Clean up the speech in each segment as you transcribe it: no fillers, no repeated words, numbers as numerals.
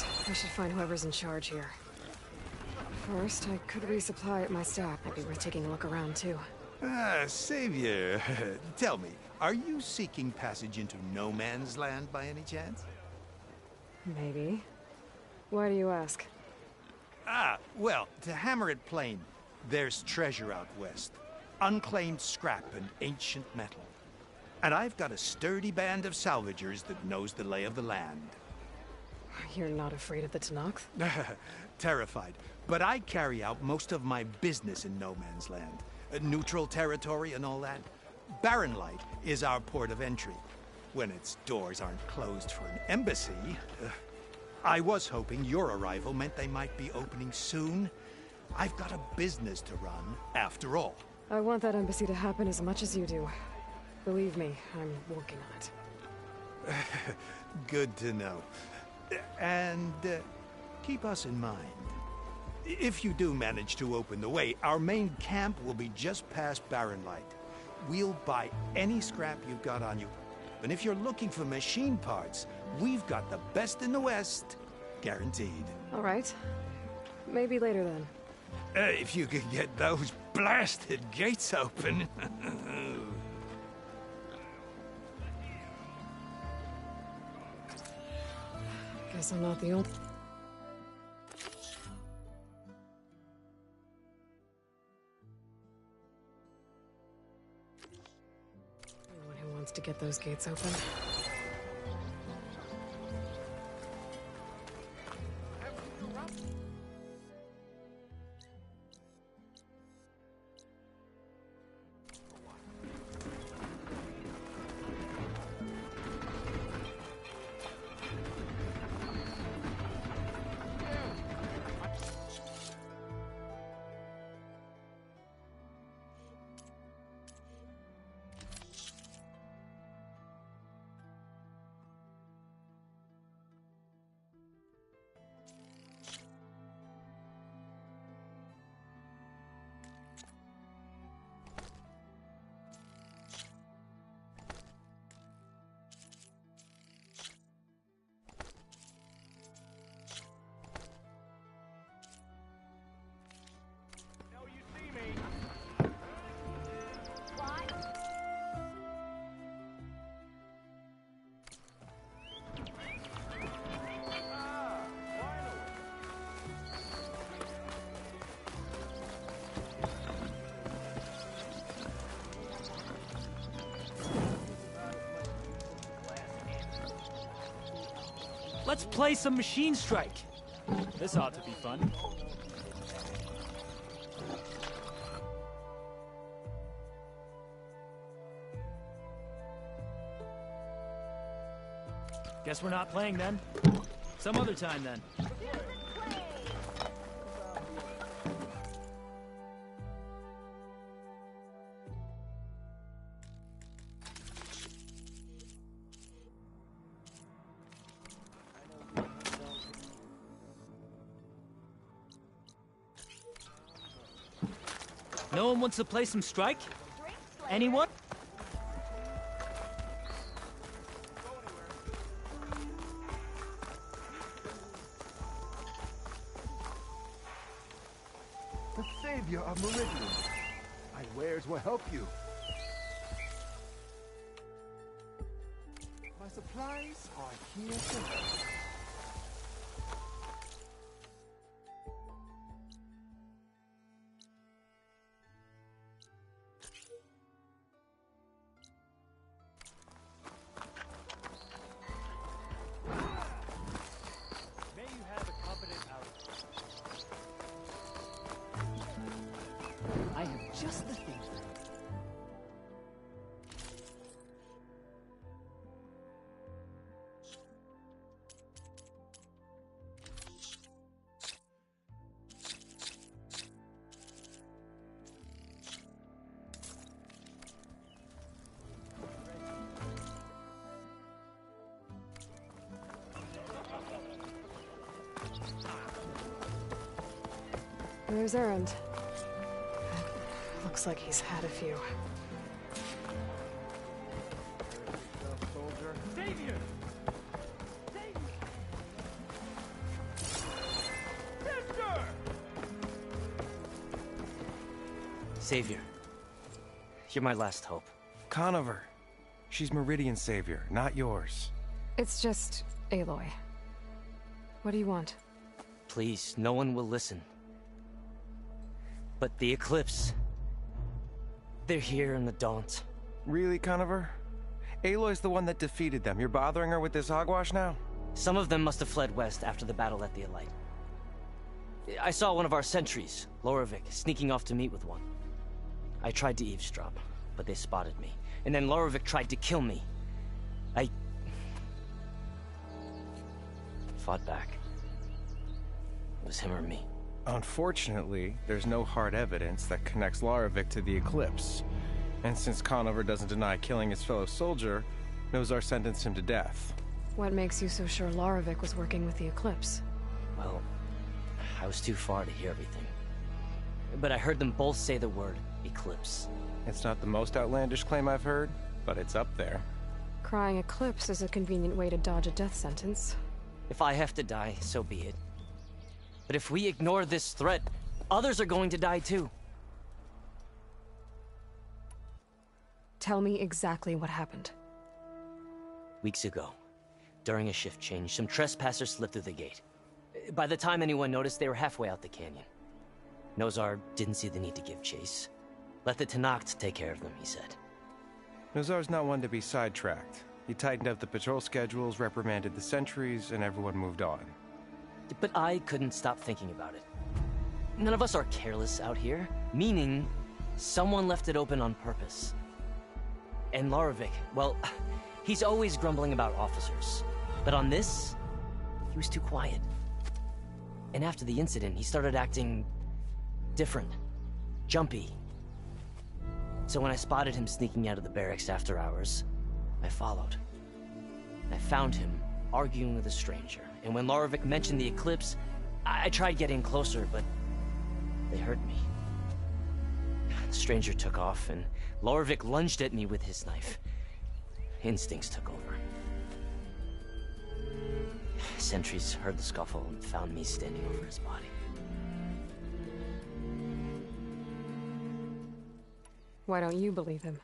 right. I should find whoever's in charge here. First, I could resupply at my stop. Might be worth taking a look around, too. Ah, Savior. Tell me, are you seeking passage into no man's land by any chance? Maybe. Why do you ask? Ah, well, to hammer it plain, there's treasure out west. Unclaimed scrap and ancient metal. And I've got a sturdy band of salvagers that knows the lay of the land. You're not afraid of the Tenakth? Terrified. But I carry out most of my business in no man's land. Neutral territory and all that. Barren Light is our port of entry. When its doors aren't closed for an embassy. I was hoping your arrival meant they might be opening soon. I've got a business to run, after all. I want that embassy to happen as much as you do. Believe me, I'm working on it. Good to know. And keep us in mind. If you do manage to open the way, our main camp will be just past Barren Light. We'll buy any scrap you've got on you. And if you're looking for machine parts, we've got the best in the West. Guaranteed. All right. Maybe later then. If you could get those blasted gates open. Guess I'm not the only... Anyone who wants to get those gates open. Let's play some Machine Strike. This ought to be fun. Guess we're not playing then. Some other time then. No one wants to play some Strike? Anyone? The savior of Meridian. My wares will help you. My supplies are here to help. I have just the thing. There's Errand. Looks like he's had a few. Soldier. Savior! Savior, you're my last hope. Conover. She's Meridian's savior, not yours. It's just Aloy. What do you want? Please, no one will listen. But the Eclipse... they're here in the Daunt. Really, Conover? Aloy's the one that defeated them. You're bothering her with this hogwash now? Some of them must have fled west after the battle at the Elite. I saw one of our sentries, Loravik, sneaking off to meet with one. I tried to eavesdrop, but they spotted me. And then Loravik tried to kill me. I... fought back. It was him or me. Unfortunately, there's no hard evidence that connects Loravik to the Eclipse. And since Conover doesn't deny killing his fellow soldier, Nozar sentenced him to death. What makes you so sure Loravik was working with the Eclipse? Well, I was too far to hear everything. But I heard them both say the word Eclipse. It's not the most outlandish claim I've heard, but it's up there. Crying Eclipse is a convenient way to dodge a death sentence. If I have to die, so be it. But if we ignore this threat, others are going to die too. Tell me exactly what happened. Weeks ago, during a shift change, some trespassers slipped through the gate. By the time anyone noticed, they were halfway out the canyon. Nozar didn't see the need to give chase. Let the Tenakth take care of them, he said. Nozar's not one to be sidetracked. He tightened up the patrol schedules, reprimanded the sentries, and everyone moved on. But I couldn't stop thinking about it. None of us are careless out here, meaning someone left it open on purpose. And Loravik, well, he's always grumbling about officers. But on this, he was too quiet. And after the incident, he started acting different, jumpy. So when I spotted him sneaking out of the barracks after hours, I followed. I found him arguing with a stranger. And when Loravik mentioned the Eclipse, I tried getting closer, but they heard me. The stranger took off, and Loravik lunged at me with his knife. Instincts took over. Sentries heard the scuffle and found me standing over his body. Why don't you believe him?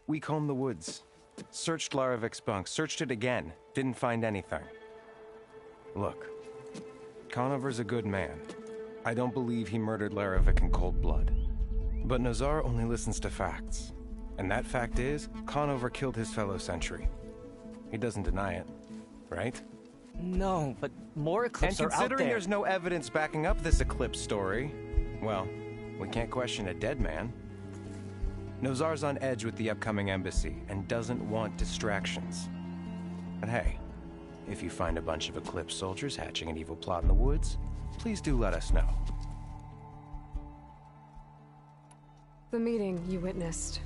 We combed the woods. Searched Laravik's bunk, searched it again. Didn't find anything. Look, Conover's a good man. I don't believe he murdered Laravik in cold blood. But Nozar only listens to facts. And that fact is, Conover killed his fellow sentry. He doesn't deny it, right? No, but more Eclipse are out there. And considering there's no evidence backing up this Eclipse story, well, we can't question a dead man. Nozar's on edge with the upcoming embassy and doesn't want distractions. But hey, if you find a bunch of Eclipse soldiers hatching an evil plot in the woods, please do let us know. The meeting you witnessed.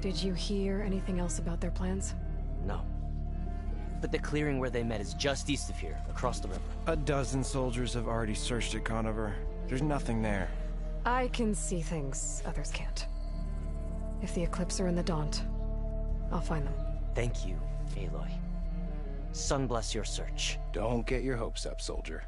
Did you hear anything else about their plans? No. But the clearing where they met is just east of here, across the river. A dozen soldiers have already searched it, Conover. There's nothing there. I can see things others can't. If the Eclipse are in the Daunt, I'll find them. Thank you, Aloy. Sun bless your search. Don't get your hopes up, soldier.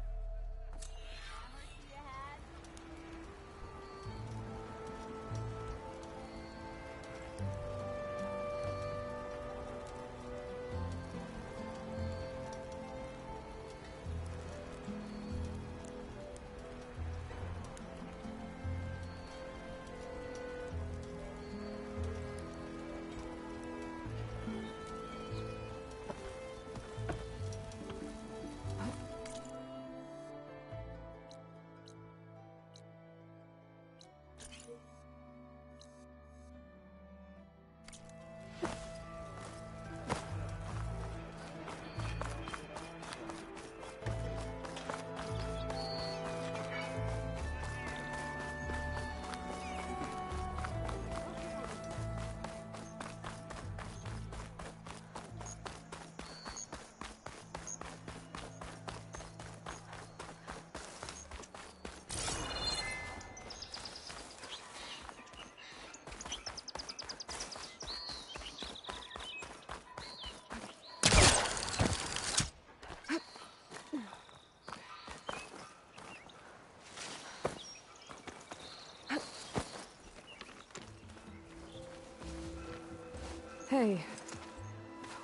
Hey,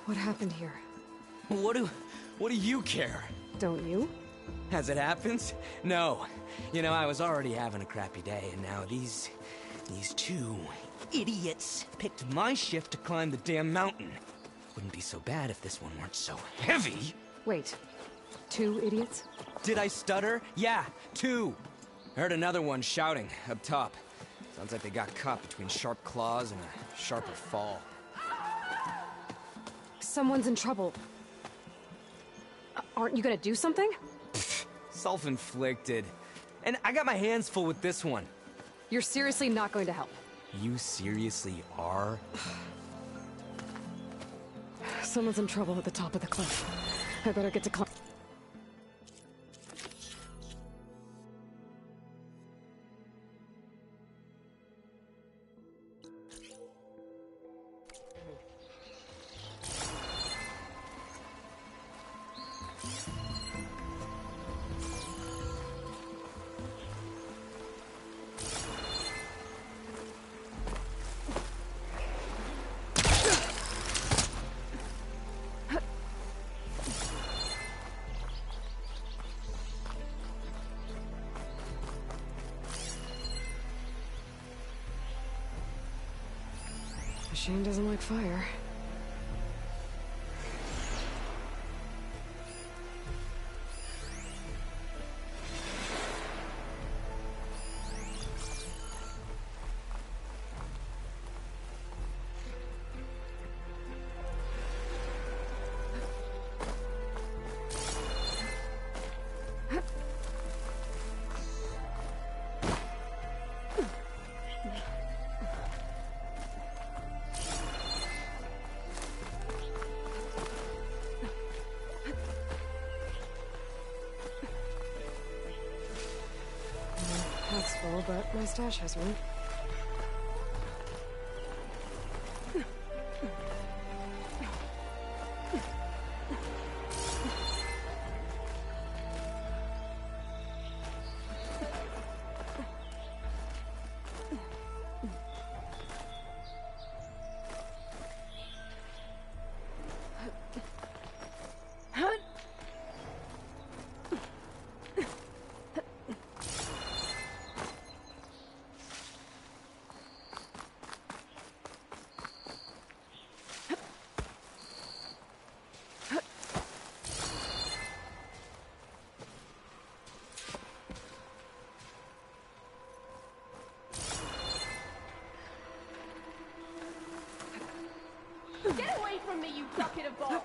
what happened here? What do you care? Don't you? As it happens? No. You know, I was already having a crappy day, and now these two idiots picked my shift to climb the damn mountain. Wouldn't be so bad if this one weren't so heavy. Wait, 2 idiots? Did I stutter? Yeah, 2. I heard another one shouting up top. Sounds like they got caught between sharp claws and a sharper fall. Someone's in trouble. Aren't you gonna do something? Self-inflicted. And I got my hands full with this one. You're seriously not going to help? You seriously are? Someone's in trouble at the top of the cliff. I better get to climb. Machine doesn't like fire. That's full, but my stash has room. Get away from me, you bucket of balls!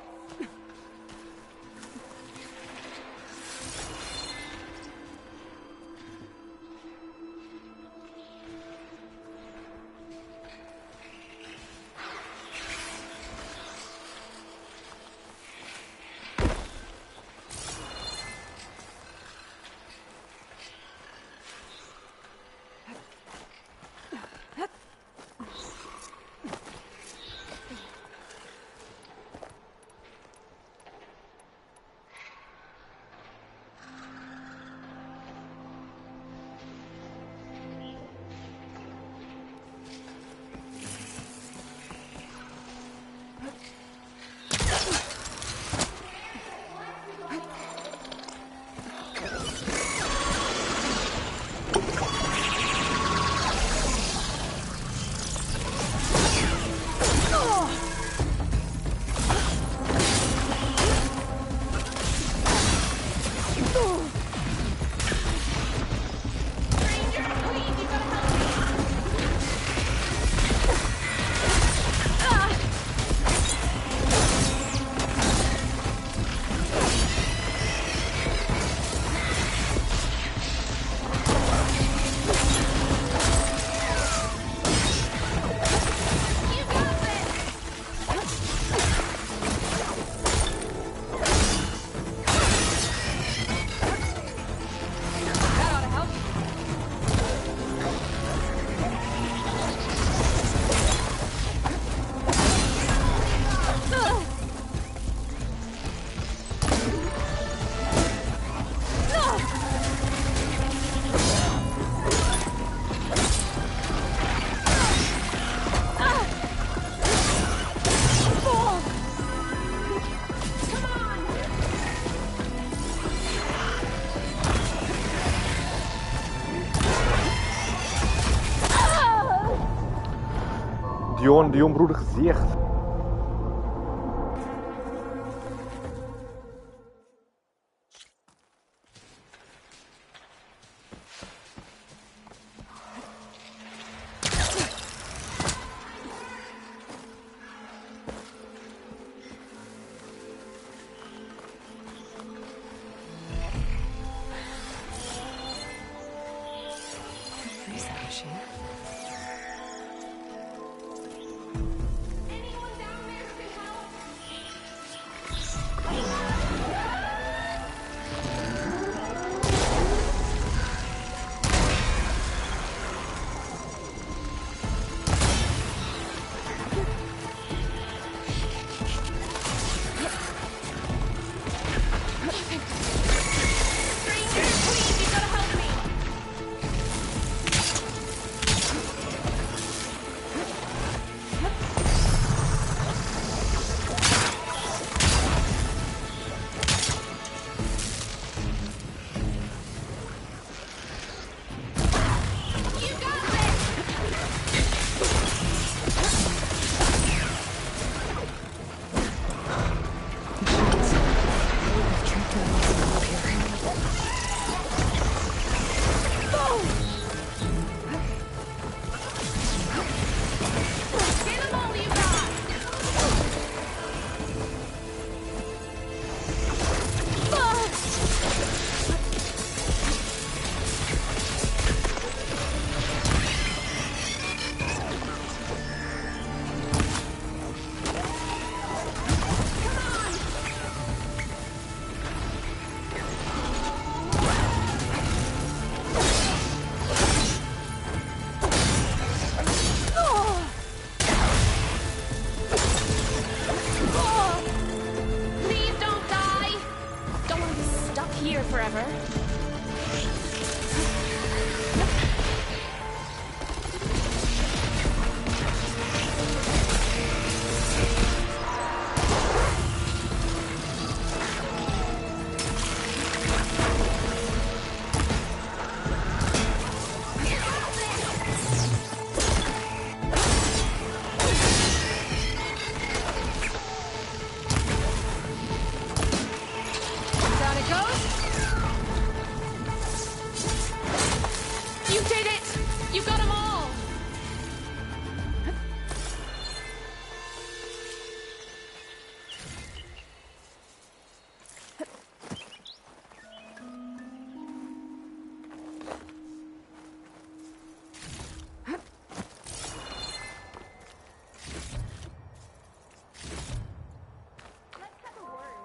Dion broeder gezicht. Freeze that machine. Anyone down there who can help? Stranger, please, you gotta help me. You got this! Get them all you got! Please don't die! Don't want to be stuck here forever. Down it goes. You did it! You got them all! Let's have a word.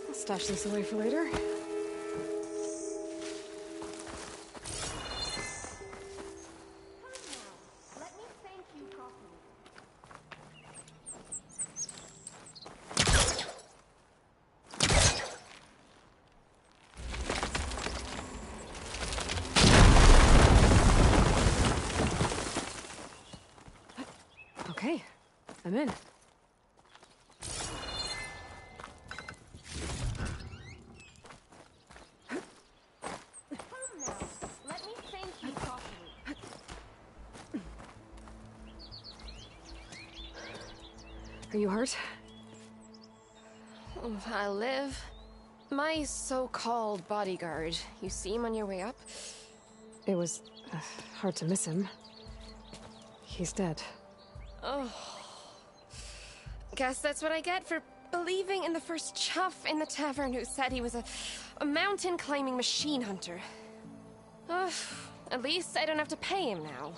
I'll stash this away for later. Let me thank you properly. Okay, I'm in. Come now. Let me thank you properly. Are you hurt? I live. My so-called bodyguard. You see him on your way up? It was hard to miss him. He's dead. Oh. Guess that's what I get for believing in the first chuff in the tavern who said he was a mountain-climbing machine hunter. Ugh. At least I don't have to pay him now.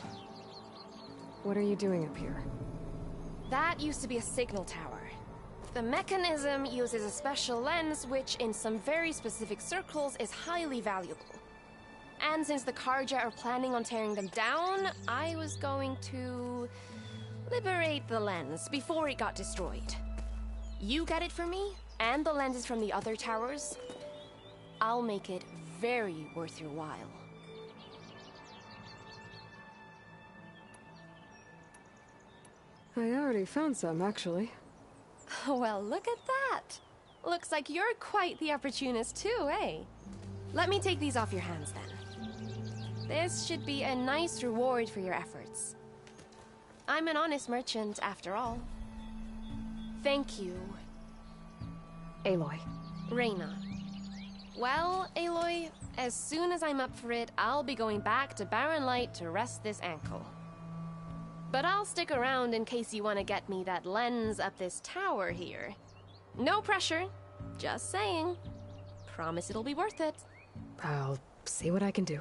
What are you doing up here? That used to be a signal tower. The mechanism uses a special lens which, in some very specific circles, is highly valuable. And since the Karja are planning on tearing them down, I was going to liberate the lens before it got destroyed. You get it for me, and the lenses from the other towers. I'll make it very worth your while. I already found some, actually. Well, look at that. Looks like you're quite the opportunist too, eh? Let me take these off your hands then. This should be a nice reward for your efforts. I'm an honest merchant, after all. Thank you, Aloy. Reyna. Well, Aloy, as soon as I'm up for it, I'll be going back to Barren Light to rest this ankle. But I'll stick around in case you want to get me that lens up this tower here. No pressure, just saying. Promise it'll be worth it. I'll see what I can do.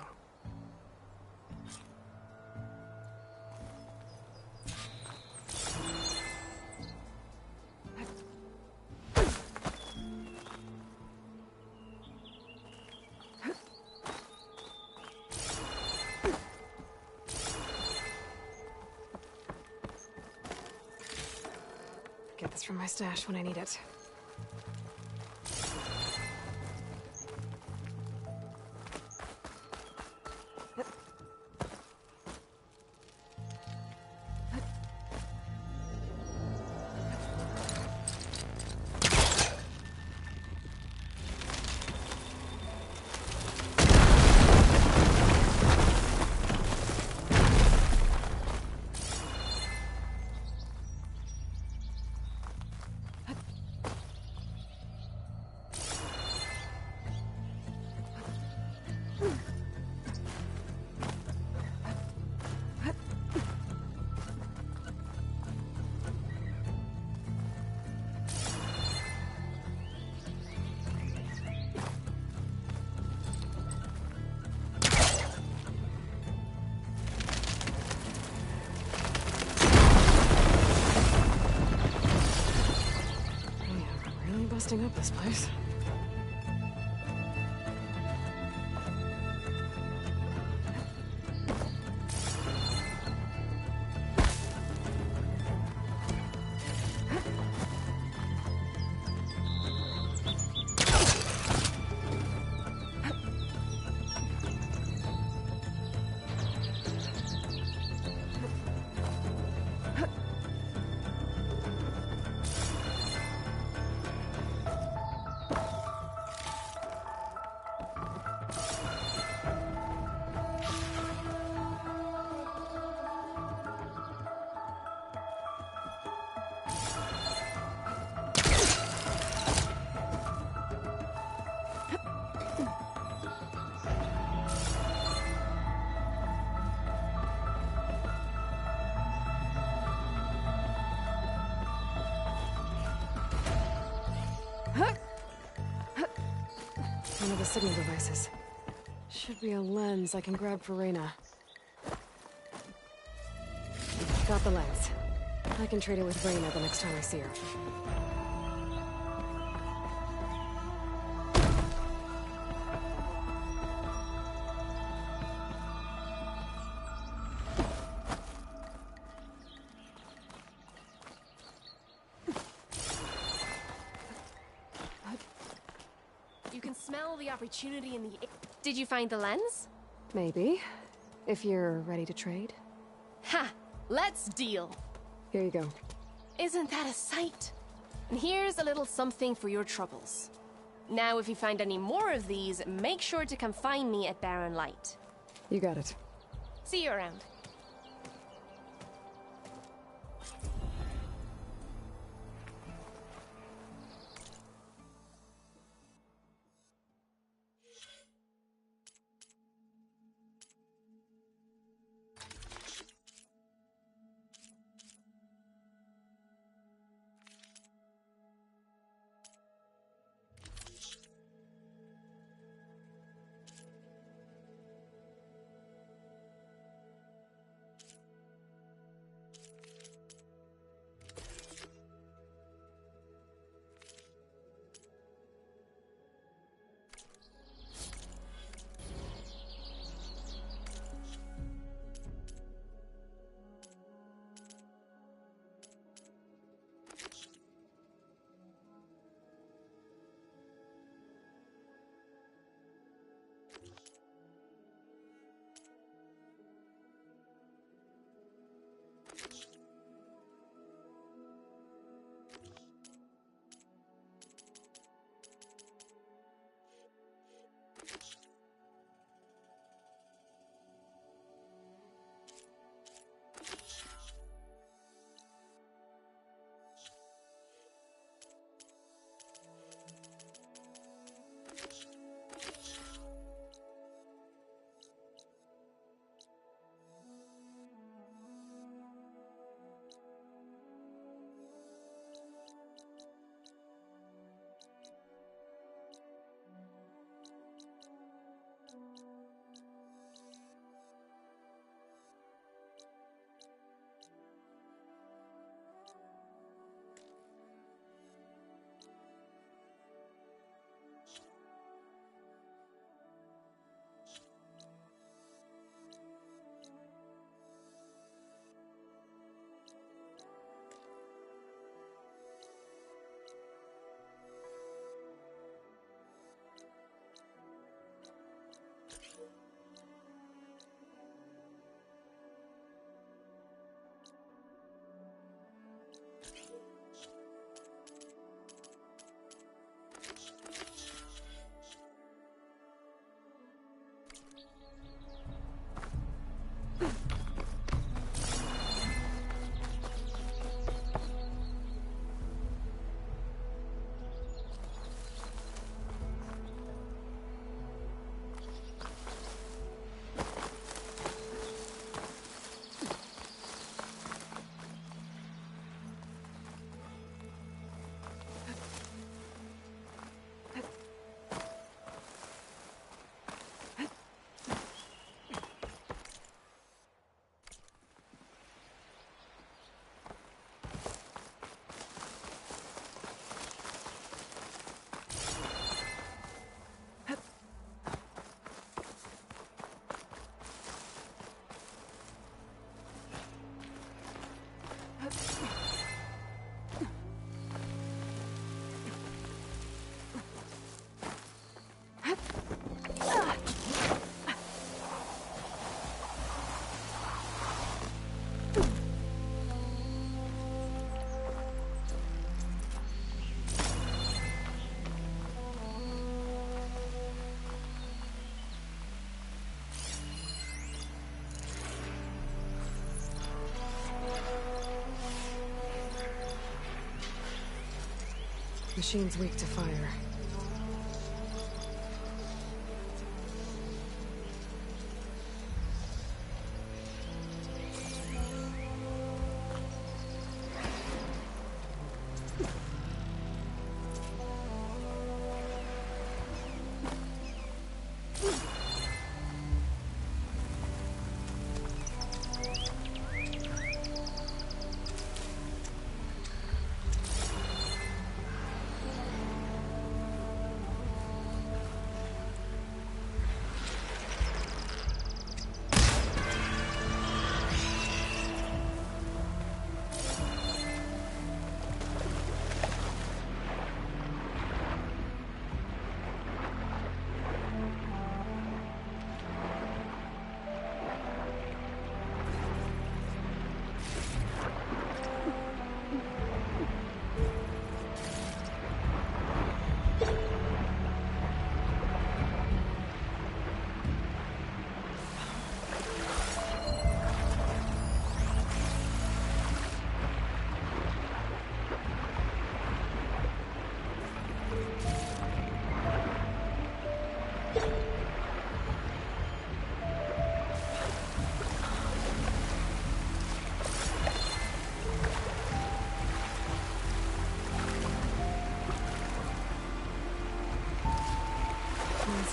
Get this from my stash when I need it. Busting up this place. One of the signal devices. Should be a lens I can grab for Reyna. Got the lens. I can trade it with Reyna the next time I see her. You can smell the opportunity in the air. Did you find the lens? Maybe. If you're ready to trade. Ha! Let's deal. Here you go. Isn't that a sight? And here's a little something for your troubles. Now, if you find any more of these, make sure to come find me at Barren Light. You got it. See you around. machine's weak to fire.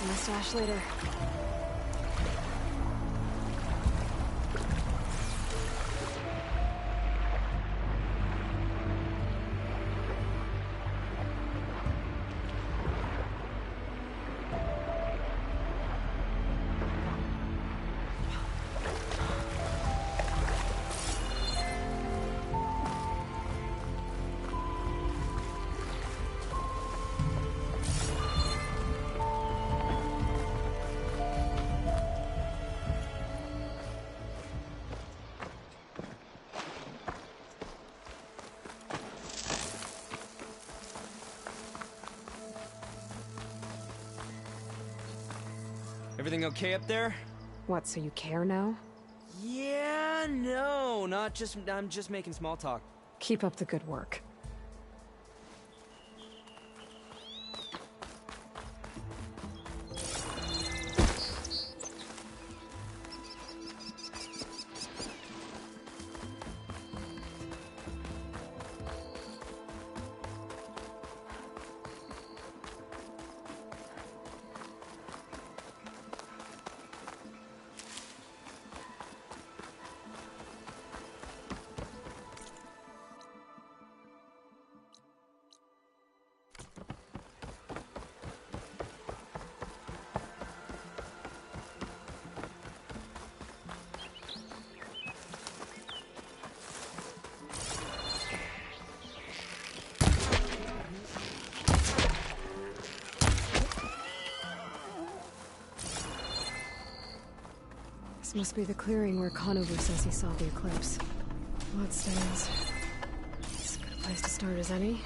See my stash later. Everything okay up there? What, so you care now? Yeah, no, I'm just making small talk. Keep up the good work. This must be the clearing where Conover says he saw the eclipse. Bloodstains. It's as good a place to start as any.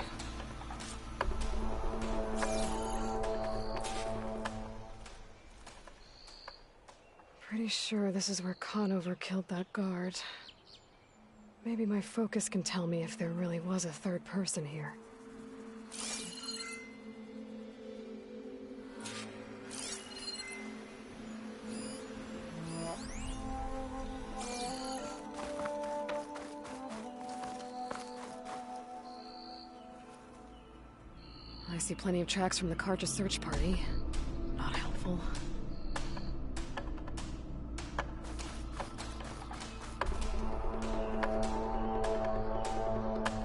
Pretty sure this is where Conover killed that guard. Maybe my focus can tell me if there really was a third person here. I see plenty of tracks from the Karja search party. Not helpful.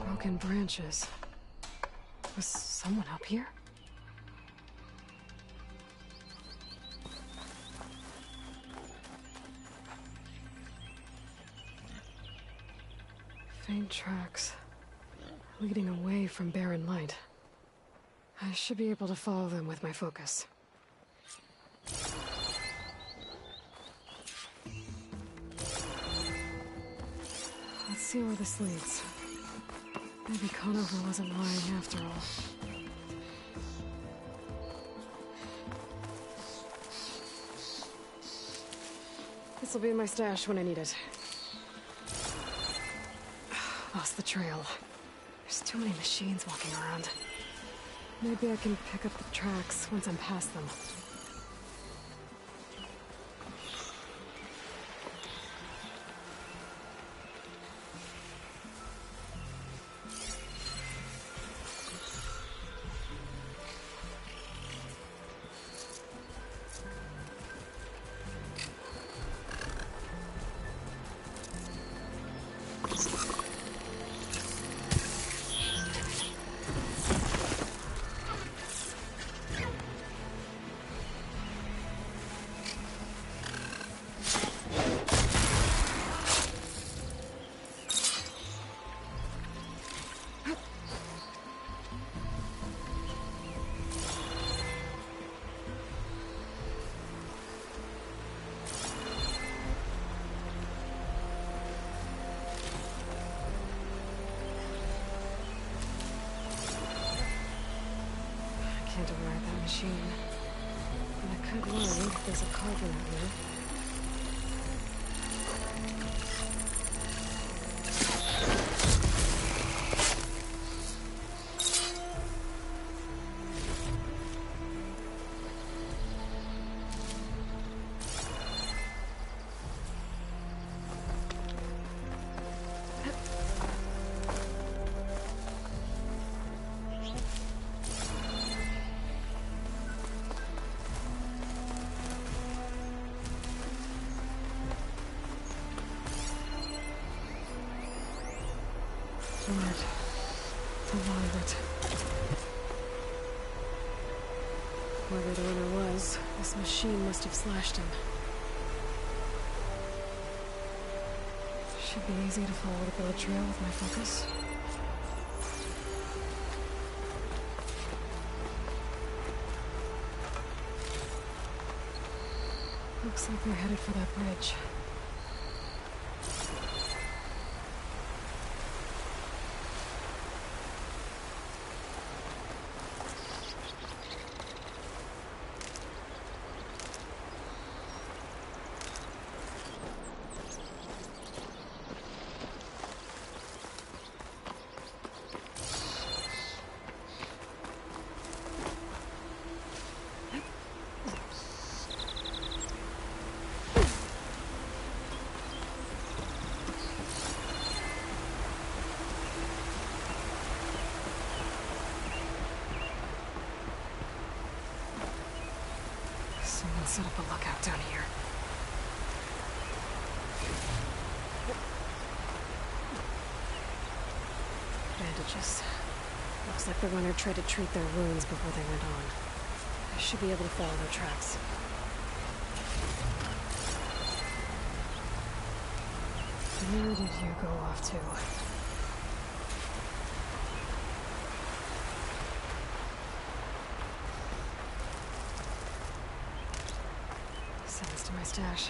Broken branches. Was someone up here? Faint tracks. Leading away from barren light. I should be able to follow them with my focus. Let's see where this leads. Maybe Conover wasn't lying after all. This'll be in my stash when I need it. Lost the trail. There's too many machines walking around. Maybe I can pick up the tracks once I'm past them. I can't override that machine. But I could learn if there's a cargo out here. Lord, a lot of it. Whoever the owner was, this machine must have slashed him. Should be easy to follow the bullet trail with my focus. Looks like they're headed for that bridge. Someone set up a lookout down here. Bandages. Looks like the runner tried to treat their wounds before they went on. I should be able to follow their tracks. Where did you go off to? Sends to my stash.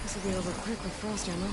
This will be over quick with frost ammo.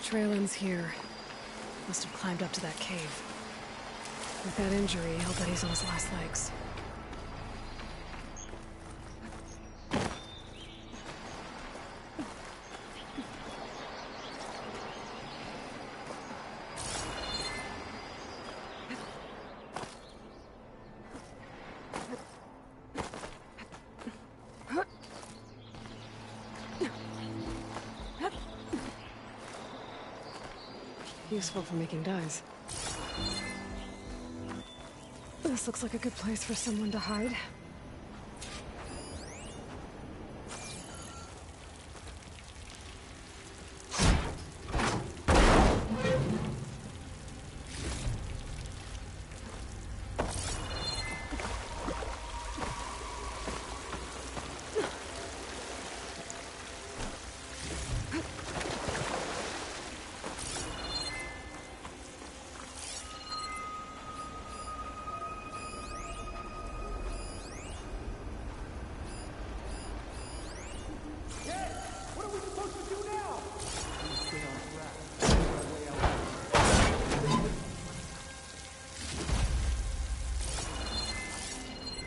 trail ends here. Must have climbed up to that cave. With that injury, I'll bet he's on his last legs. Useful for making dyes. This looks like a good place for someone to hide.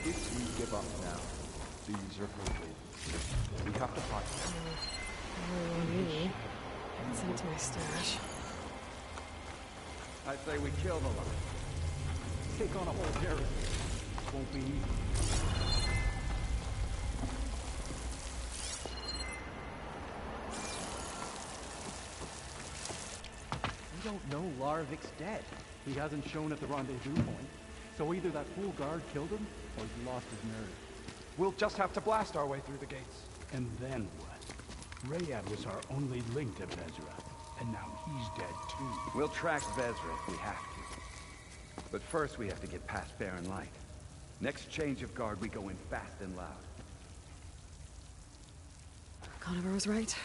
If we give up now, these are complete. We have to fight. Me. Send it to my stash. I say we kill the lot. Take on a whole garrison. Won't be easy. We don't know Larovik's dead. He hasn't shown at the rendezvous point. So either that fool guard killed him, or he lost his nerve. We'll just have to blast our way through the gates. And then what? Rayad was our only link to Vezra, and now he's dead too. We'll track Vezra if we have to. But first we have to get past Barren Light. Next change of guard, we go in fast and loud. Conover was right.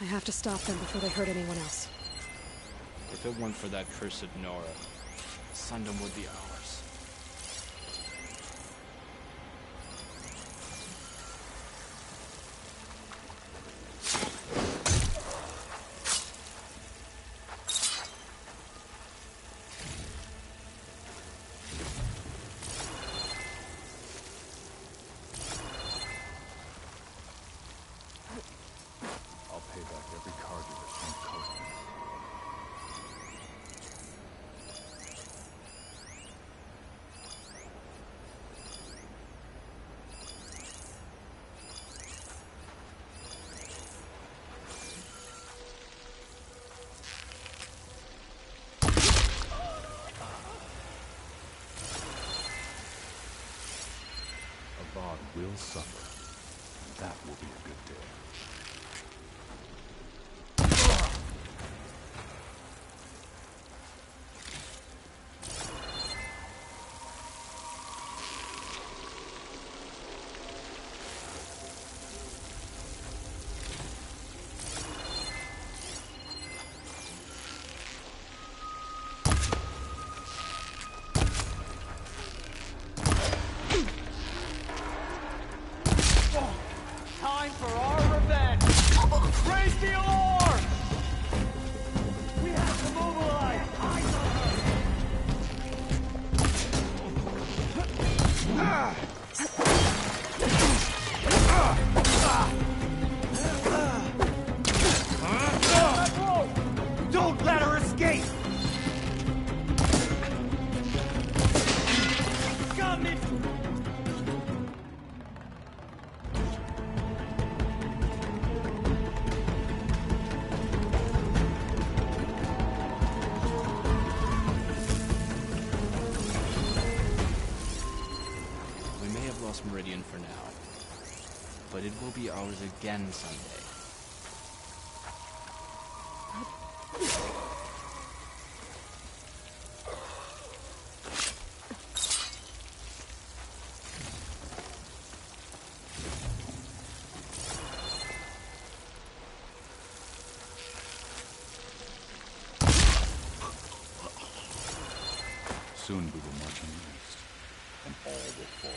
I have to stop them before they hurt anyone else. If it weren't for that cursed Nora, Sundom would be ours. I'll pay back every card you returned Coast. Avad will suffer, and that will be a good day. Time for our revenge! Raise the alarm! We have to mobilize! Eyes on her! Don't let her escape! Got me! We may have lost Meridian for now, but it will be ours again someday. Soon we will march on the east, and all will fall.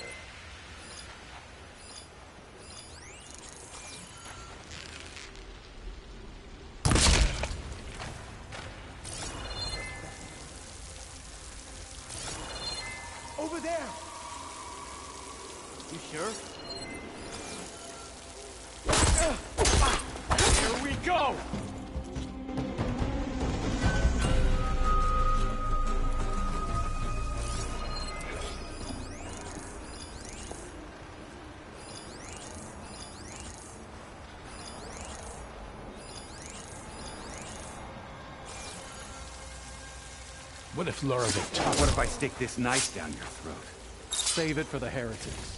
Over there! You sure? Here we go! What if Loravik taught? What if I stick this knife down your throat? Save it for the heretics.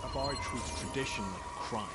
Avari treats tradition like a crime.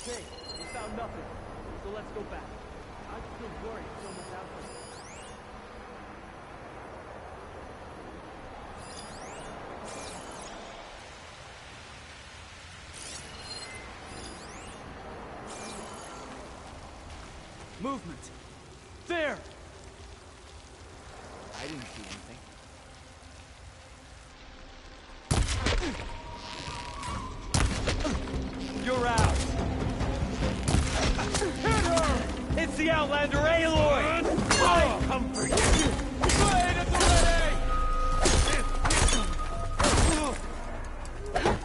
Okay, we found nothing. So let's go back. I'm still worried someone's out there. Movement! There! I didn't see anything. You're out! Hit her! It's the Outlander Aloy! I come for you! Good, it's ready!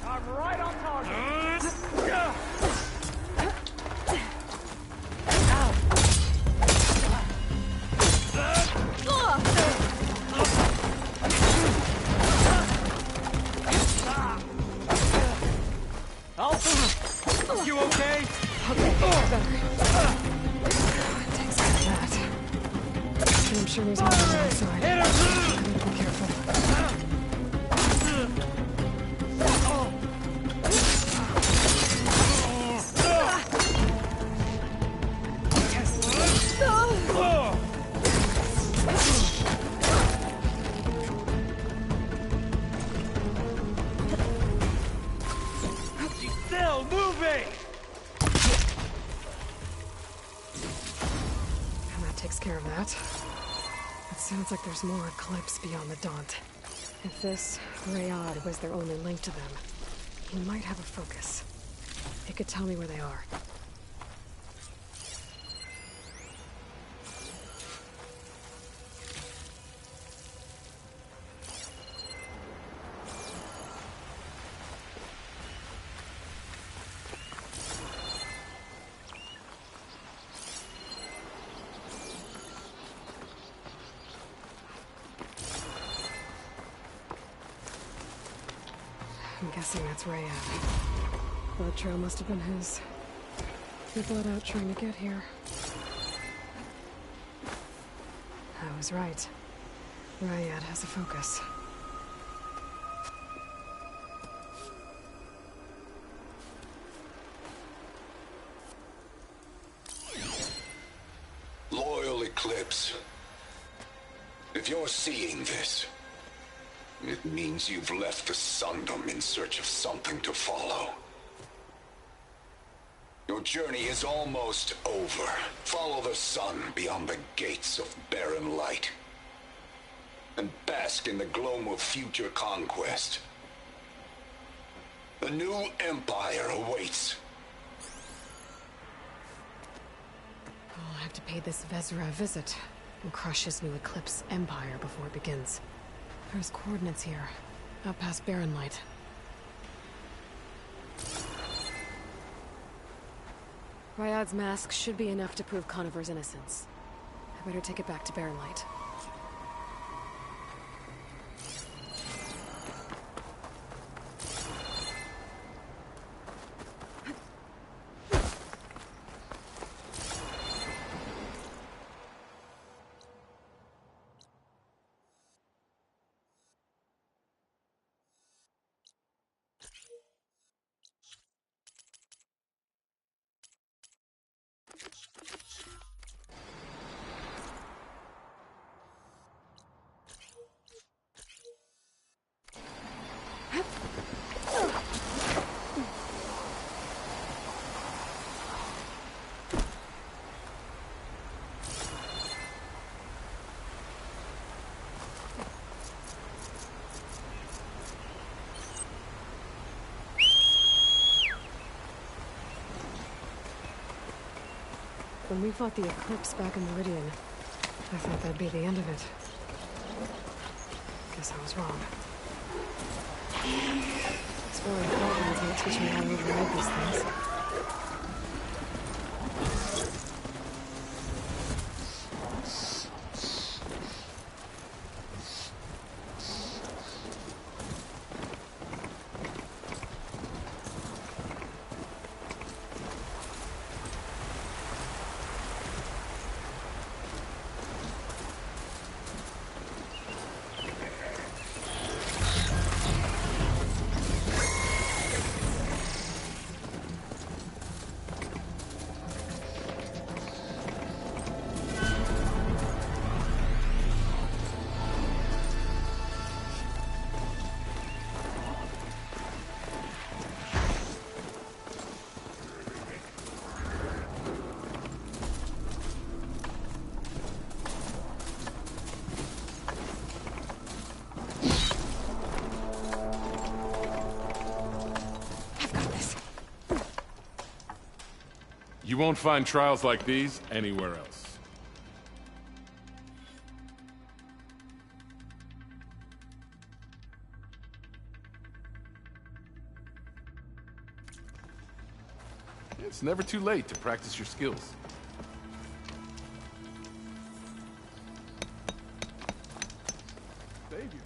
I'm right on target! You okay? Okay, better. Thanks for that. I'm sure there's more outside. Hit her! I need to be careful. She's still moving! And that takes care of that. It sounds like there's more Eclipse beyond the Daunt. If this Rayad was their only link to them, he might have a focus. He could tell me where they are. I'm guessing that's Rayad. Blood trail must have been his. He bled out trying to get here. I was right. Rayad has a focus. Loyal Eclipse. If you're seeing this, it means you've left the Sundom in search of something to follow. Your journey is almost over. Follow the sun beyond the gates of barren light, and bask in the gloam of future conquest. A new empire awaits. I'll have to pay this Vezra a visit and crush his new Eclipse empire before it begins. There's coordinates here, out past Barren Light. Ryad's mask should be enough to prove Conover's innocence. I better take it back to Barren Light. When we fought the Eclipse back in Meridian, I thought that'd be the end of it. Guess I was wrong. Exploring Portland's not teach me how to override these things. You won't find trials like these anywhere else. It's never too late to practice your skills. Savior.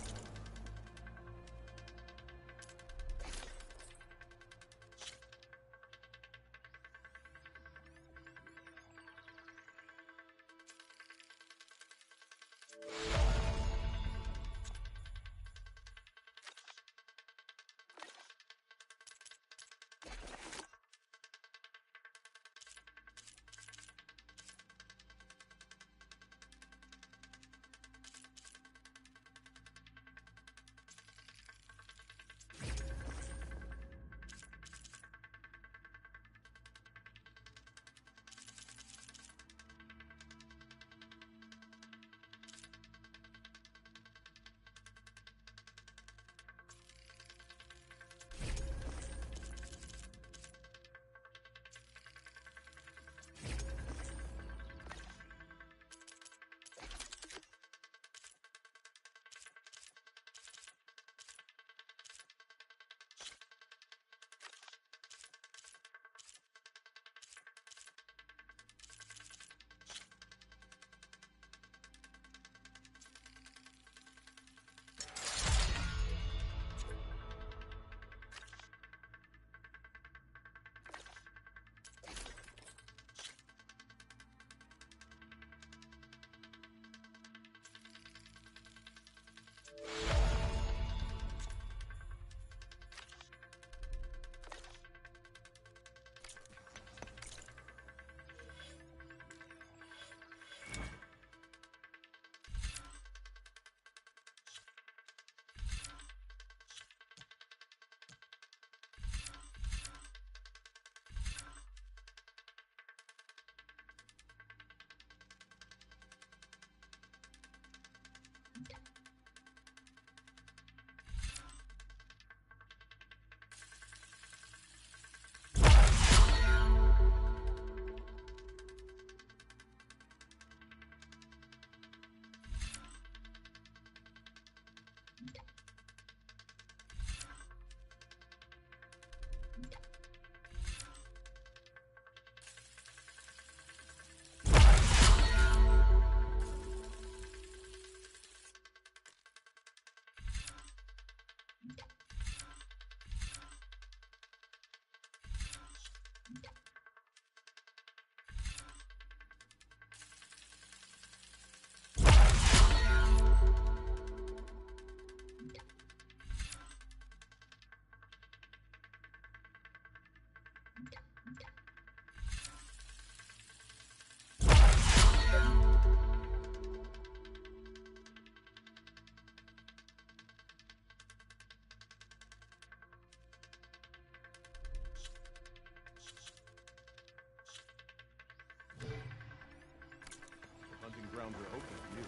Hunting grounds are open to you.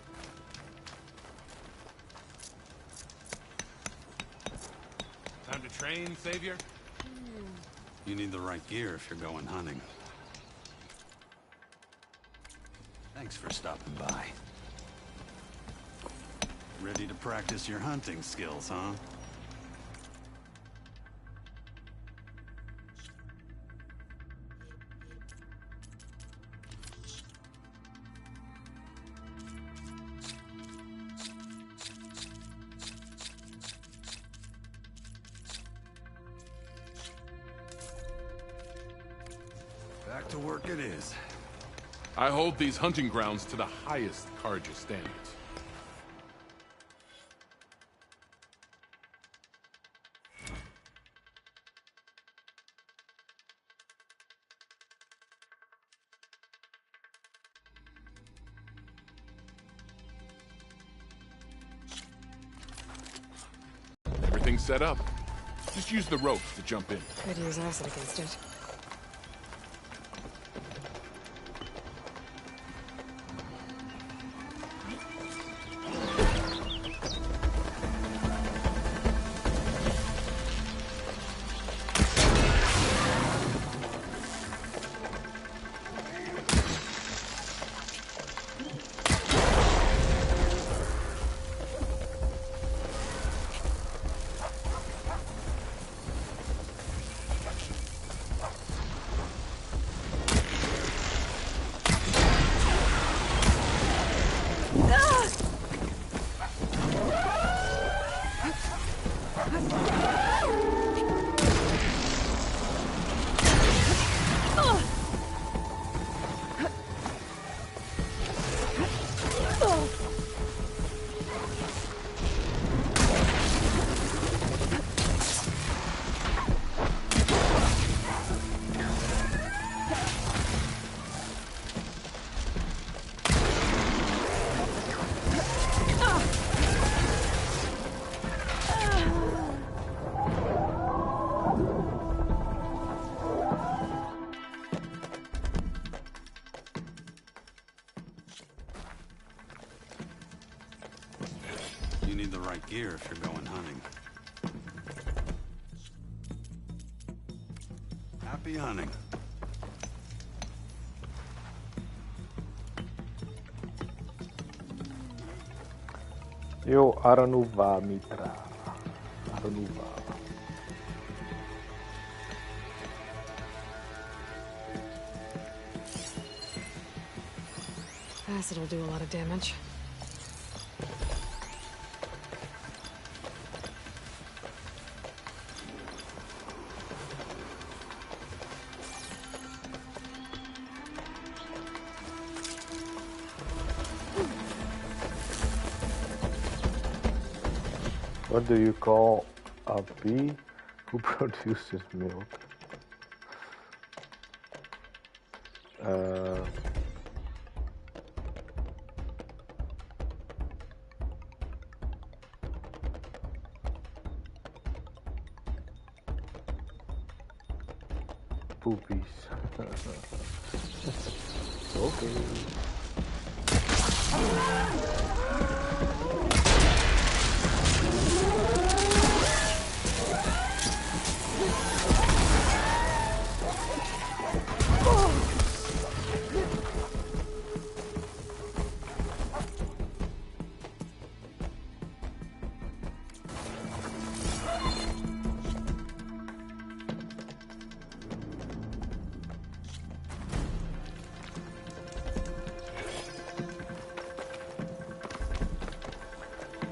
Time to train, Savior? You need the right gear if you're going hunting. Thanks for stopping by. Ready to practice your hunting skills, huh? Back to work it is. I hold these hunting grounds to the highest Carja standards. Everything's set up. Just use the rope to jump in. Could use acid against it. You need the right gear if you're going hunting. Happy hunting. Jó, arra nu va, mitra. Arra nu va. Acid will do a lot of damage. What do you call a bee who produces milk? Poopies. Okay.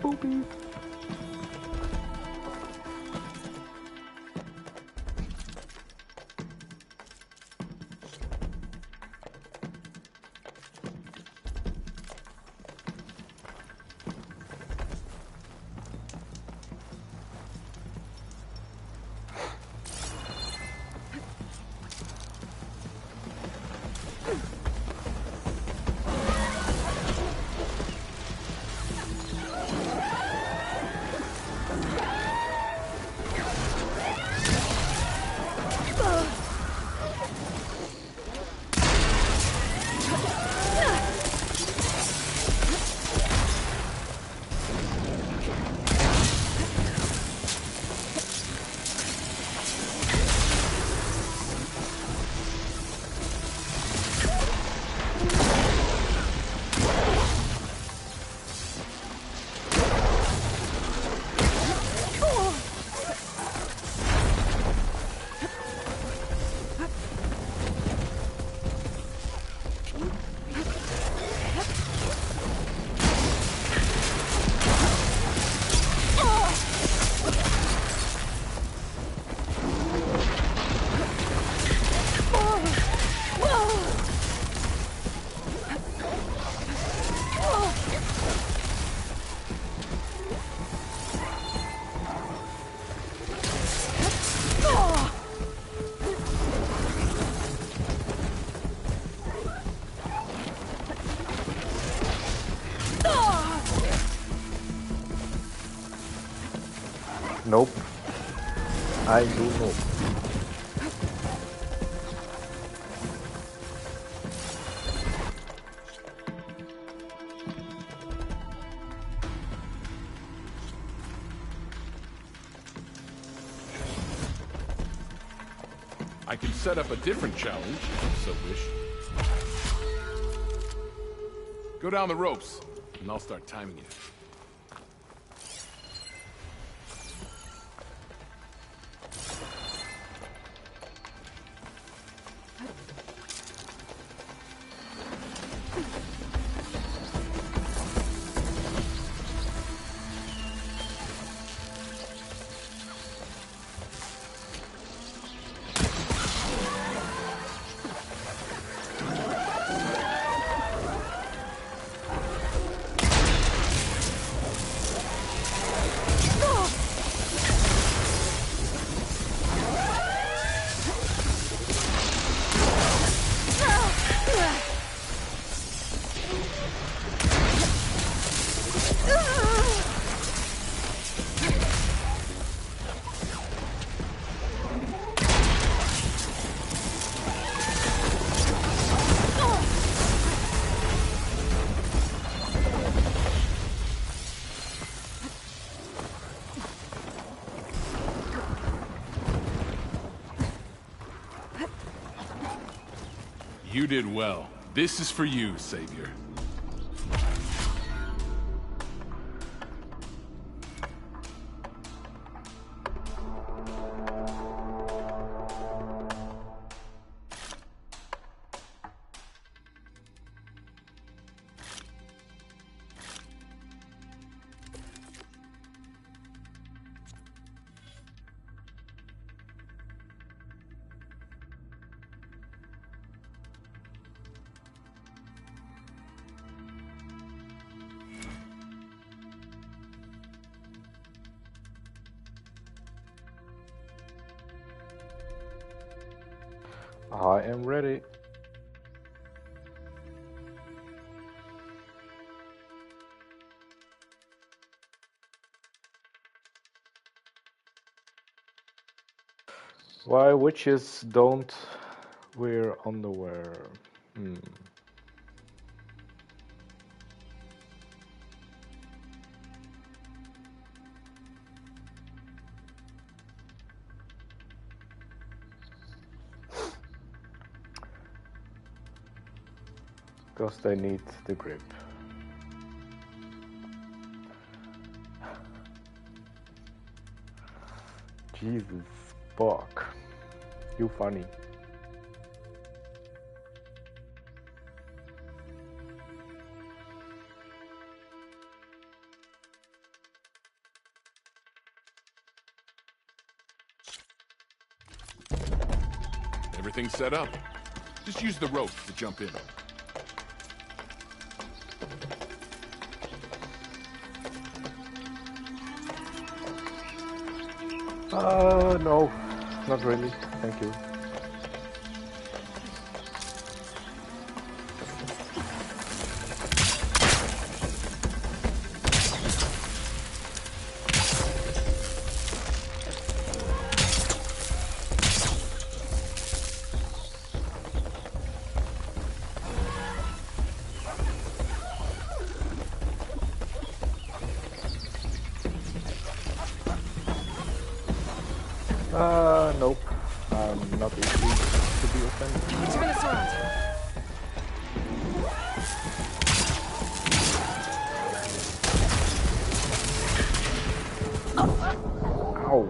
Poopy. Nope. I do not. I can set up a different challenge, if you so wish. Go down the ropes, and I'll start timing you. You did well. This is for you, Savior. I am ready. Why witches don't wear underwear? Because they need the grip. Jesus, fuck. You funny. Everything's set up. Just use the rope to jump in. No, not really. Thank you. Nope. I'm not easy to be offended. Turn this around. Ow.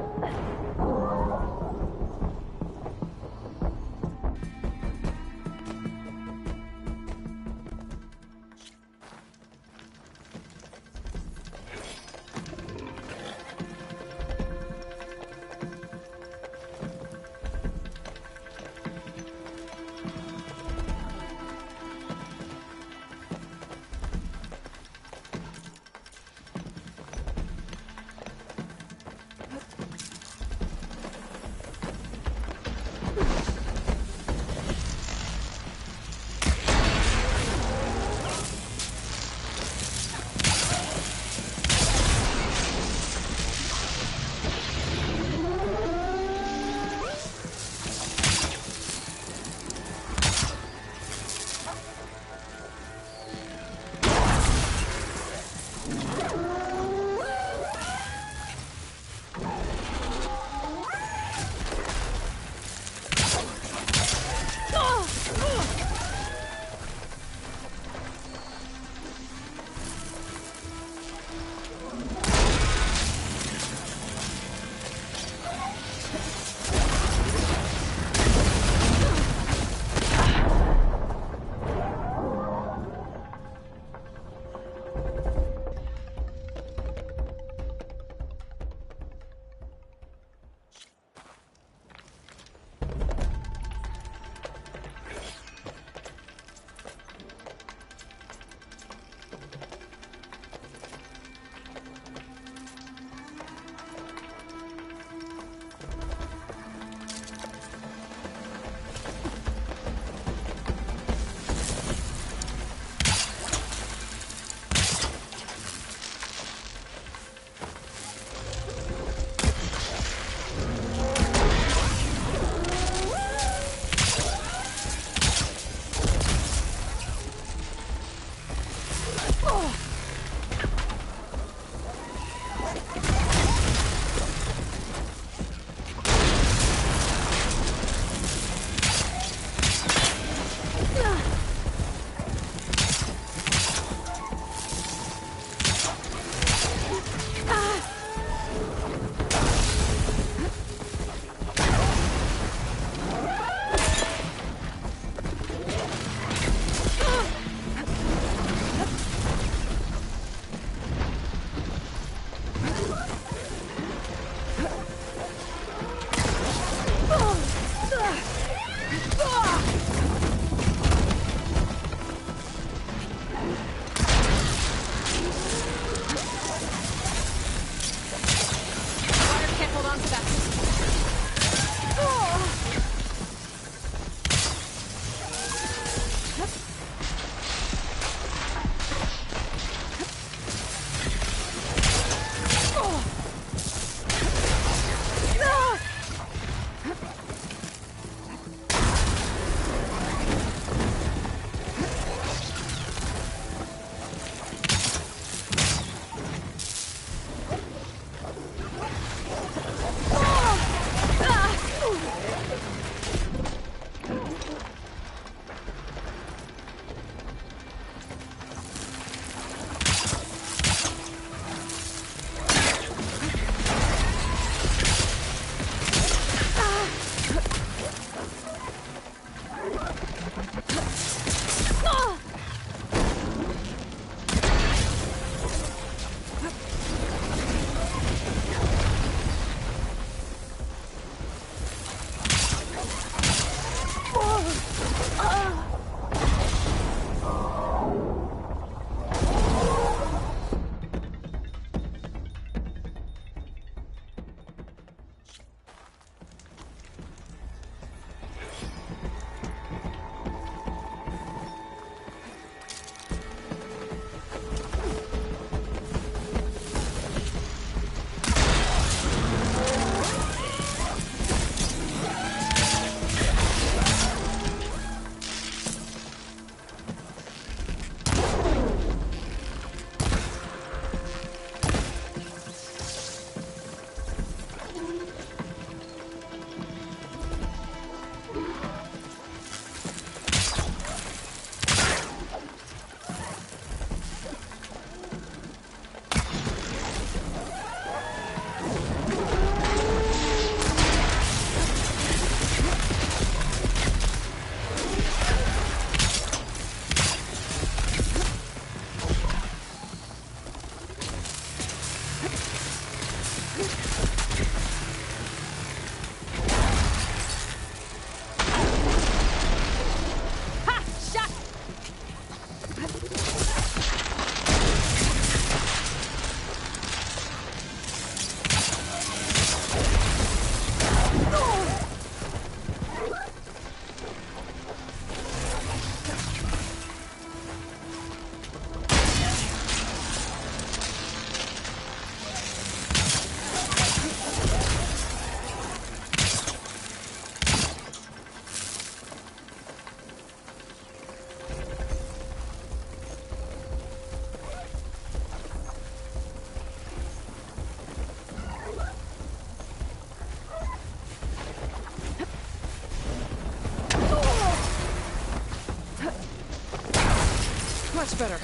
Much better.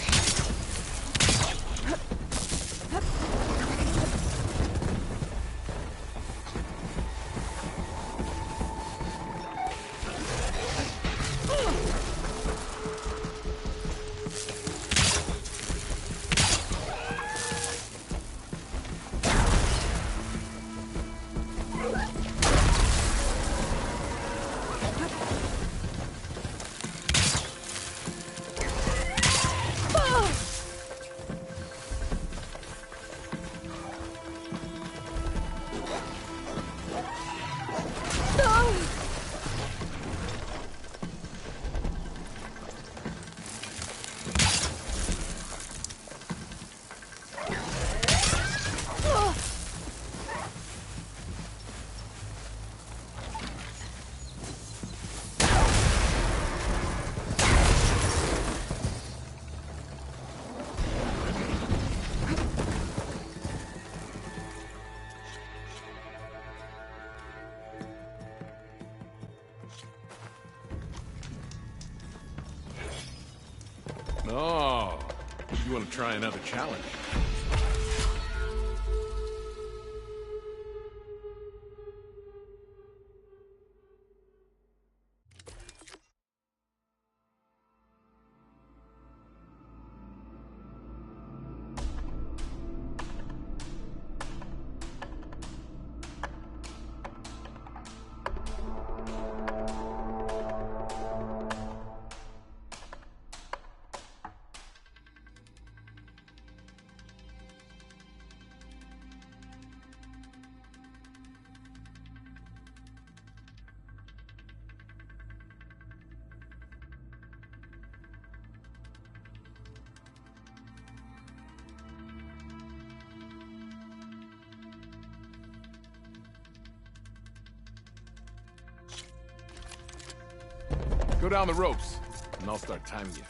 Oh, you want to try another challenge? Go down the ropes, and I'll start timing you.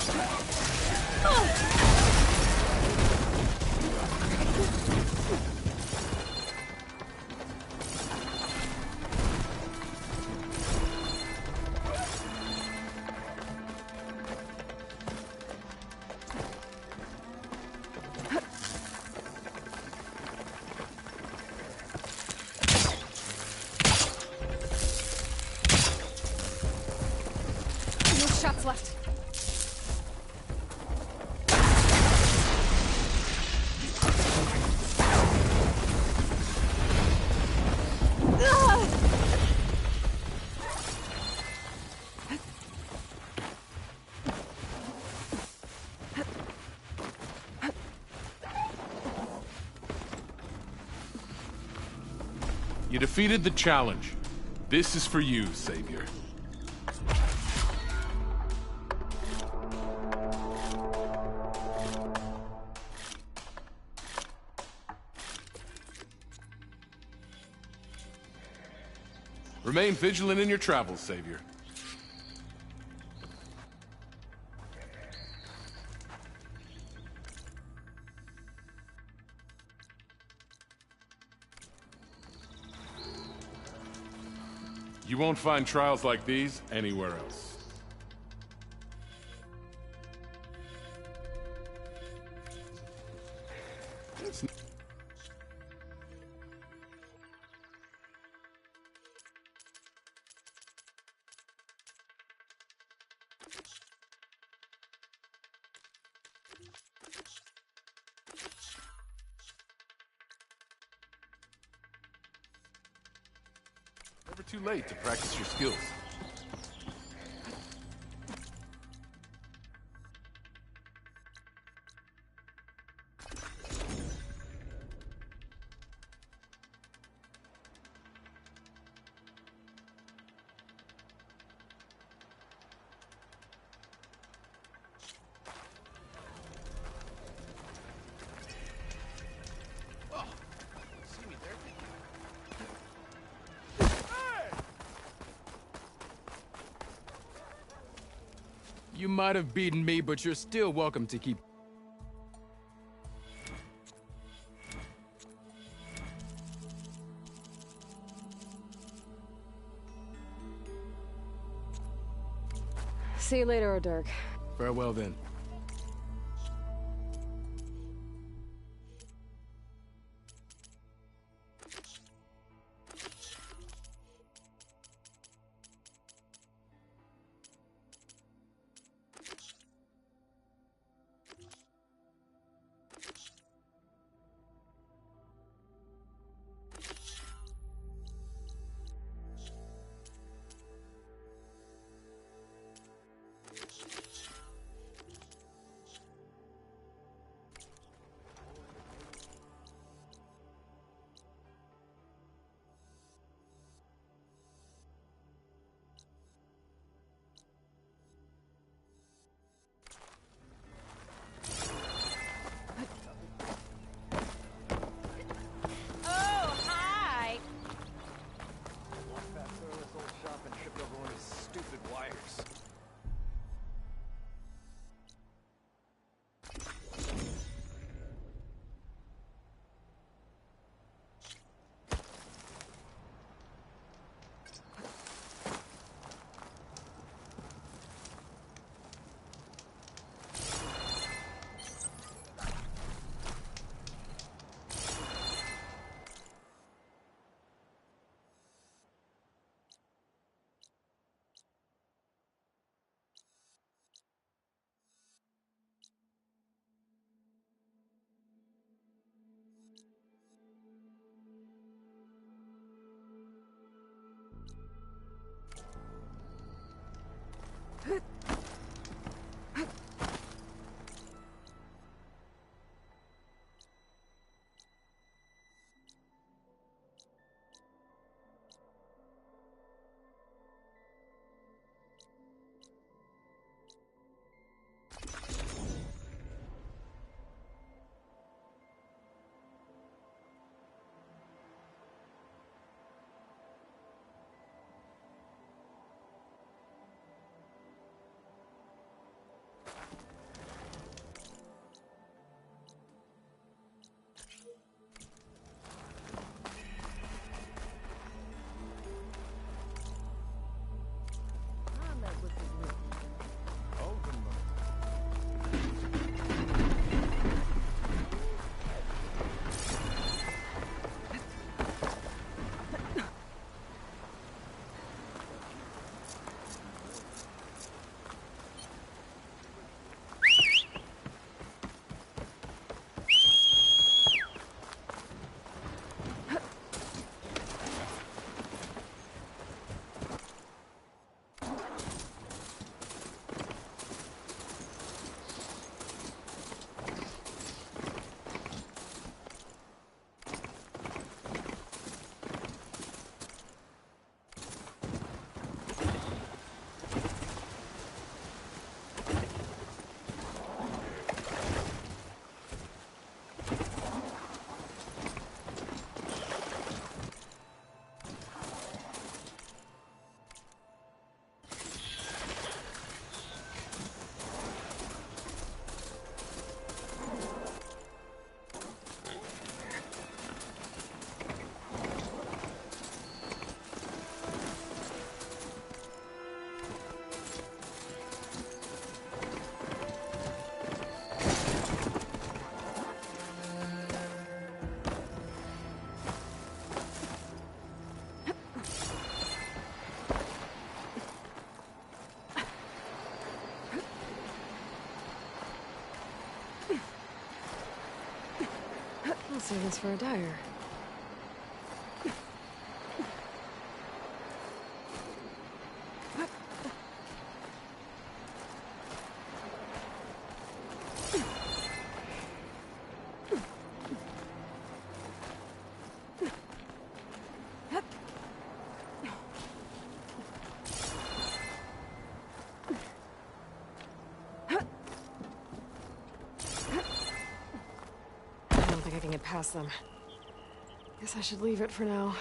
No shots left. You defeated the challenge. This is for you, Savior. Remain vigilant in your travels, Savior. You won't find trials like these anywhere else. Never too late to practice your skills. You might have beaten me, but you're still welcome to keep... See you later, Dirk. Farewell, then. save this for a dyer. I can get past them. Guess I should leave it for now.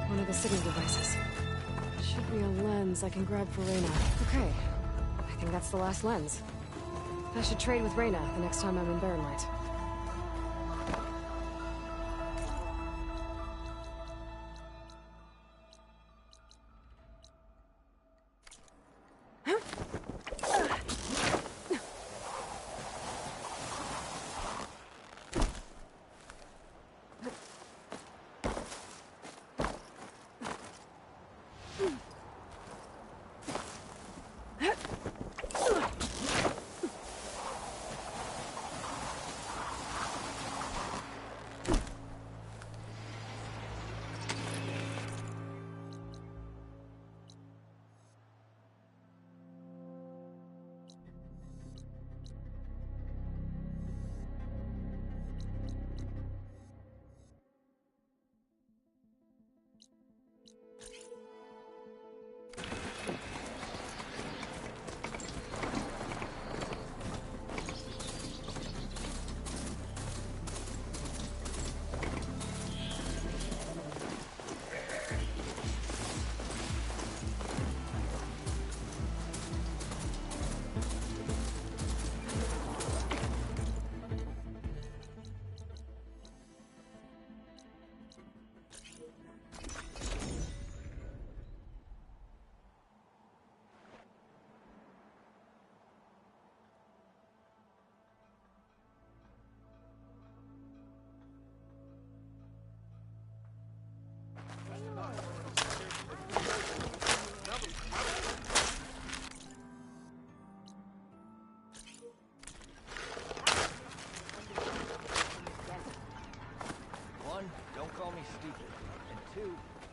One of the signal devices. Should be a lens I can grab for Reyna. Okay. I think that's the last lens. I should trade with Reyna the next time I'm in Barren Light.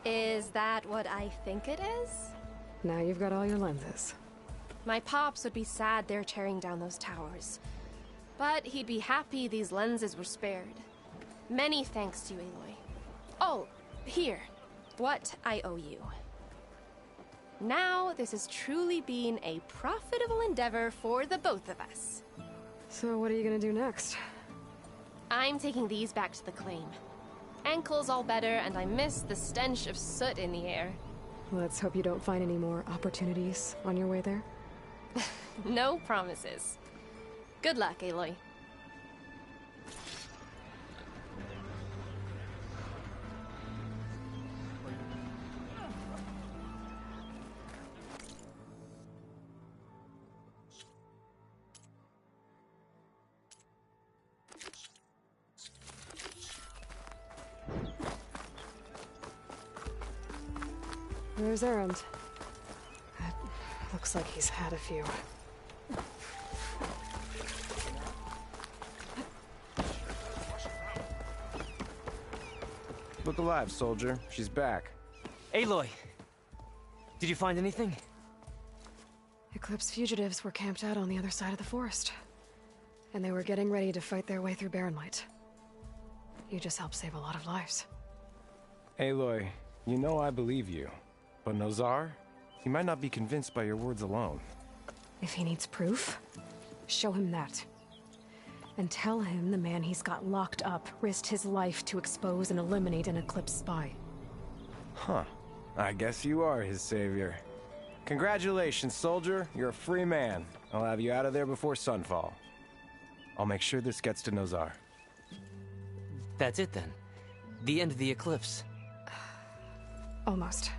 Is that what I think it is? Now you've got all your lenses. My pops would be sad they're tearing down those towers. But he'd be happy these lenses were spared. Many thanks to you, Aloy. Oh, here. What I owe you. Now this has truly been a profitable endeavor for the both of us. So what are you gonna do next? I'm taking these back to the claim. Ankle's all better, and I miss the stench of soot in the air. Let's hope you don't find any more opportunities on your way there. No promises. Good luck, Aloy. Where's Erend? It looks like he's had a few. Look alive, soldier. She's back. Aloy! Did you find anything? Eclipse fugitives were camped out on the other side of the forest. And they were getting ready to fight their way through Barren Light. You just helped save a lot of lives. Aloy, you know I believe you. But Nozar? He might not be convinced by your words alone. If he needs proof, show him that. And tell him the man he's got locked up risked his life to expose and eliminate an Eclipse spy. Huh. I guess you are his savior. Congratulations, soldier. You're a free man. I'll have you out of there before sunfall. I'll make sure this gets to Nozar. That's it then. The end of the Eclipse. Almost.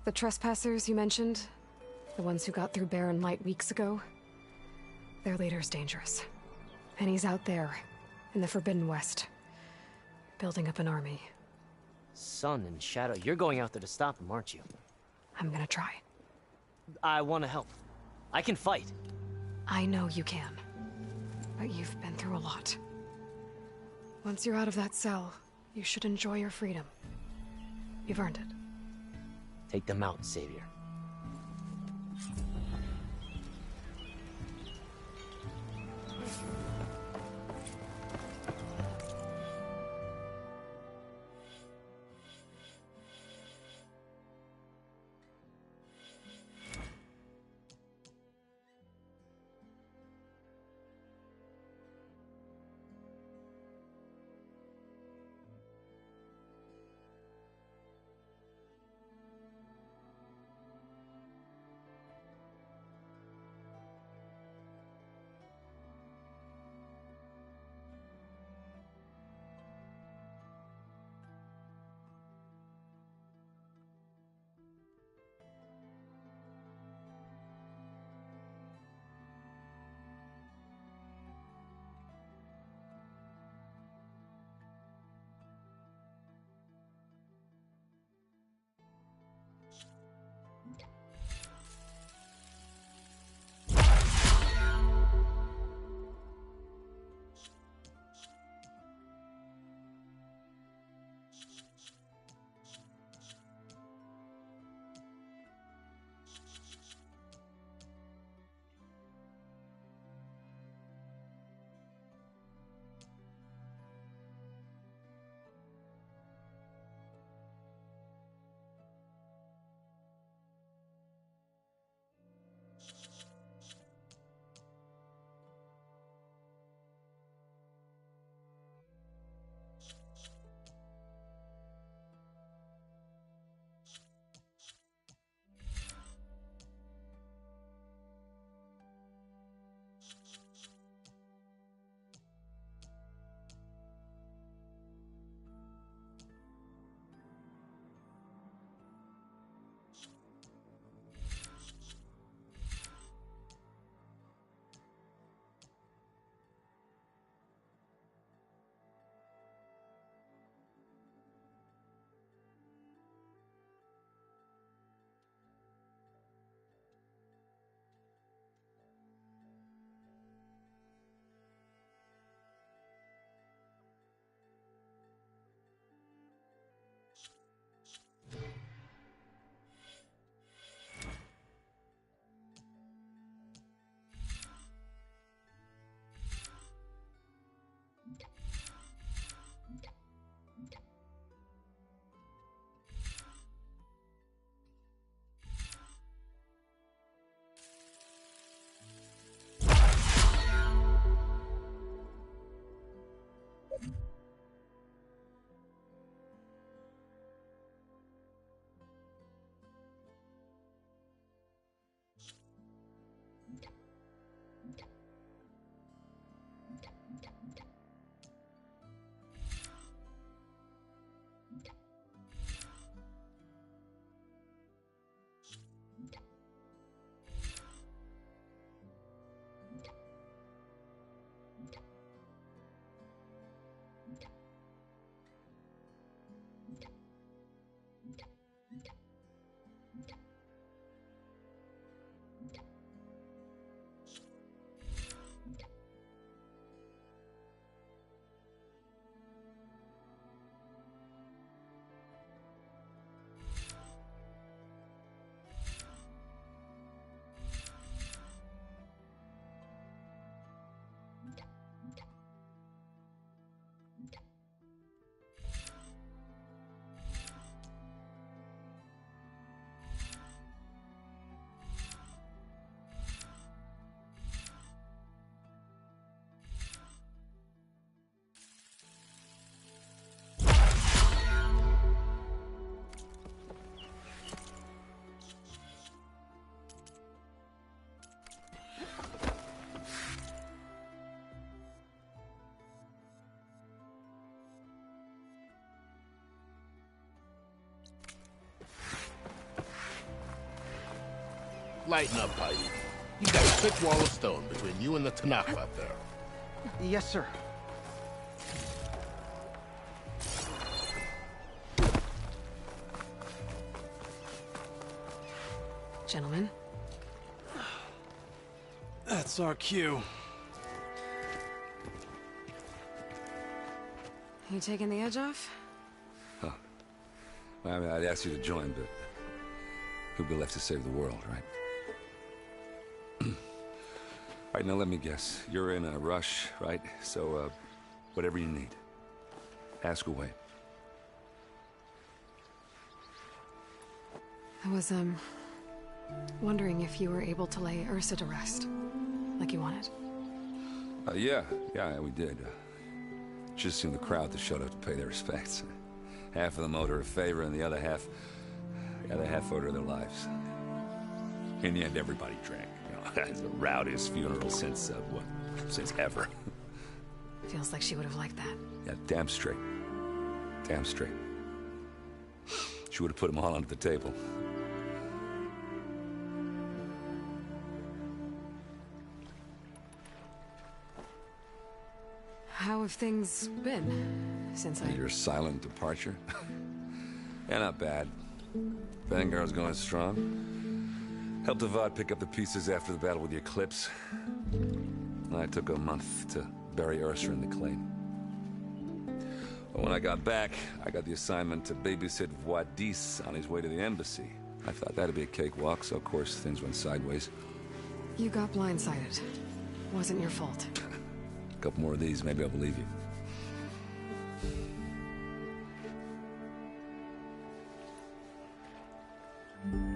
The trespassers you mentioned, the ones who got through Barren Light weeks ago, their leader's dangerous. And he's out there, in the Forbidden West, building up an army. Sun and Shadow, you're going out there to stop him, aren't you? I'm gonna try. I want to help. I can fight. I know you can. But you've been through a lot. Once you're out of that cell, you should enjoy your freedom. You've earned it. Take them out, Savior. Lighten up, Paik. You got a thick wall of stone between you and the Tanakh out there. Yes, sir. Gentlemen. That's our cue. You taking the edge off? Huh. Well, I mean, I'd ask you to join, but who'd be left to save the world, right? All right, now let me guess. You're in a rush, right? So, whatever you need, ask away. I was, wondering if you were able to lay Ursa to rest, like you wanted. Yeah, we did. Just seemed the crowd that showed up to pay their respects. Half of them owed her a favor, and the other half owed her their lives. In the end, everybody drank. You know, it's the rowdiest funeral since ever. Feels like she would have liked that. Yeah, damn straight. Damn straight. She would have put them all under the table. How have things been since Your silent departure? Yeah, not bad. Vanguard's going strong. Helped Avad pick up the pieces after the battle with the Eclipse. I took a month to bury Ursa in the claim. But when I got back, I got the assignment to babysit Wadis on his way to the embassy. I thought that'd be a cakewalk, so of course things went sideways. You got blindsided. Wasn't your fault. A couple more of these, maybe I'll believe you.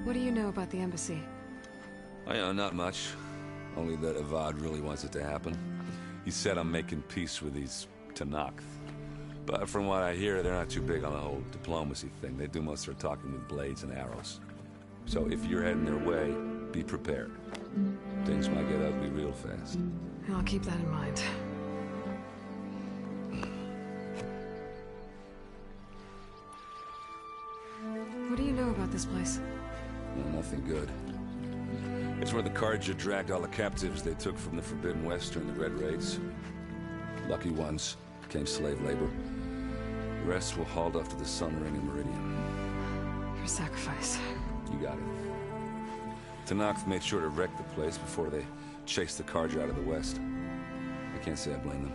What do you know about the embassy? Not much. Only that Avad really wants it to happen. He said I'm making peace with these Tanakh. But from what I hear, they're not too big on the whole diplomacy thing. They do most of their talking with blades and arrows. So if you're heading their way, be prepared. Things might get ugly real fast. I'll keep that in mind. What do you know about this place? Well, nothing good. It's where the Carja dragged all the captives they took from the Forbidden West during the Red Raids. Lucky ones became slave labor. The rest were hauled off to the Sun Ring and Meridian. Your sacrifice. You got it. Tanakh made sure to wreck the place before they chased the Carja out of the West. I can't say I blame them.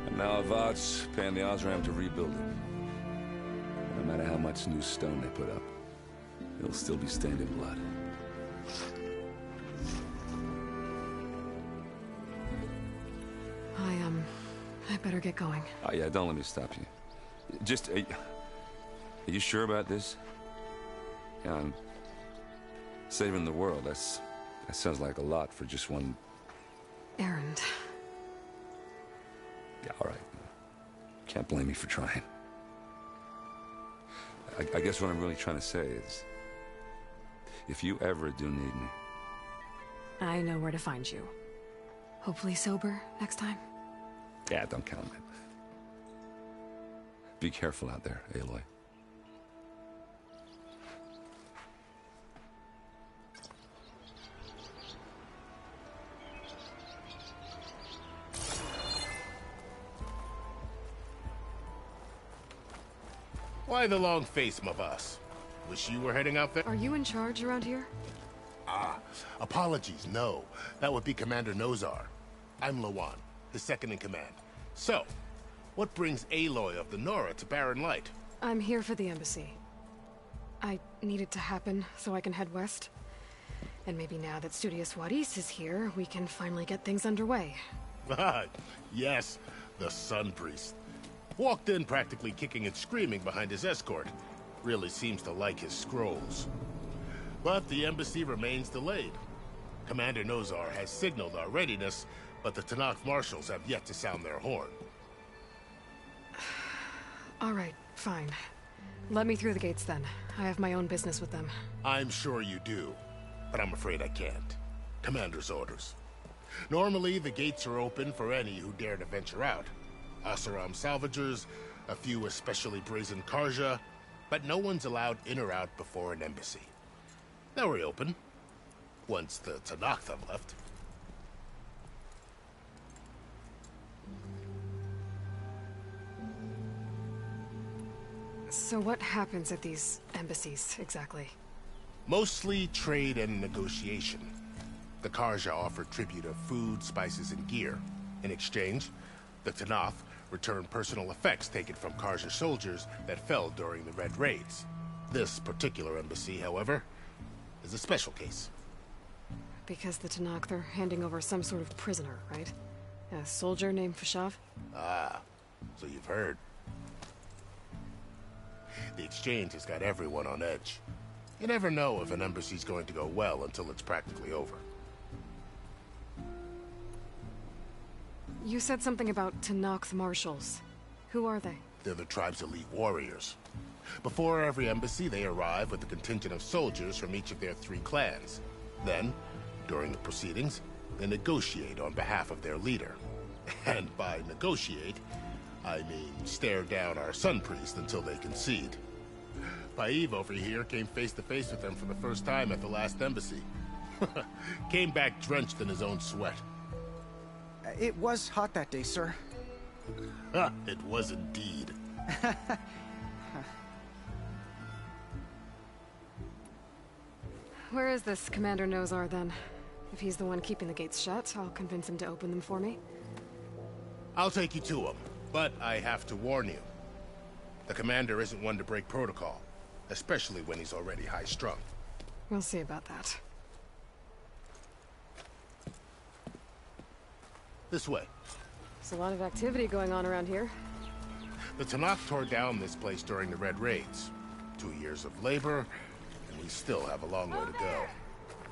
And now Avad's paying the Osram to rebuild it. No matter how much new stone they put up, it'll still be stained in blood. I better get going. Oh, yeah, don't let me stop you. Just, are you sure about this? Yeah, I'm saving the world. That sounds like a lot for just one... errand. Yeah, all right. Can't blame me for trying. I guess what I'm really trying to say is, if you ever do need me... I know where to find you. Hopefully sober next time. Yeah, don't count on it. Be careful out there, Aloy. Why the long face, my boss? Wish you were heading out there? Are you in charge around here? Apologies, no. That would be Commander Nozar. I'm Lawan, his second in command. So, what brings Aloy of the Nora to Barren Light? I'm here for the embassy. I need it to happen so I can head west. And maybe now that Studious Wadis is here, we can finally get things underway. Yes, the Sun Priest. Walked in practically kicking and screaming behind his escort. Really seems to like his scrolls. But the embassy remains delayed. Commander Nozar has signaled our readiness, but the Tanakh marshals have yet to sound their horn. All right, fine. Let me through the gates then. I have my own business with them. I'm sure you do, but I'm afraid I can't. Commander's orders. Normally, the gates are open for any who dare to venture out. Oseram salvagers, a few especially brazen Carja, but no one's allowed in or out before an embassy. Now we're open. once the Tanakh have left. So what happens at these embassies, exactly? Mostly trade and negotiation. The Karja offer tribute of food, spices, and gear. In exchange, the Tanakh return personal effects taken from Karja soldiers that fell during the Red Raids. This particular embassy, however, is a special case. Because the Tanakh, they're handing over some sort of prisoner, right? A soldier named Fashav? Ah, so you've heard. The exchange has got everyone on edge. You never know if an embassy's going to go well until it's practically over. You said something about Tanakh marshals. Who are they? They're the tribe's elite warriors. Before every embassy, they arrive with a contingent of soldiers from each of their 3 clans. Then, during the proceedings, they negotiate on behalf of their leader. And by negotiate, I mean stare down our Sun Priest until they concede. Paiv over here came face to face with them for the first time at the last embassy. Came back drenched in his own sweat. It was hot that day, sir. It was indeed. Where is this Commander Nozar, then? If he's the one keeping the gates shut, I'll convince him to open them for me. I'll take you to him, but I have to warn you. The Commander isn't one to break protocol, especially when he's already high-strung. We'll see about that. This way. There's a lot of activity going on around here. The Tanakh tore down this place during the Red Raids. 2 years of labor, and we still have a long way to go.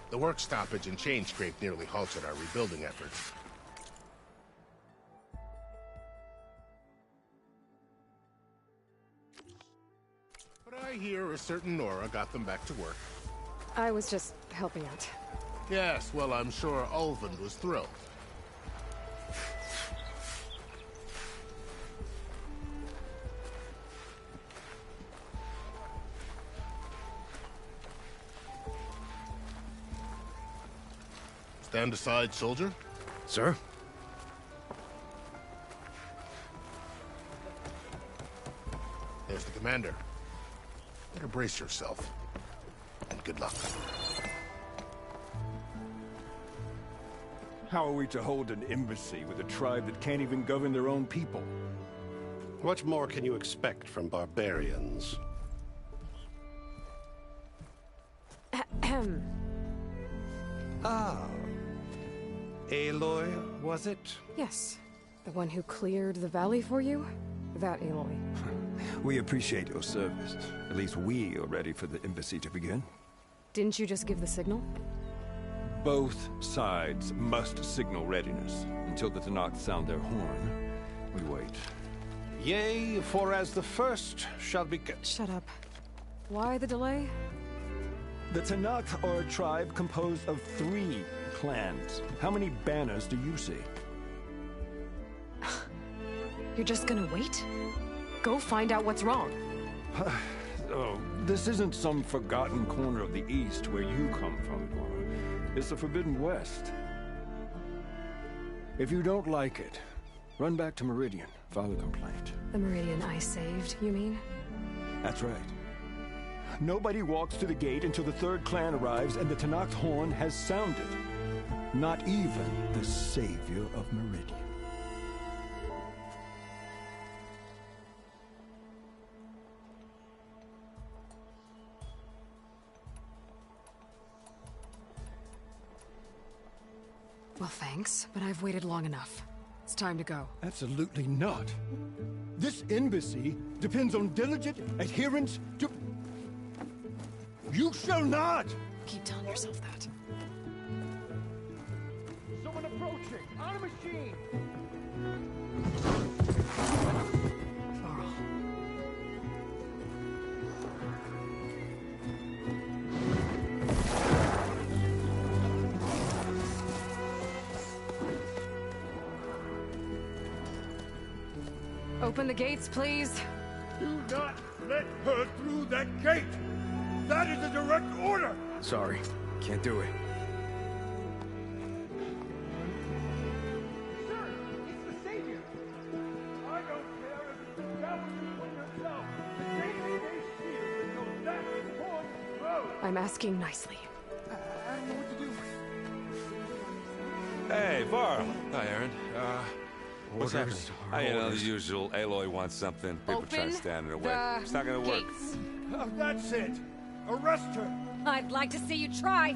The work stoppage and chain scrape nearly halted our rebuilding efforts. But I hear a certain Nora got them back to work. I was just helping out. Yes, well, I'm sure Ulvund was thrilled. Stand aside, soldier. Sir? There's the commander. Better brace yourself. And good luck. How are we to hold an embassy with a tribe that can't even govern their own people? What more can you expect from barbarians? Ahem. Ah. Aloy, was it? Yes. The one who cleared the valley for you? That Aloy. We appreciate your service. At least we are ready for the embassy to begin. Didn't you just give the signal? Both sides must signal readiness. Until the Tanakh sound their horn, we wait. Yea, for as the first shall be... Shut up. Why the delay? The Tanakh are a tribe composed of 3 clans. How many banners do you see? You're just gonna wait? Go find out what's wrong. Oh, this isn't some forgotten corner of the East where you come from, Nora. It's the Forbidden West. If you don't like it, run back to Meridian, file a complaint. The Meridian I saved, you mean? That's right. Nobody walks to the gate until the 3rd clan arrives and the Tanakh's horn has sounded. Not even the savior of Meridian. Well, thanks, but I've waited long enough. It's time to go. Absolutely not. This embassy depends on diligent adherence to... You shall not! Keep telling yourself that. Someone approaching! On a machine! Open the gates, please. Do not let her through that gate! That is a direct order! Sorry, can't do it. I'm asking nicely. I don't know what to do. Hey, Varl. Hi, Aaron. What's happening? You know, the usual. Aloy wants something. People trying to stand in her way. It's not gonna work. Oh, that's it. Arrest her. I'd like to see you try.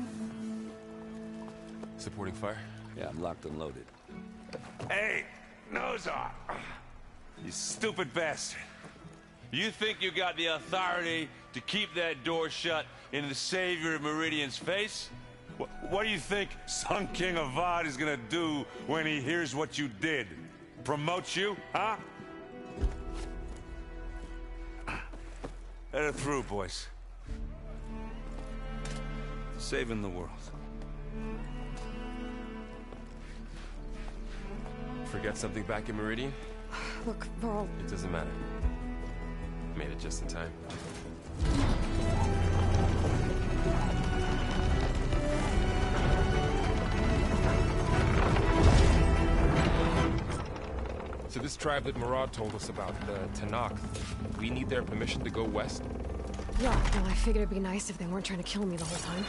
Supporting fire? Yeah, I'm locked and loaded. Hey, Nozar! You stupid bastard. You think you got the authority to keep that door shut in the Savior of Meridian's face? What do you think Sun King Avad is gonna do when he hears what you did? Promote you, huh? Let her through, boys. Saving the world. Forget something back in Meridian? Look, Varl. It doesn't matter. Made it just in time. So this tribe that Murad told us about, the Tanakh, we need their permission to go west? Yeah, well, I figured it'd be nice if they weren't trying to kill me the whole time.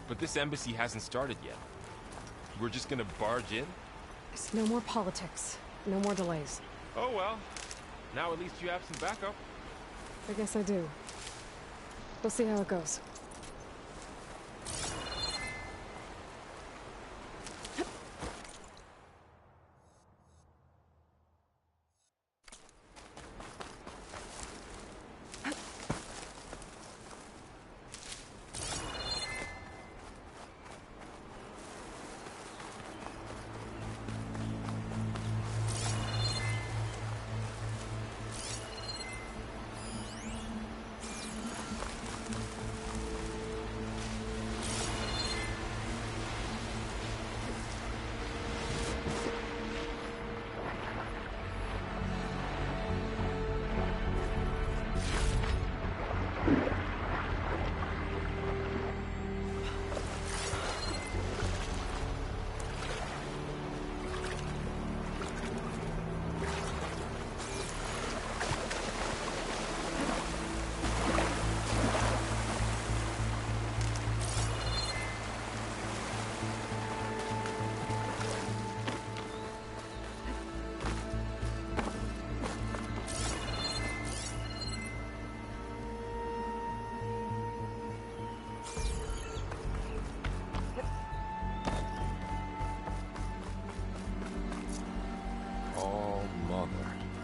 But this embassy hasn't started yet. We're just gonna barge in? It's no more politics. No more delays. Oh well. Now at least you have some backup. I guess I do. We'll see how it goes.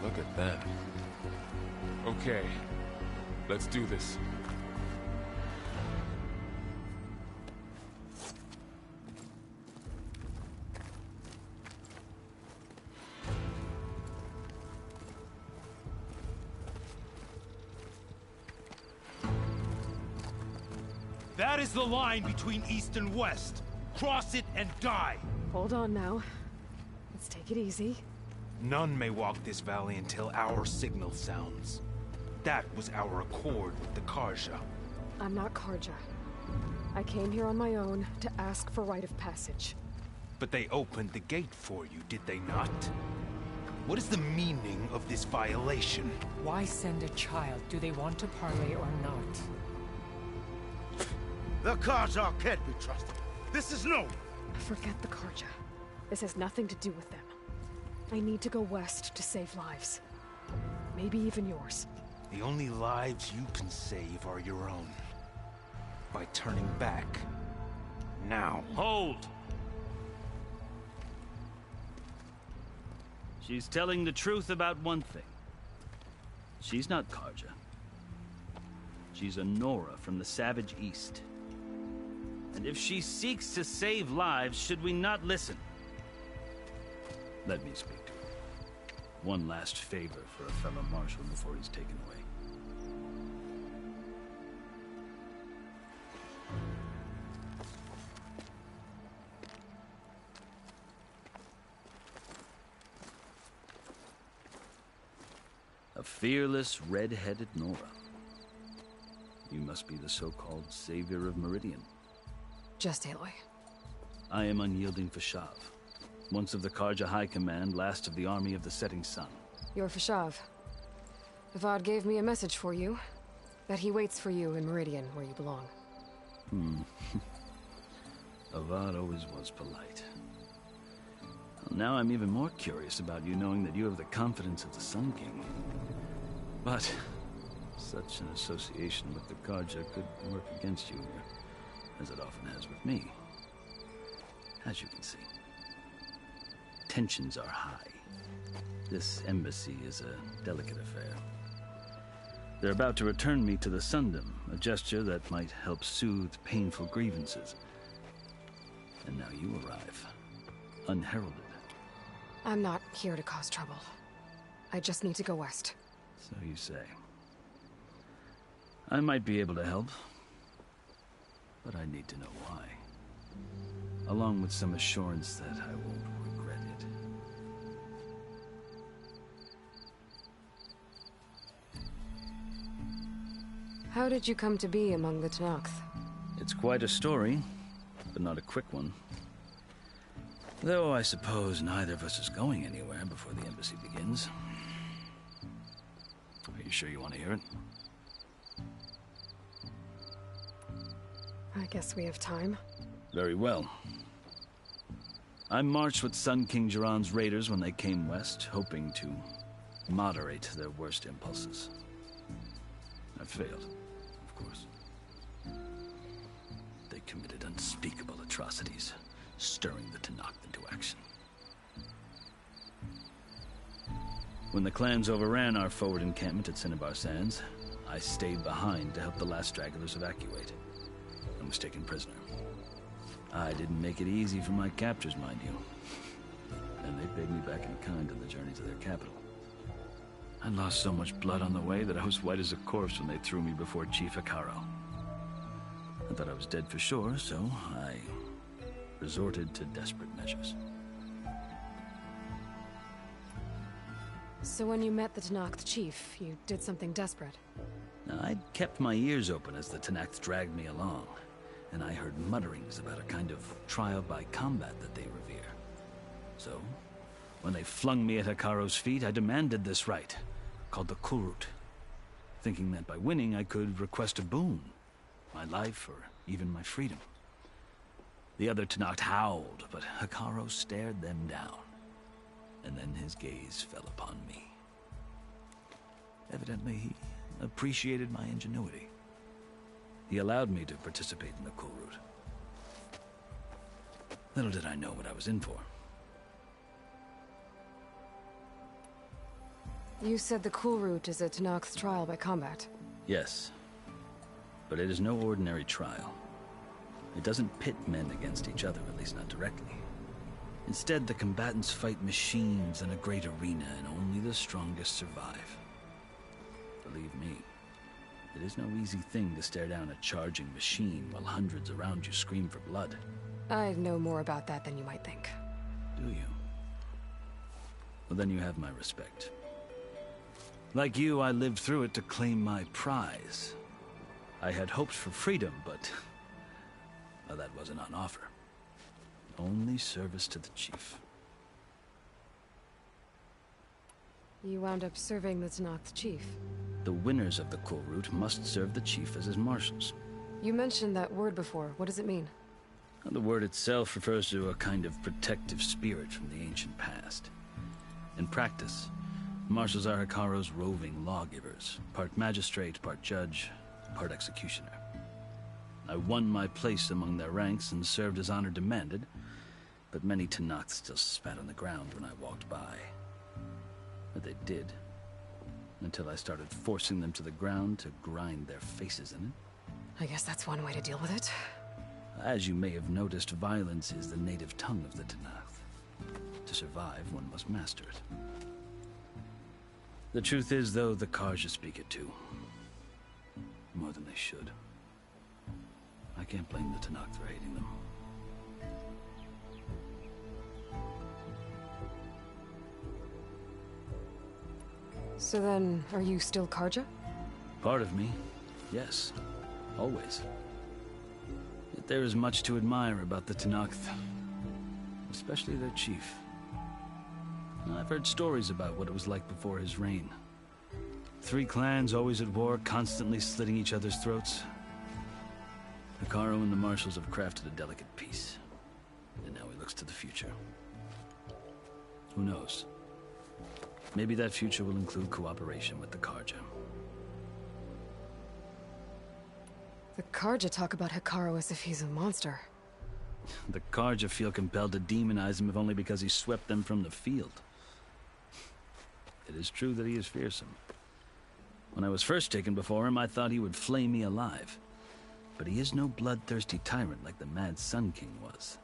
Look at them. Okay, let's do this. That is the line between East and West. Cross it and die. Hold on now. Let's take it easy. None may walk this valley until our signal sounds. That was our accord with the Karja. I'm not Karja. I came here on my own to ask for rite of passage. But they opened the gate for you, did they not? What is the meaning of this violation? Why send a child? Do they want to parley or not? The Karja can't be trusted. This is known. Forget the Karja. This has nothing to do with them. I need to go west to save lives. Maybe even yours. The only lives you can save are your own. By turning back. Now. Hold! She's telling the truth about one thing. She's not Karja. She's a Nora from the Savage East. And if she seeks to save lives, should we not listen? Let me speak to her. One last favor for a fellow marshal before he's taken away. A fearless, red-headed Nora. You must be the so-called savior of Meridian. Just Aloy. I am unyielding Fashav. Once of the Karja High Command, last of the army of the setting sun. You're Fashav. Avad gave me a message for you. That he waits for you in Meridian, where you belong. Avad always was polite. Well, now I'm even more curious about you knowing that you have the confidence of the Sun King. But such an association with the Karja could work against you here, as it often has with me. As you can see, tensions are high. This embassy is a delicate affair. They're about to return me to the Sundom, a gesture that might help soothe painful grievances. And now you arrive, unheralded. I'm not here to cause trouble. I just need to go west. So you say. I might be able to help, but I need to know why. Along with some assurance that I won't regret it. How did you come to be among the Tenakth? It's quite a story, but not a quick one. Though I suppose neither of us is going anywhere before the embassy begins. Are you sure you want to hear it? I guess we have time. Very well. I marched with Sun King Jiran's raiders when they came west, hoping to moderate their worst impulses. I failed, of course. They committed unspeakable atrocities, stirring the Tenakth into action. When the clans overran our forward encampment at Cinnabar Sands, I stayed behind to help the last stragglers evacuate, and was taken prisoner. I didn't make it easy for my captors, mind you. And they paid me back in kind on the journey to their capital. I lost so much blood on the way that I was white as a corpse when they threw me before Chief Hikaro. I thought I was dead for sure, so I resorted to desperate measures. So when you met the Tenakth chief, you did something desperate? I'd kept my ears open as the Tenakth dragged me along, and I heard mutterings about a kind of trial by combat that they revere. So, when they flung me at Hikaro's feet, I demanded this right, called the Kulrut, thinking that by winning I could request a boon, my life or even my freedom. The other Tenakth howled, but Hikaro stared them down, and then his gaze fell upon me. Evidently, he appreciated my ingenuity. He allowed me to participate in the Kulrut. Little did I know what I was in for. You said the Kulrut is a Tenakth's trial by combat. Yes, but it is no ordinary trial. It doesn't pit men against each other, at least not directly. Instead, the combatants fight machines in a great arena, and only the strongest survive. Believe me, it is no easy thing to stare down a charging machine while hundreds around you scream for blood. I know more about that than you might think. Do you? Well, then you have my respect. Like you, I lived through it to claim my prize. I had hoped for freedom, but well, that wasn't on offer. Only service to the chief. You wound up serving the Tenakth chief. The winners of the Kulrut must serve the chief as his marshals. You mentioned that word before. What does it mean? The word itself refers to a kind of protective spirit from the ancient past. In practice, marshals are Hikaro's roving lawgivers, part magistrate, part judge, part executioner. I won my place among their ranks and served as honor demanded, but many Tenakth still spat on the ground when I walked by. But they did, until I started forcing them to the ground to grind their faces in it. I guess that's one way to deal with it. As you may have noticed, violence is the native tongue of the Tenakth. To survive, one must master it. The truth is, though, the Karja speak it too. More than they should. I can't blame the Tenakth for hating them. So then, are you still Karja? Part of me, yes. Always. Yet there is much to admire about the Tenakth. Especially their chief. I've heard stories about what it was like before his reign. 3 clans always at war, constantly slitting each other's throats. Hekarro and the Marshals have crafted a delicate peace. And now he looks to the future. Who knows? Maybe that future will include cooperation with the Karja. The Karja talk about Hekarro as if he's a monster. The Karja feel compelled to demonize him if only because he swept them from the field. It is true that he is fearsome. When I was first taken before him, I thought he would flay me alive. But he is no bloodthirsty tyrant like the Mad Sun King was.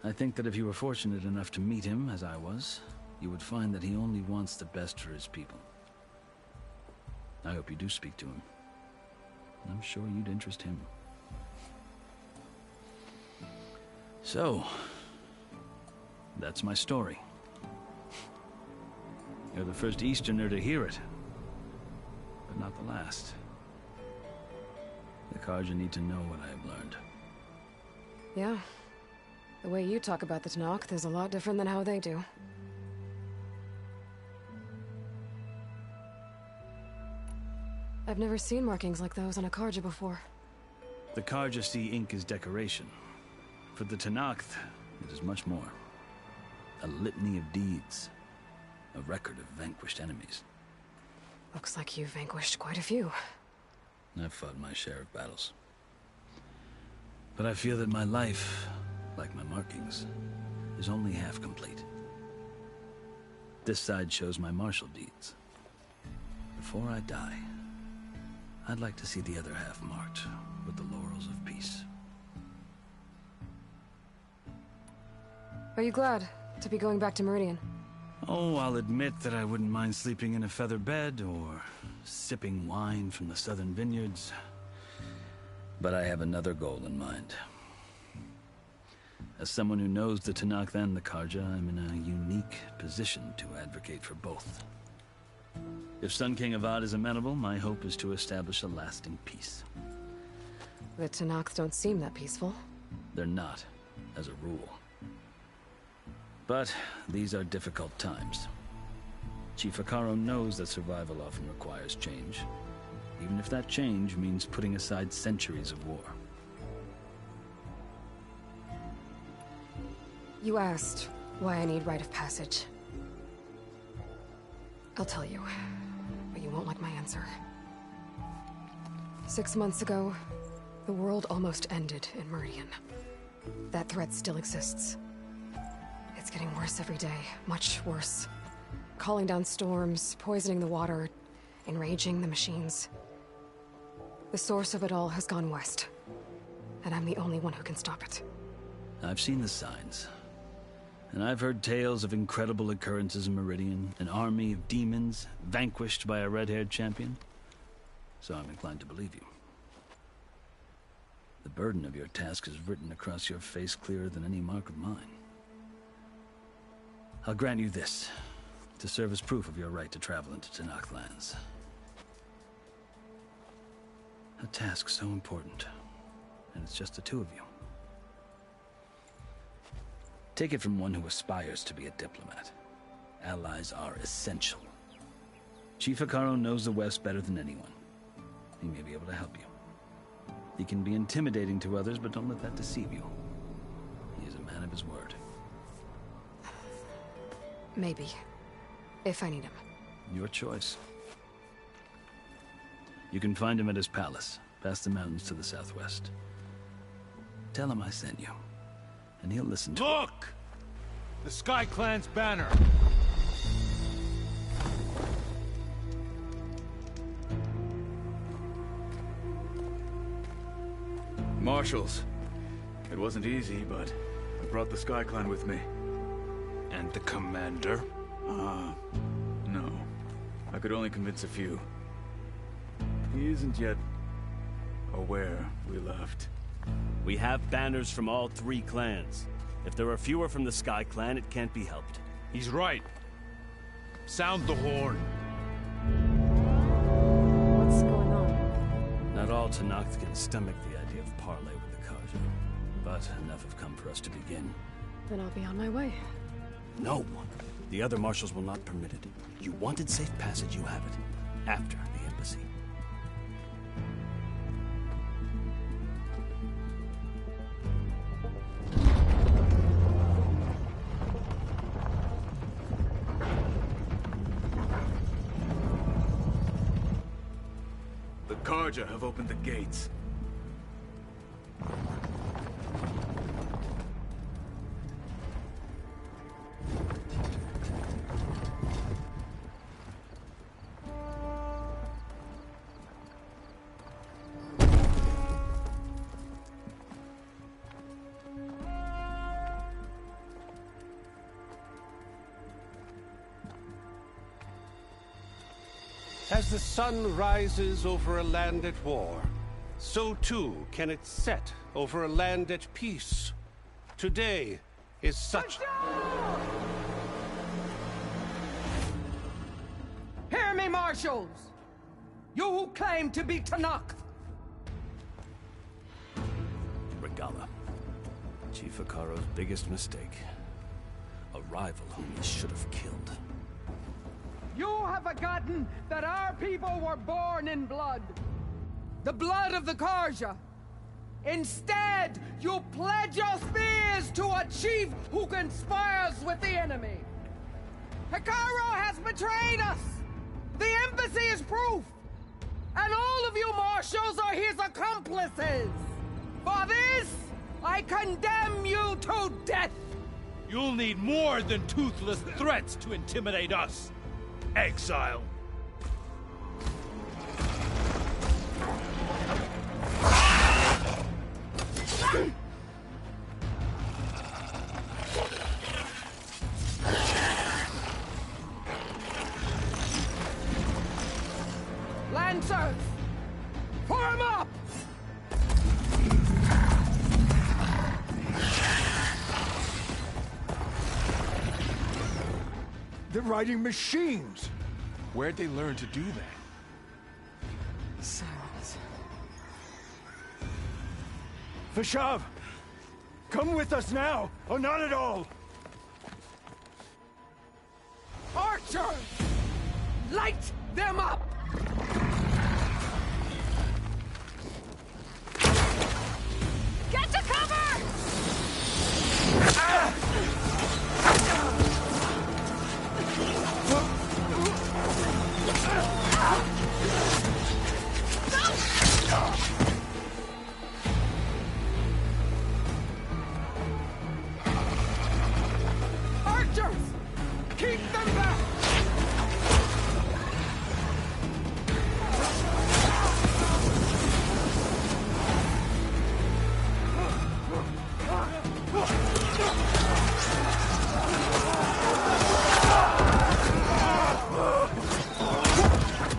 I think that if you were fortunate enough to meet him, as I was, you would find that he only wants the best for his people. I hope you do speak to him. I'm sure you'd interest him. So, that's my story. You're the first Easterner to hear it, but not the last. The Karja need to know what I have learned. Yeah. The way you talk about the Tanakh is a lot different than how they do. I've never seen markings like those on a Karja before. The Karja see ink as decoration. For the Tanakh, it is much more. A litany of deeds. A record of vanquished enemies. Looks like you've vanquished quite a few. I've fought my share of battles. But I feel that my life, like my markings, is only half complete. This side shows my martial deeds. Before I die, I'd like to see the other half marked with the laurels of peace. Are you glad to be going back to Meridian? Oh, I'll admit that I wouldn't mind sleeping in a feather bed or sipping wine from the southern vineyards. But I have another goal in mind. As someone who knows the Tanakh and the Karja, I'm in a unique position to advocate for both. If Sun King Avad is amenable, my hope is to establish a lasting peace. The Tanakh don't seem that peaceful. They're not, as a rule. But these are difficult times. Chief Hekarro knows that survival often requires change, even if that change means putting aside centuries of war. You asked why I need rite of passage. I'll tell you, but you won't like my answer. 6 months ago, the world almost ended in Meridian. That threat still exists. It's getting worse every day, much worse. Calling down storms, poisoning the water, enraging the machines. The source of it all has gone west, and I'm the only one who can stop it. I've seen the signs. And I've heard tales of incredible occurrences in Meridian, an army of demons vanquished by a red-haired champion. So I'm inclined to believe you. The burden of your task is written across your face clearer than any mark of mine. I'll grant you this, to serve as proof of your right to travel into Tanakh lands. A task so important, and it's just the two of you. Take it from one who aspires to be a diplomat. Allies are essential. Chief Hekarro knows the West better than anyone. He may be able to help you. He can be intimidating to others, but don't let that deceive you. He is a man of his word. Maybe. If I need him. Your choice. You can find him at his palace, past the mountains to the southwest. Tell him I sent you, and he'll listen to Look! The Sky Clan's banner! Marshals. It wasn't easy, but I brought the Sky Clan with me. And the commander? No. I could only convince a few. He isn't yet aware we left. We have banners from all 3 clans. If there are fewer from the Sky Clan, it can't be helped. He's right. Sound the horn. What's going on? Not all Tanakh can stomach the idea of parley with the Karja, but enough have come for us to begin. Then I'll be on my way. No! The other marshals will not permit it. You wanted safe passage, you have it. After the embassy. Karja have opened the gates. As the sun rises over a land at war, so too can it set over a land at peace. Today is such... Hear me, marshals! You who claim to be Tanakh! Regala. Chief Hikaro's biggest mistake. A rival whom he should have killed. You have forgotten that our people were born in blood. The blood of the Karja. Instead, you pledge your spears to a chief who conspires with the enemy. Hikaro has betrayed us! The embassy is proof! And all of you marshals are his accomplices! For this, I condemn you to death! You'll need more than toothless threats to intimidate us. Exile. Lancers! Form up! They're riding machines! Where'd they learn to do that? Silence. Vashav! Come with us now, or not at all! Archer! Light them up! Get to cover! Archers! Keep them back!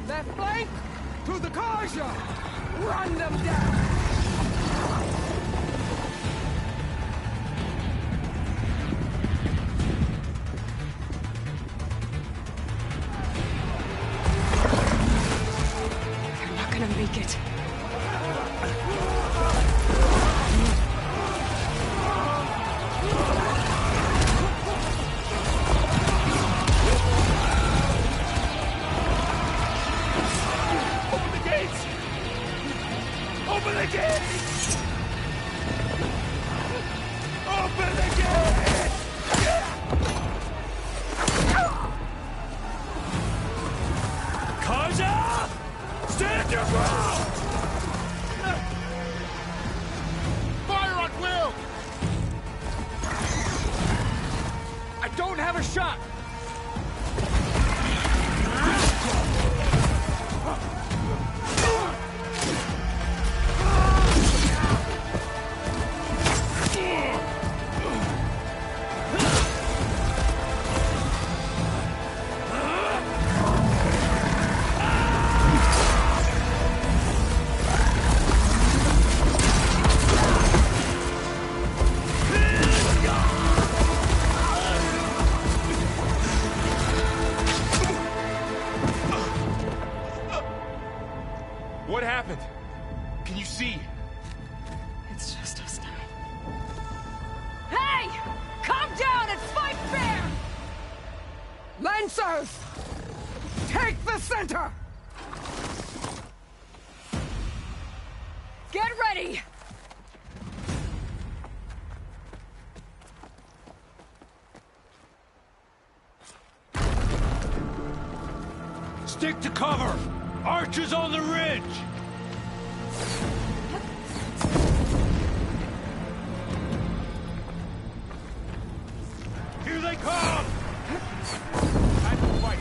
Left flank! To the Karja! Run them down! They're not gonna make it. Open the gates! Open the gates! Open the gates! Karja! Stand your ground! Fire on will! I don't have a shot! What happened? Can you see? It's just us now. Hey! Calm down and fight fair! Lancers! Take the center! Get ready! Stick to cover! Archers on the ridge! Here they come! Time to fight.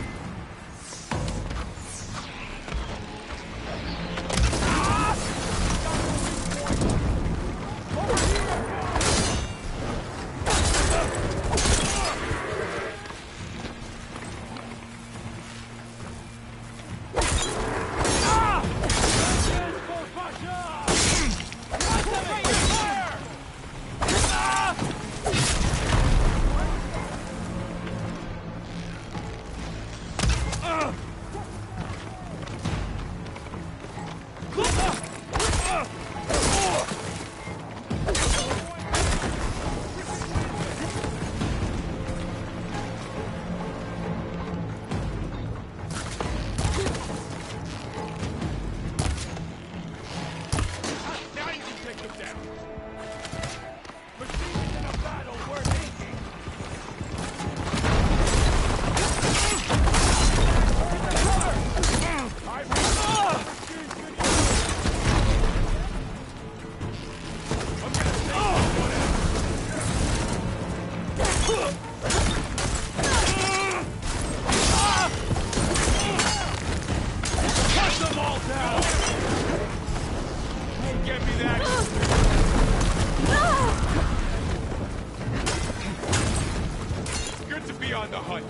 On the hunt.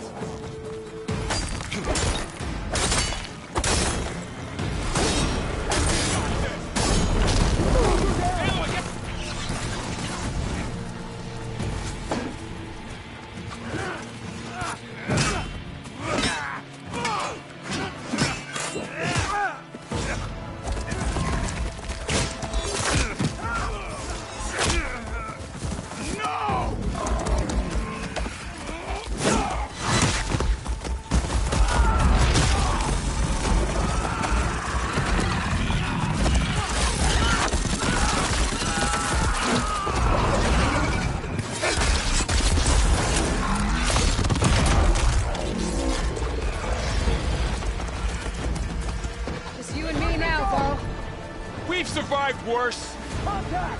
We've survived worse. Contact!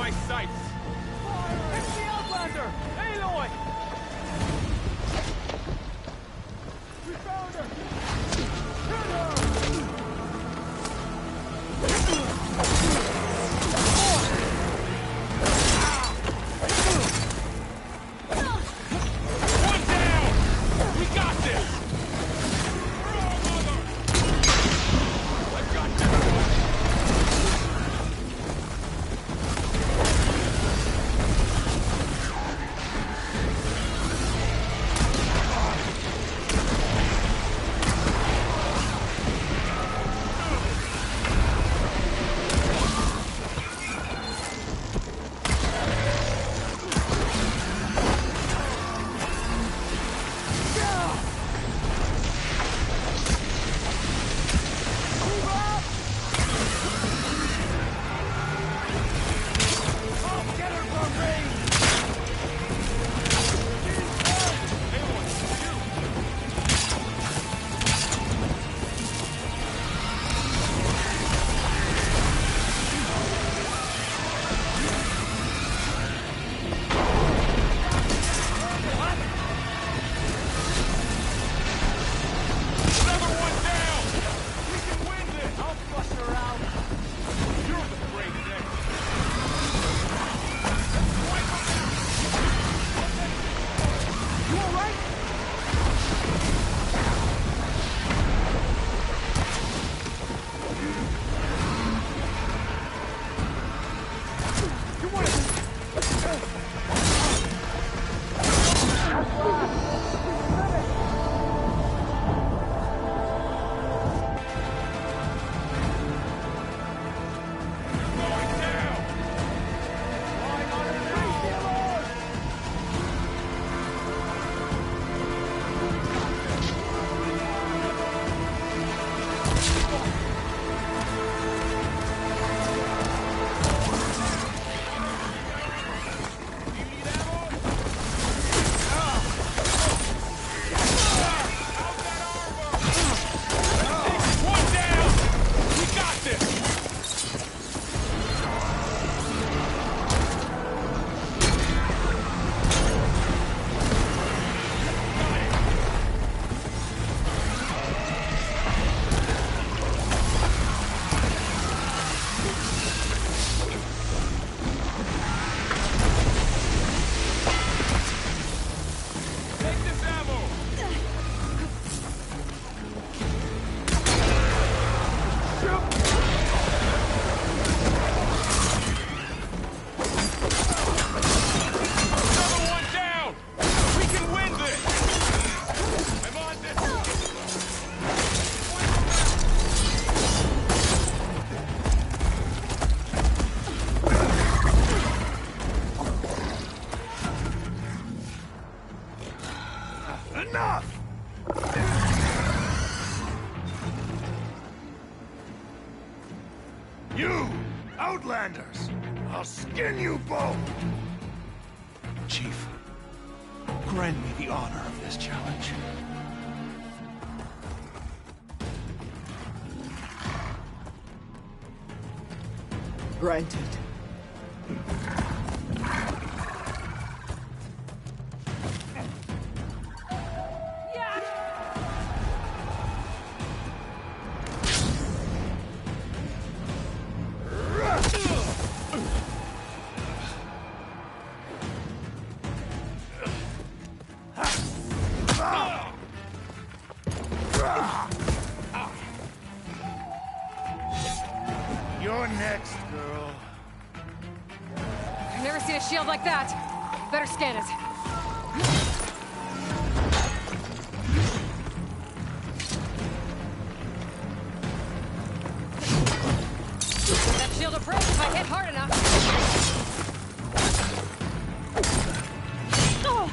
my sights! It's the Outlander! Aloy! We found her! Hit her! One down! We got this! I've got this! Enough! You, Outlanders! I'll skin you both! Chief, grant me the honor of this challenge. Granted. You're next, girl. I've never seen a shield like that. Better scan it. That shield will break if I hit hard enough. Oh!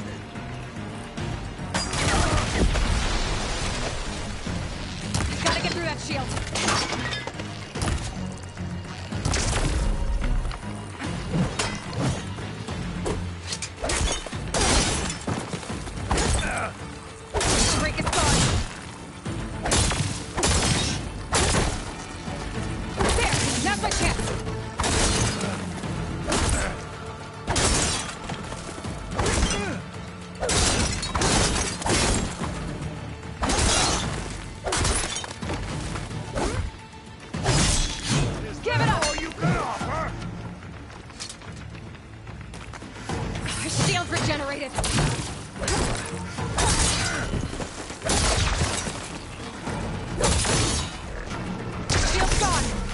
Gotta get through that shield. Break its guard. There! Now's my chance!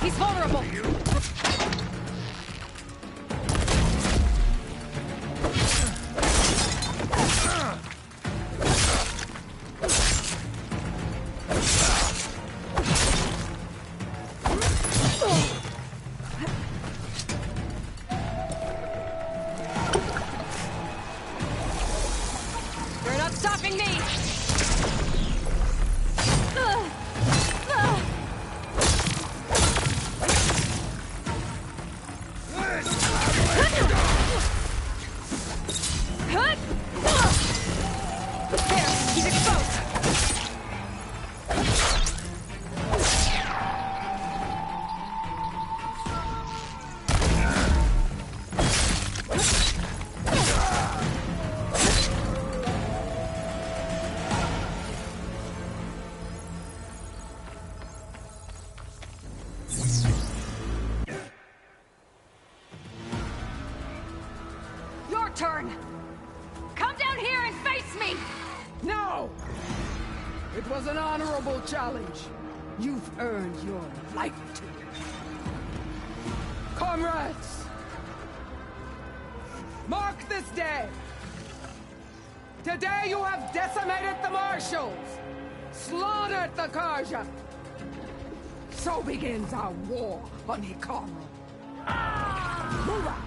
He's vulnerable! You're not stopping me! He's exposed! Your turn! Come down here and face me! No! It was an honorable challenge. You've earned your life to it. Comrades! Mark this day! Today you have decimated the Marshals! Slaughtered the Karja! So begins our war on Hikaru. Move out!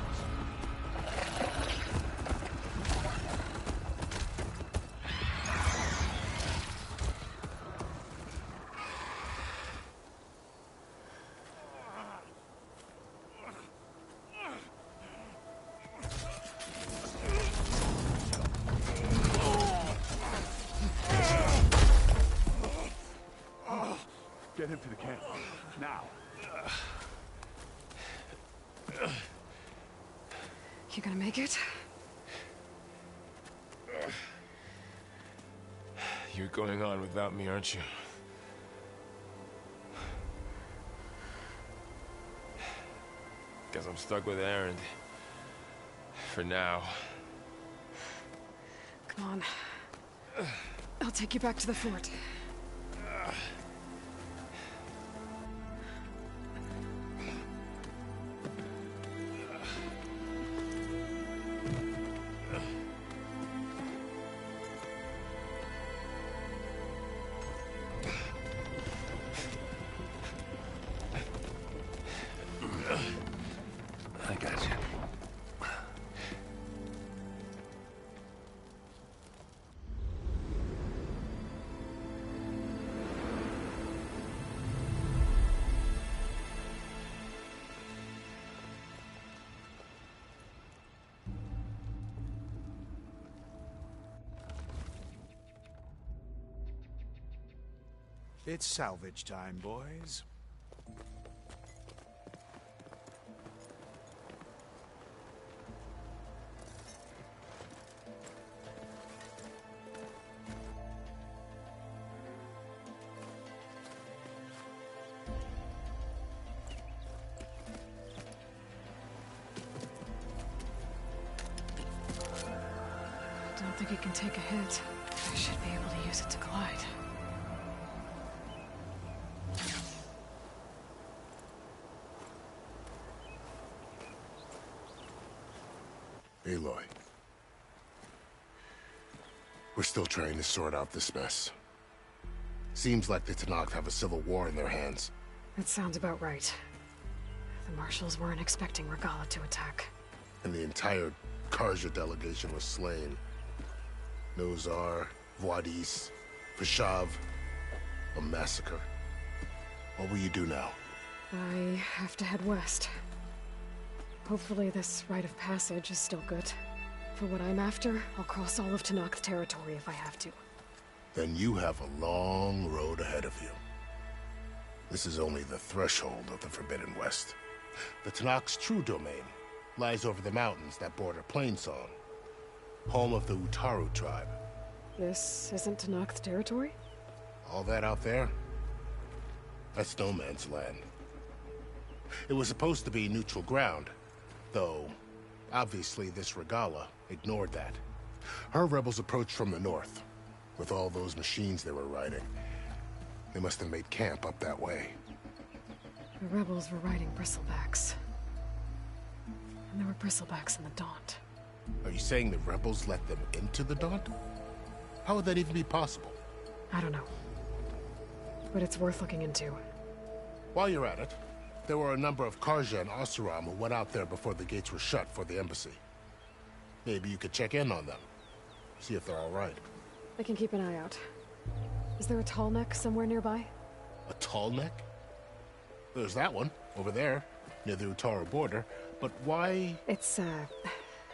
Get him to the camp. Now. You gonna make it? You're going on without me, aren't you? Guess I'm stuck with Aaron. For now. Come on. I'll take you back to the fort. I got you. It's salvage time, boys. I don't think it can take a hit. I should be able to use it to glide. Aloy. We're still trying to sort out this mess. Seems like the Tenakth have a civil war in their hands. That sounds about right. The Marshals weren't expecting Regala to attack. And the entire Karja delegation was slain. Nozar, Voidis, Vashav. A massacre. What will you do now? I have to head west. Hopefully this rite of passage is still good. For what I'm after, I'll cross all of Tenakth territory if I have to. Then you have a long road ahead of you. This is only the threshold of the Forbidden West. The Tenakth's true domain lies over the mountains that border Plainsong, home of the Utaru tribe. This isn't Tenakth territory? All that out there? That's no man's land. It was supposed to be neutral ground, though obviously this Regala ignored that. Her rebels approached from the north, with all those machines they were riding. They must have made camp up that way. The rebels were riding bristlebacks. And there were bristlebacks in the Daunt. Are you saying the rebels let them into the Daunt? How would that even be possible? I don't know. But it's worth looking into. While you're at it, there were a number of Karja and Oseram who went out there before the gates were shut for the embassy. Maybe you could check in on them. See if they're all right. I can keep an eye out. Is there a tall neck somewhere nearby? A tall neck? There's that one, over there, near the Utaru border. But why? It's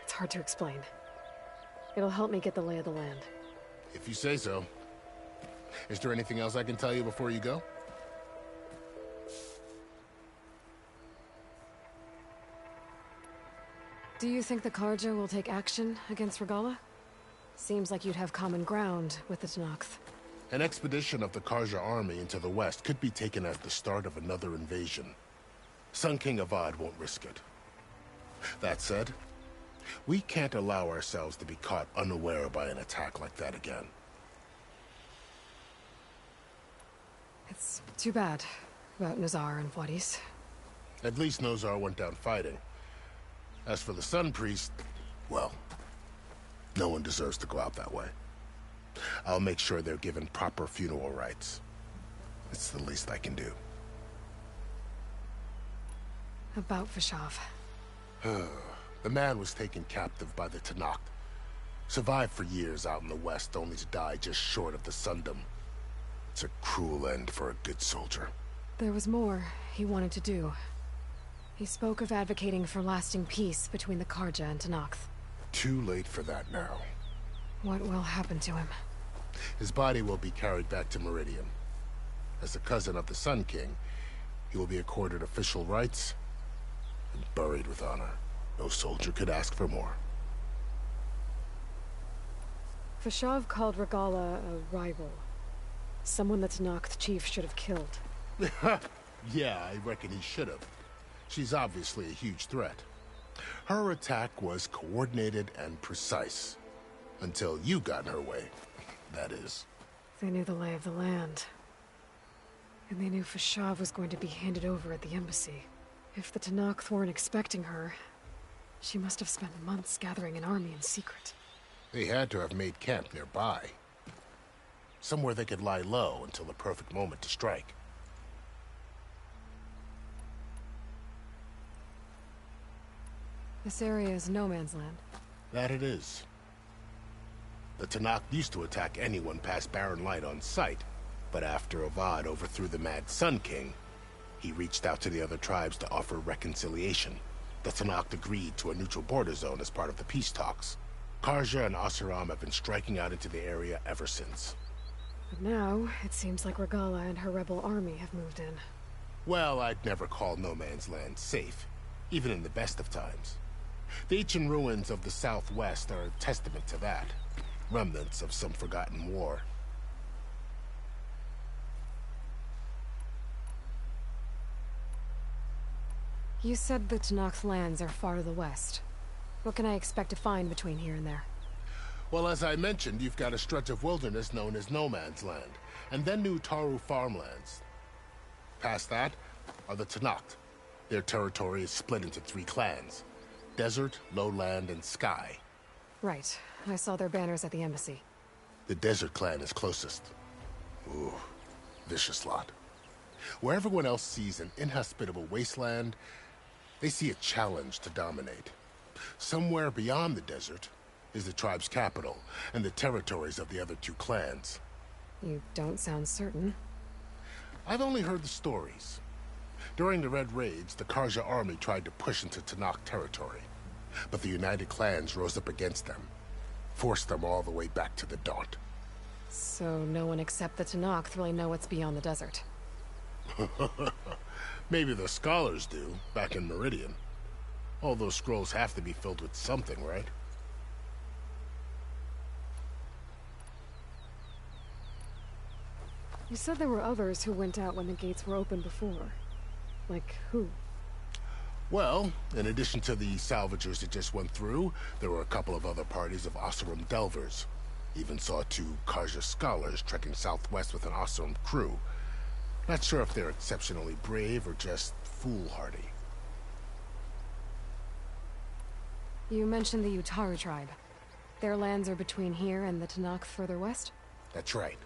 hard to explain. It'll help me get the lay of the land. If you say so. Is there anything else I can tell you before you go? Do you think the Karja will take action against Regala? Seems like you'd have common ground with the Tenakth. An expedition of the Karja army into the west could be taken at the start of another invasion. Sun King Avad won't risk it. That said, we can't allow ourselves to be caught unaware by an attack like that again. It's too bad about Nazar and Wadis. At least Nozar went down fighting. As for the Sun Priest, well, no one deserves to go out that way. I'll make sure they're given proper funeral rites. It's the least I can do. About Vashav. The man was taken captive by the Tenakth. Survived for years out in the west, only to die just short of the Sundom. It's a cruel end for a good soldier. There was more he wanted to do. He spoke of advocating for lasting peace between the Karja and Tenakth. Too late for that now. What will happen to him? His body will be carried back to Meridian. As a cousin of the Sun King, he will be accorded official rights and buried with honor. No soldier could ask for more. Vashav called Regala a rival. Someone the Tenakth chief should have killed. Yeah, I reckon he should have. She's obviously a huge threat. Her attack was coordinated and precise. Until you got in her way, that is. They knew the lay of the land. And they knew Vashav was going to be handed over at the embassy. If the Tenakth weren't expecting her, she must have spent months gathering an army in secret. They had to have made camp nearby. Somewhere they could lie low until the perfect moment to strike. This area is no man's land. That it is. The Tenakth used to attack anyone past Barren Light on sight, but after Avad overthrew the Mad Sun King, he reached out to the other tribes to offer reconciliation. The Tenakth agreed to a neutral border zone as part of the peace talks. Karja and Oseram have been striking out into the area ever since. But now, it seems like Regala and her rebel army have moved in. Well, I'd never call no man's land safe, even in the best of times. The ancient ruins of the Southwest are a testament to that. Remnants of some forgotten war. You said the Tenakth lands are far to the west. What can I expect to find between here and there? Well, as I mentioned, you've got a stretch of wilderness known as No Man's Land, and then New Taru farmlands. Past that are the Tenakth. Their territory is split into 3 clans: Desert, Lowland, and Sky. Right. I saw their banners at the embassy. The Desert clan is closest. Ooh, vicious lot. Where everyone else sees an inhospitable wasteland, they see a challenge to dominate. Somewhere beyond the desert is the tribe's capital and the territories of the other 2 clans. You don't sound certain. I've only heard the stories. During the Red Raids, the Karja army tried to push into Tenakth territory, but the United Clans rose up against them, forced them all the way back to the Daunt. So no one except the Tenakth really know what's beyond the desert. Maybe the scholars do, back in Meridian. All those scrolls have to be filled with something, right? You said there were others who went out when the gates were open before. Like who? Well, in addition to the salvagers that just went through, there were a couple of other parties of Oseram delvers. Even saw 2 Karja scholars trekking southwest with an Oseram crew. Not sure if they're exceptionally brave or just foolhardy. You mentioned the Utaru tribe. Their lands are between here and the Tanakh further west? That's right.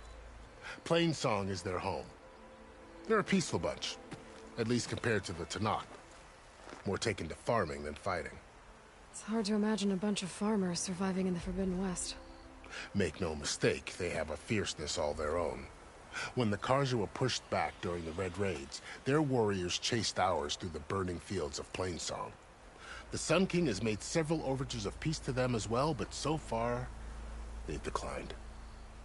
Plainsong is their home. They're a peaceful bunch, at least compared to the Tanakh. More taken to farming than fighting. It's hard to imagine a bunch of farmers surviving in the Forbidden West. Make no mistake, they have a fierceness all their own. When the Karja were pushed back during the Red Raids, their warriors chased ours through the burning fields of Plainsong. The Sun King has made several overtures of peace to them as well, but so far, they've declined.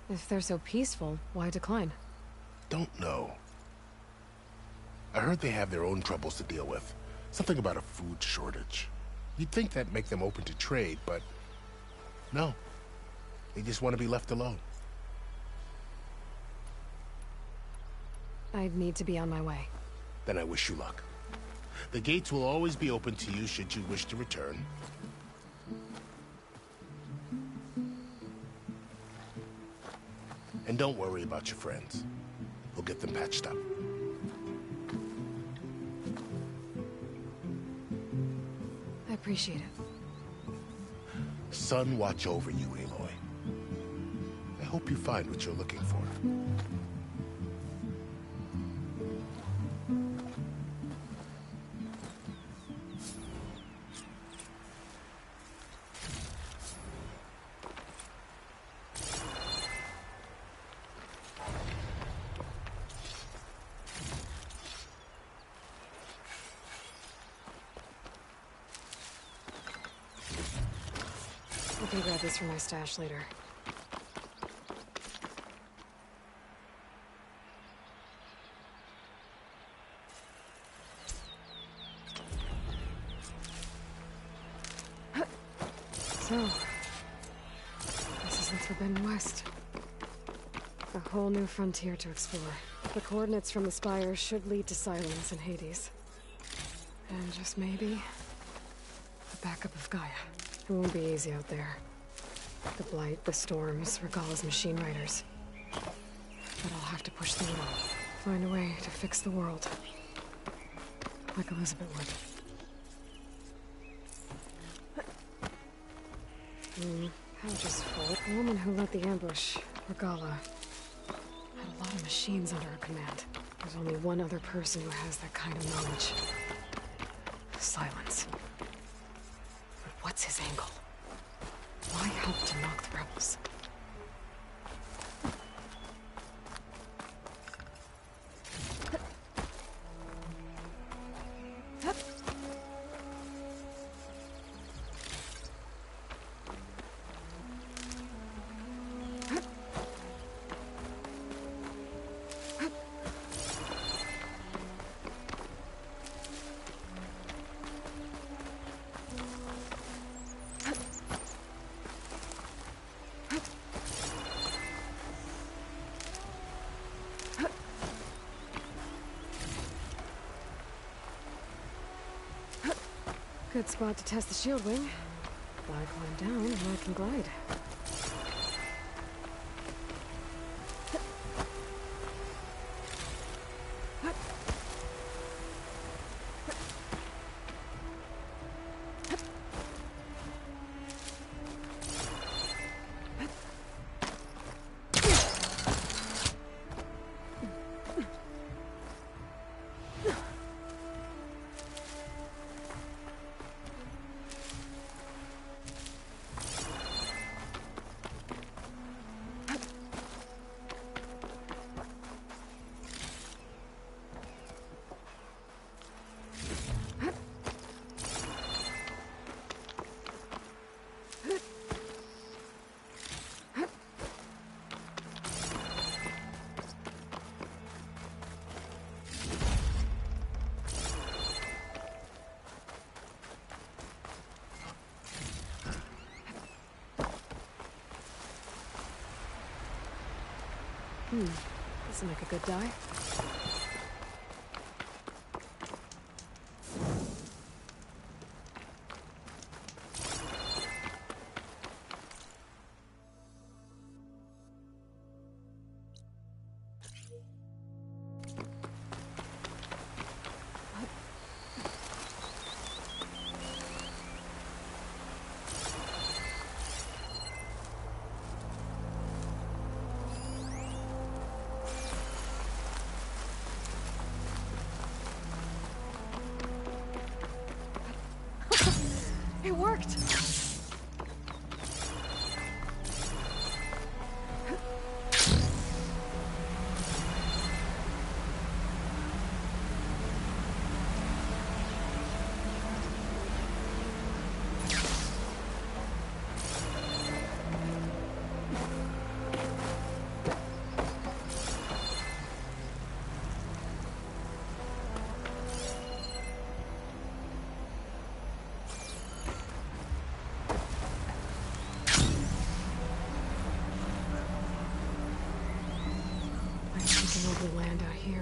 If they're so peaceful, why decline? Don't know. I heard they have their own troubles to deal with. Something about a food shortage. You'd think that'd make them open to trade, but no. They just want to be left alone. I'd need to be on my way. Then I wish you luck. The gates will always be open to you should you wish to return. And don't worry about your friends. We'll get them patched up. I appreciate it. Sun watch over you, Aloy. I hope you find what you're looking for. I can grab this from my stash later. So, this is the Forbidden West. A whole new frontier to explore. The coordinates from the spires should lead to Silence and Hades. And just maybe, the backup of Gaia. It won't be easy out there. The Blight, the Storms, Regalla's machine riders. But I'll have to push through it all. Find a way to fix the world. Like Elizabeth would. Pouch is full. The woman who led the ambush, Regalla, had a lot of machines under her command. There's only one other person who has that kind of knowledge. Silence. But what's his angle? Why help to knock the rebels? Good spot to test the shield wing. If I climb down, I can glide. This will make a good die.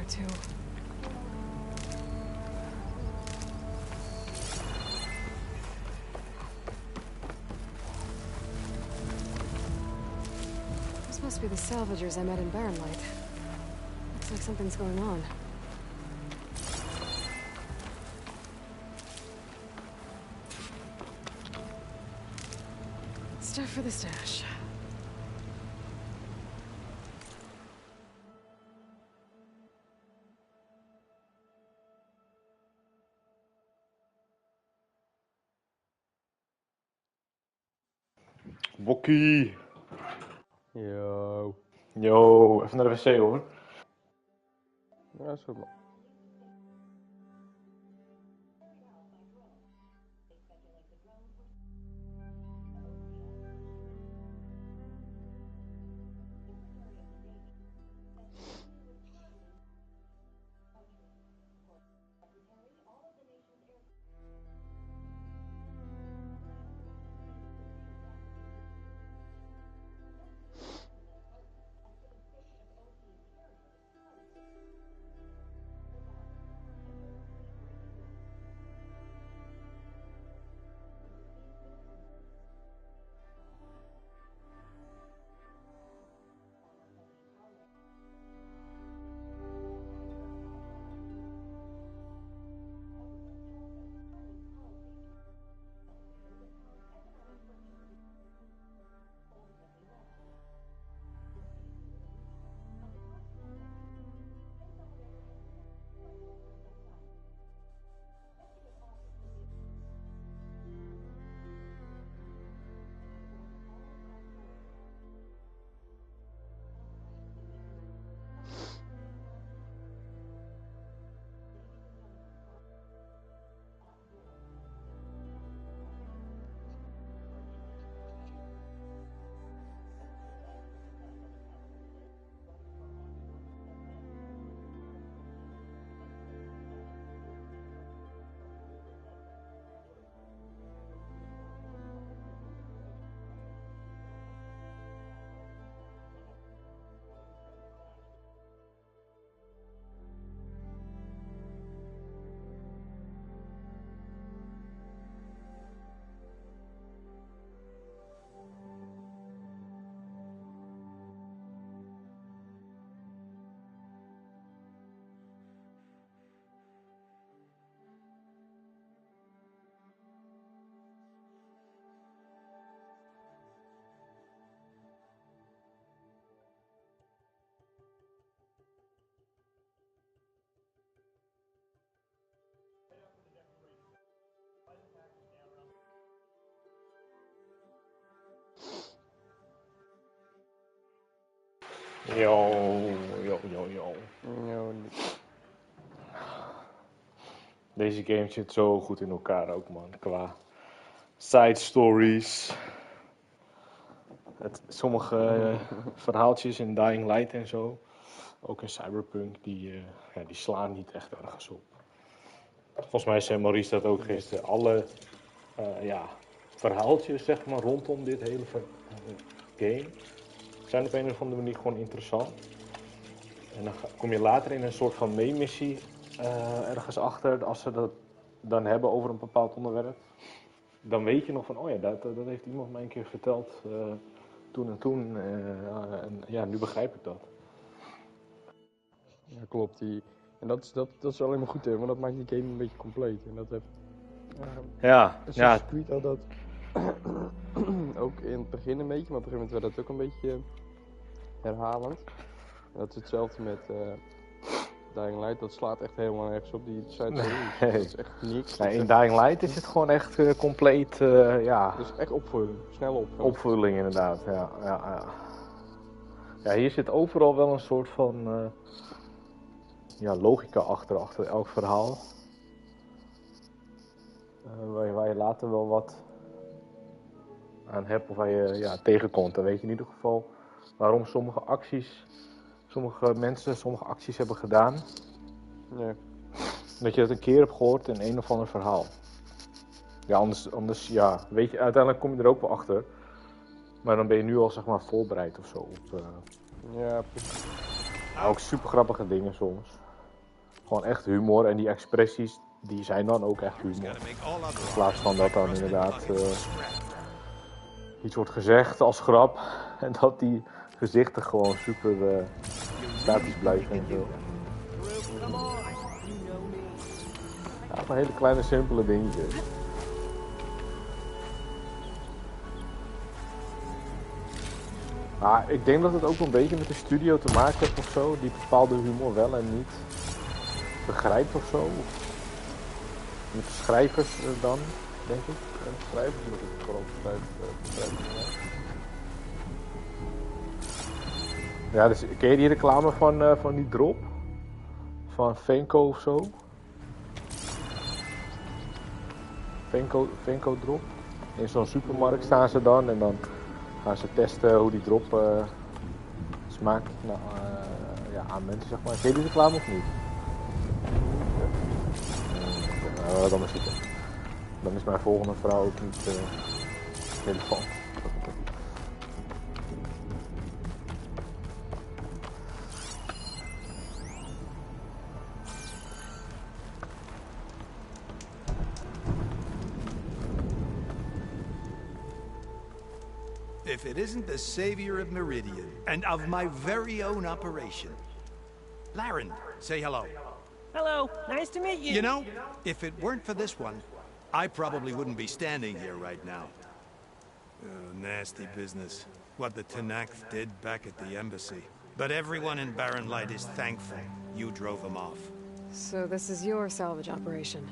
there too. This must be the salvagers I met in Barren Light. Looks like something's going on. Stuff for the stash. Bokkie. Yo. Yo, even naar de wc hoor. Ja, is goed man. Yo. Deze game zit zo goed in elkaar ook, man. Qua side stories. Sommige verhaaltjes in Dying Light en zo. Ook in Cyberpunk, die slaan niet echt ergens op. Volgens mij zei Maurice dat ook gisteren. Alle verhaaltjes, zeg maar, rondom dit hele game zijn op een of andere manier gewoon interessant. En dan kom je later in een soort van meemissie ergens achter, als ze dat dan hebben over een bepaald onderwerp. Dan weet je nog van, oh ja, dat heeft iemand mij een keer verteld toen en toen. En nu begrijp ik dat. Ja, klopt. En dat is alleen maar goed, hè, want dat maakt die game een beetje compleet. En dat heeft... Assassin's Creed had dat ook in het begin een beetje, maar op een gegeven moment werd dat ook een beetje herhalend. En dat is hetzelfde met Dying Light, dat slaat echt helemaal nergens op die side stories. Dat is echt niks. Nee, in Dying Light is het gewoon echt compleet, Het is echt opvulling, snelle opvulling. Opvulling inderdaad, ja. Ja, hier zit overal wel een soort van logica achter elk verhaal. Waar je later wel wat aan hebt of waar je tegenkomt. Dan weet je in ieder geval waarom sommige mensen sommige acties hebben gedaan. Ja. Dat je dat een keer hebt gehoord in een of ander verhaal. Ja, anders weet je, uiteindelijk kom je er ook wel achter. Maar dan ben je nu al, zeg maar, voorbereid of zo. Ja, ook super grappige dingen soms. Gewoon echt humor en die expressies, die zijn dan ook echt humor. In plaats van dat dan inderdaad iets wordt gezegd als grap en dat die gezichten gewoon super statisch blijven en zo. Ja, van hele kleine simpele dingetjes. Maar ik denk dat het ook een beetje met de studio te maken heeft of zo, die bepaalde humor wel en niet begrijpt of zo. Met de schrijvers dan, denk ik. Schrijvers, dat ik het gewoon schrijf. Ja, dus ken je die reclame van die drop? Van Venco of zo? Venco drop. In zo'n supermarkt staan ze dan en dan gaan ze testen hoe die drop smaakt aan mensen, zeg maar. Ken je die reclame of niet? Nou, dan maar zitten. Dan is mijn volgende vrouw ook niet relevant. If it isn't the savior of Meridian, and of my very own operation. Laren, say hello. Hello, nice to meet you. You know, if it weren't for this one, I probably wouldn't be standing here right now. Nasty business. What the Tenakth did back at the embassy. But everyone in Barren Light is thankful you drove them off. So this is your salvage operation?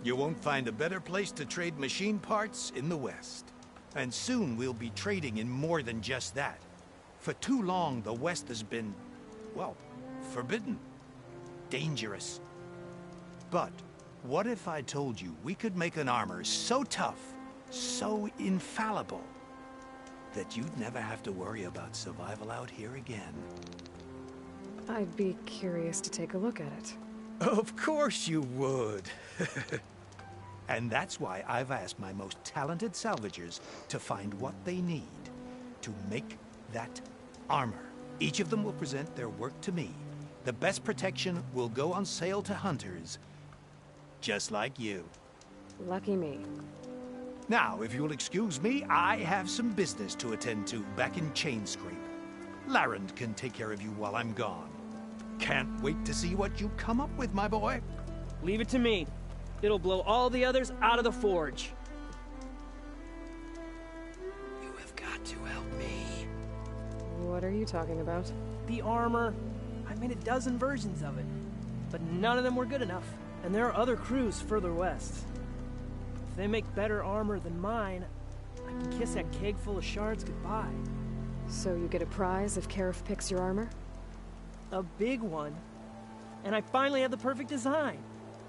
You won't find a better place to trade machine parts in the West. And soon we'll be trading in more than just that. For too long, the West has been, well, forbidden. Dangerous. But what if I told you we could make an armor so tough, so infallible, that you'd never have to worry about survival out here again? I'd be curious to take a look at it. Of course you would. And that's why I've asked my most talented salvagers to find what they need to make that armor. Each of them will present their work to me. The best protection will go on sale to hunters, just like you. Lucky me. Now, if you'll excuse me, I have some business to attend to back in Chainscrape. Laren can take care of you while I'm gone. Can't wait to see what you come up with, my boy. Leave it to me. It'll blow all the others out of the forge. You have got to help me. What are you talking about? The armor. I made a dozen versions of it, but none of them were good enough. And there are other crews further west. If they make better armor than mine, I can kiss that keg full of shards goodbye. So you get a prize if Karif picks your armor? A big one. And I finally have the perfect design.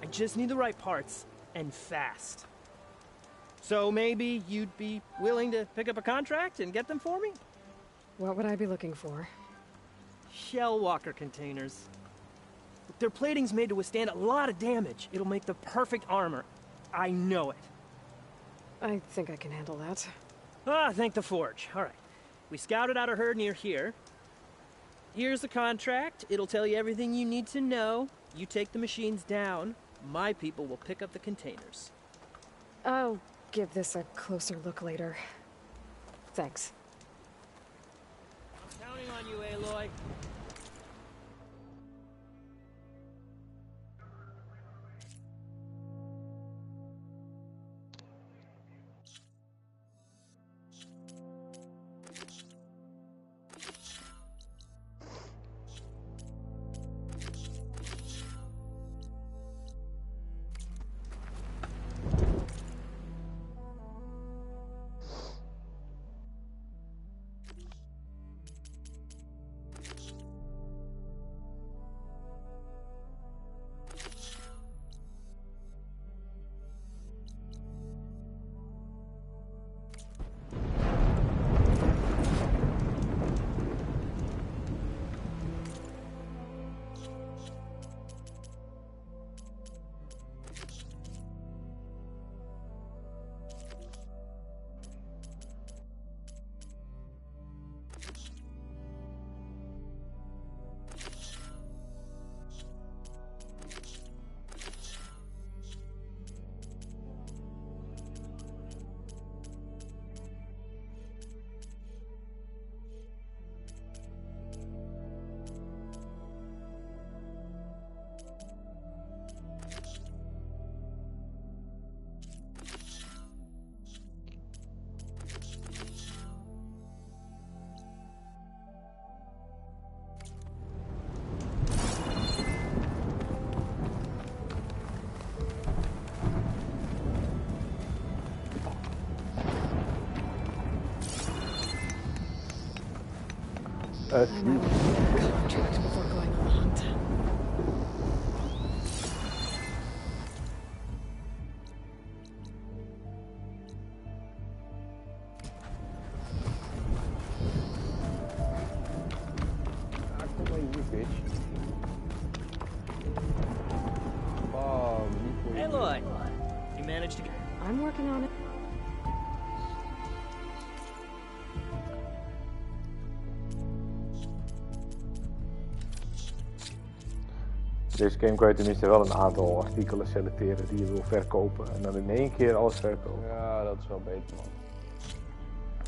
I just need the right parts, and fast. So maybe you'd be willing to pick up a contract and get them for me? What would I be looking for? Shell walker containers. Their plating's made to withstand a lot of damage. It'll make the perfect armor. I know it. I think I can handle that. Ah, thank the forge. All right. We scouted out a herd near here. Here's the contract. It'll tell you everything you need to know. You take the machines down. My people will pick up the containers. I'll give this a closer look later. Thanks. I'm counting on you, Aloy. I might want to get a contract before going on the hunt. Kom maar hier, bitch. Aloy! You managed to get... I'm working on it. Deze game kan je tenminste wel een aantal artikelen selecteren die je wil verkopen. En dan in één keer alles verkopen. Ja, dat is wel beter, man.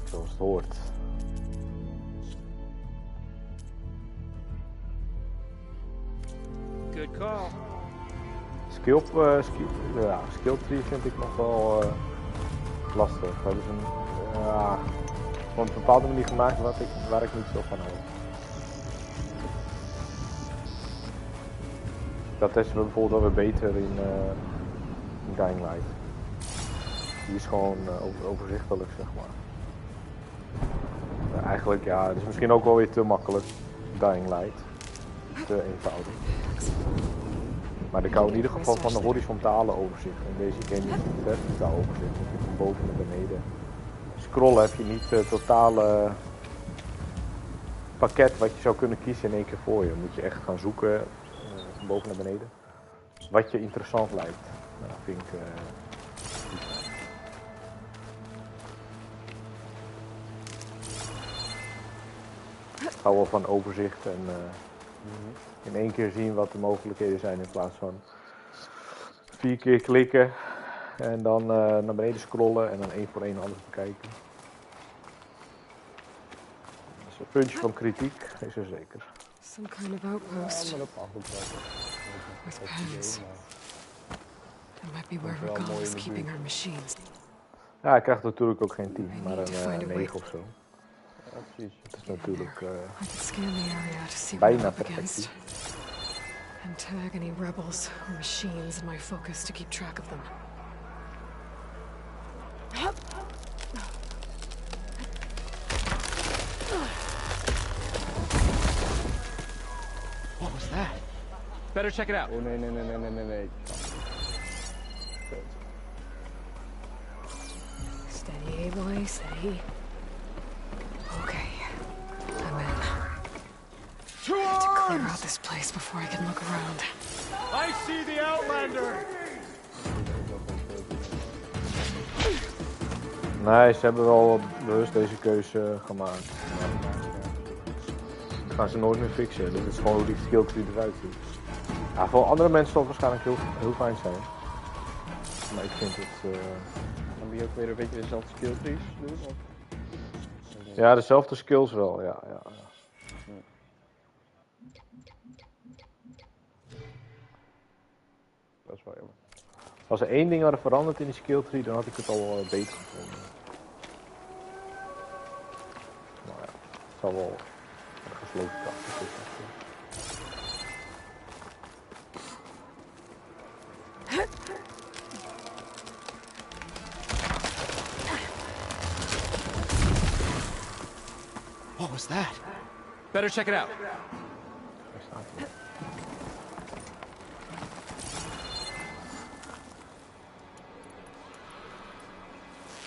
Zoals het hoort. Good call. Skill tree vind ik nog wel lastig. Hebben ze op een bepaalde manier gemaakt waar ik niet zo van hou. Dat testen we bijvoorbeeld wel weer beter in Dying Light. Die is gewoon overzichtelijk, zeg maar. Eigenlijk, ja, het is misschien ook wel weer te makkelijk. Dying Light. Te eenvoudig. Maar ik hou in ieder geval van de horizontale overzicht. En deze game is een verticaal overzicht. Dus van boven naar beneden. Scrollen heb je niet het totale pakket wat je zou kunnen kiezen in één keer voor je. Dan moet je echt gaan zoeken, van boven naar beneden, wat je interessant lijkt. Nou, dat vind ik goed. Ik hou wel van overzicht en in één keer zien wat de mogelijkheden zijn in plaats van 4 keer klikken en dan naar beneden scrollen en dan één voor één alles bekijken. Dus een puntje van kritiek is er zeker. Some kind of outpost. With pens. That might be where Regal is keeping her machines. Ja, hij krijgt natuurlijk ook geen 10, maar een 9 of zo. Ja, precies. Het is natuurlijk Scan the area to see what bijna I'm up perfect. against. And tag any rebels or machines in my focus to keep track of them. What was that? Better check it out. Oh nee. Steady, boy, steady. Okay, I'm in. I have to clear out this place before I can look around. I see the Outlander! Nee, ze hebben wel bewust deze keuze gemaakt. Dat gaan ze nooit meer fixen. Dit is gewoon hoe die skill tree eruit ziet. Ja, voor andere mensen zal het waarschijnlijk heel fijn zijn. Maar ik vind het... Dan moet je ook weer een beetje dezelfde skill trees doen? Of? Ja, dezelfde skills wel, ja. Dat is wel jammer. Als er één ding hadden veranderd in die skill tree, dan had ik het al beter gevonden. Nou ja, het zal wel een gesloten kast zitten. What was that? Better check it out.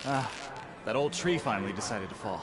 Ah, that old tree finally decided to fall.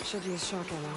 Should use shock ammo.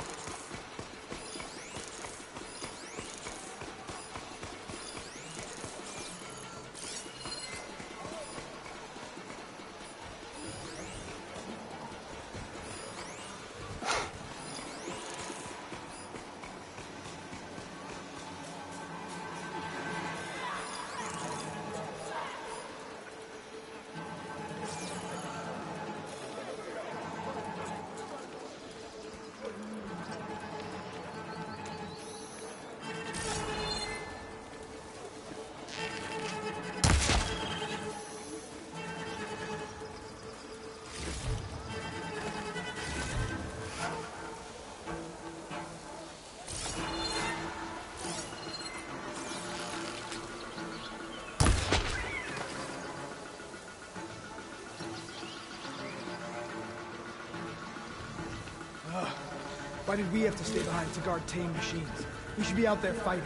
Why did we have to stay behind to guard tame machines? We should be out there fighting.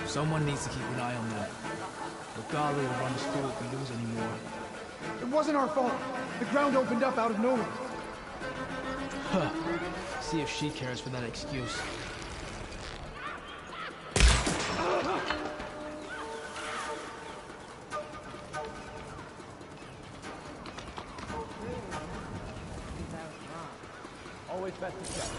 Someone needs to keep an eye on that. Regala will run the school if we lose any more. It wasn't our fault. The ground opened up out of nowhere. Huh. See if she cares for that excuse. Always best to check.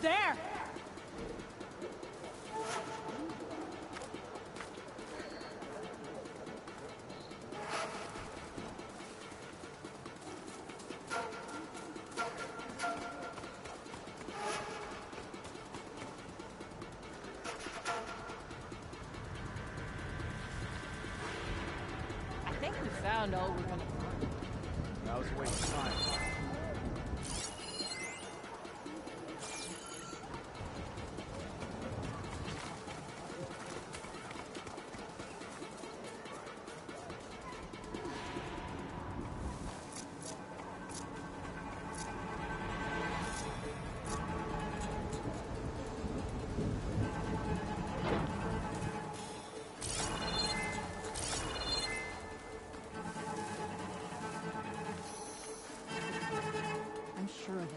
There! I think we found all we're gonna find. That was a waste of time. I'm sure of it.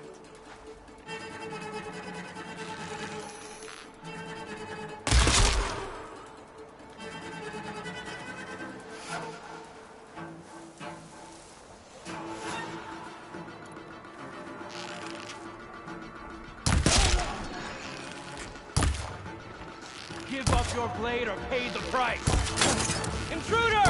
Give up your blade or pay the price. Intruder!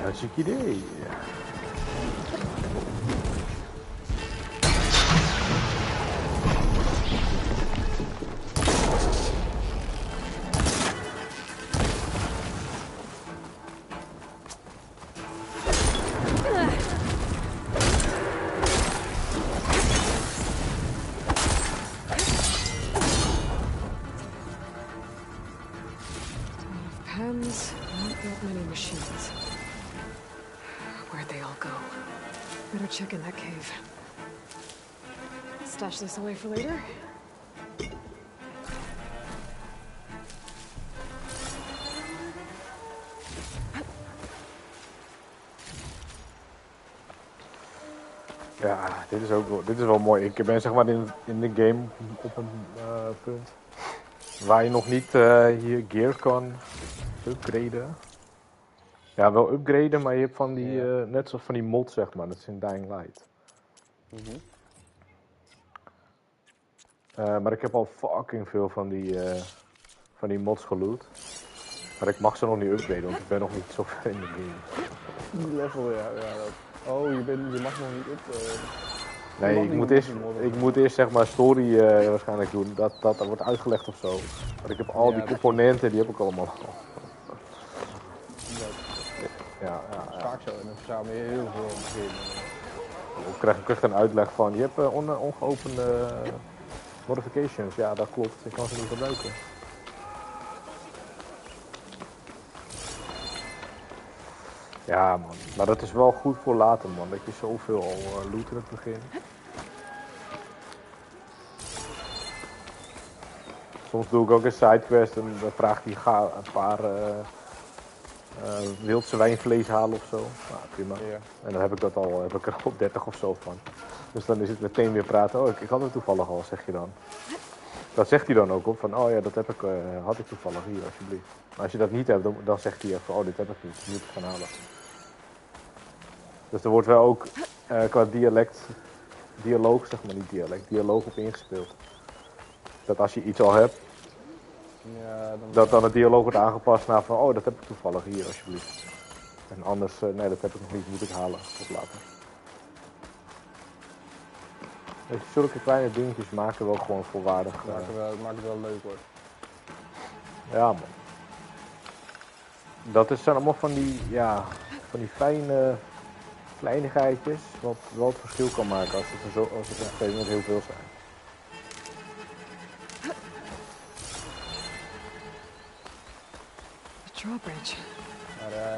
Hartstikke idee. Pens, not that many machines. Where'd they all go? Better check in that cave. Stash this away for later. Ja, dit is wel mooi. Ik ben zeg maar in de game op een punt waar je nog niet je gear kan upgraden. Ja, wel upgraden, maar je hebt van die, net zoals van die mods zeg maar, dat is in Dying Light. Maar ik heb al fucking veel van die mods geloot. Maar ik mag ze nog niet upgraden, want ik ben nog niet zo ver in de game. Die level, ja. Oh, je mag nog niet upgraden. Nee, ik moet eerst zeg maar story waarschijnlijk doen. Dat wordt uitgelegd of zo. Maar ik heb al die componenten, die heb ik allemaal al. Ja. Vaak zo, en dan verzamel je heel veel op het begin. Ik krijg een uitleg van, je hebt ongeopende modifications. Ja, dat klopt. Ik kan ze niet gebruiken. Ja man, maar dat is wel goed voor later man, dat je zoveel al loot in het begin. Soms doe ik ook een sidequest en dan vraagt hij ga een paar wildse wijnvlees halen of zo. Nou, prima. Ja. En dan heb ik er al 30 of zo van. Dus dan is het meteen weer praten, oh ik had het toevallig al, zeg je dan. Dat zegt hij dan ook op, van oh ja dat had ik toevallig, hier alsjeblieft. Maar als je dat niet hebt, dan zegt hij even, oh dit heb ik niet, je moet het gaan halen. Dus er wordt wel ook qua dialoog zeg maar, niet dialoog op ingespeeld. Dat als je iets al hebt, dat dan het dialoog wordt aangepast naar van, oh dat heb ik toevallig, hier alsjeblieft. En anders, nee dat heb ik nog niet, moet ik halen, tot later. Dus zulke kleine dingetjes maken wel gewoon volwaardig. Maakt het wel leuk hoor. Ja man. Dat zijn allemaal van die fijne kleinigheidjes, wat wel het verschil kan maken als het op een gegeven moment heel veel zijn. The drawbridge.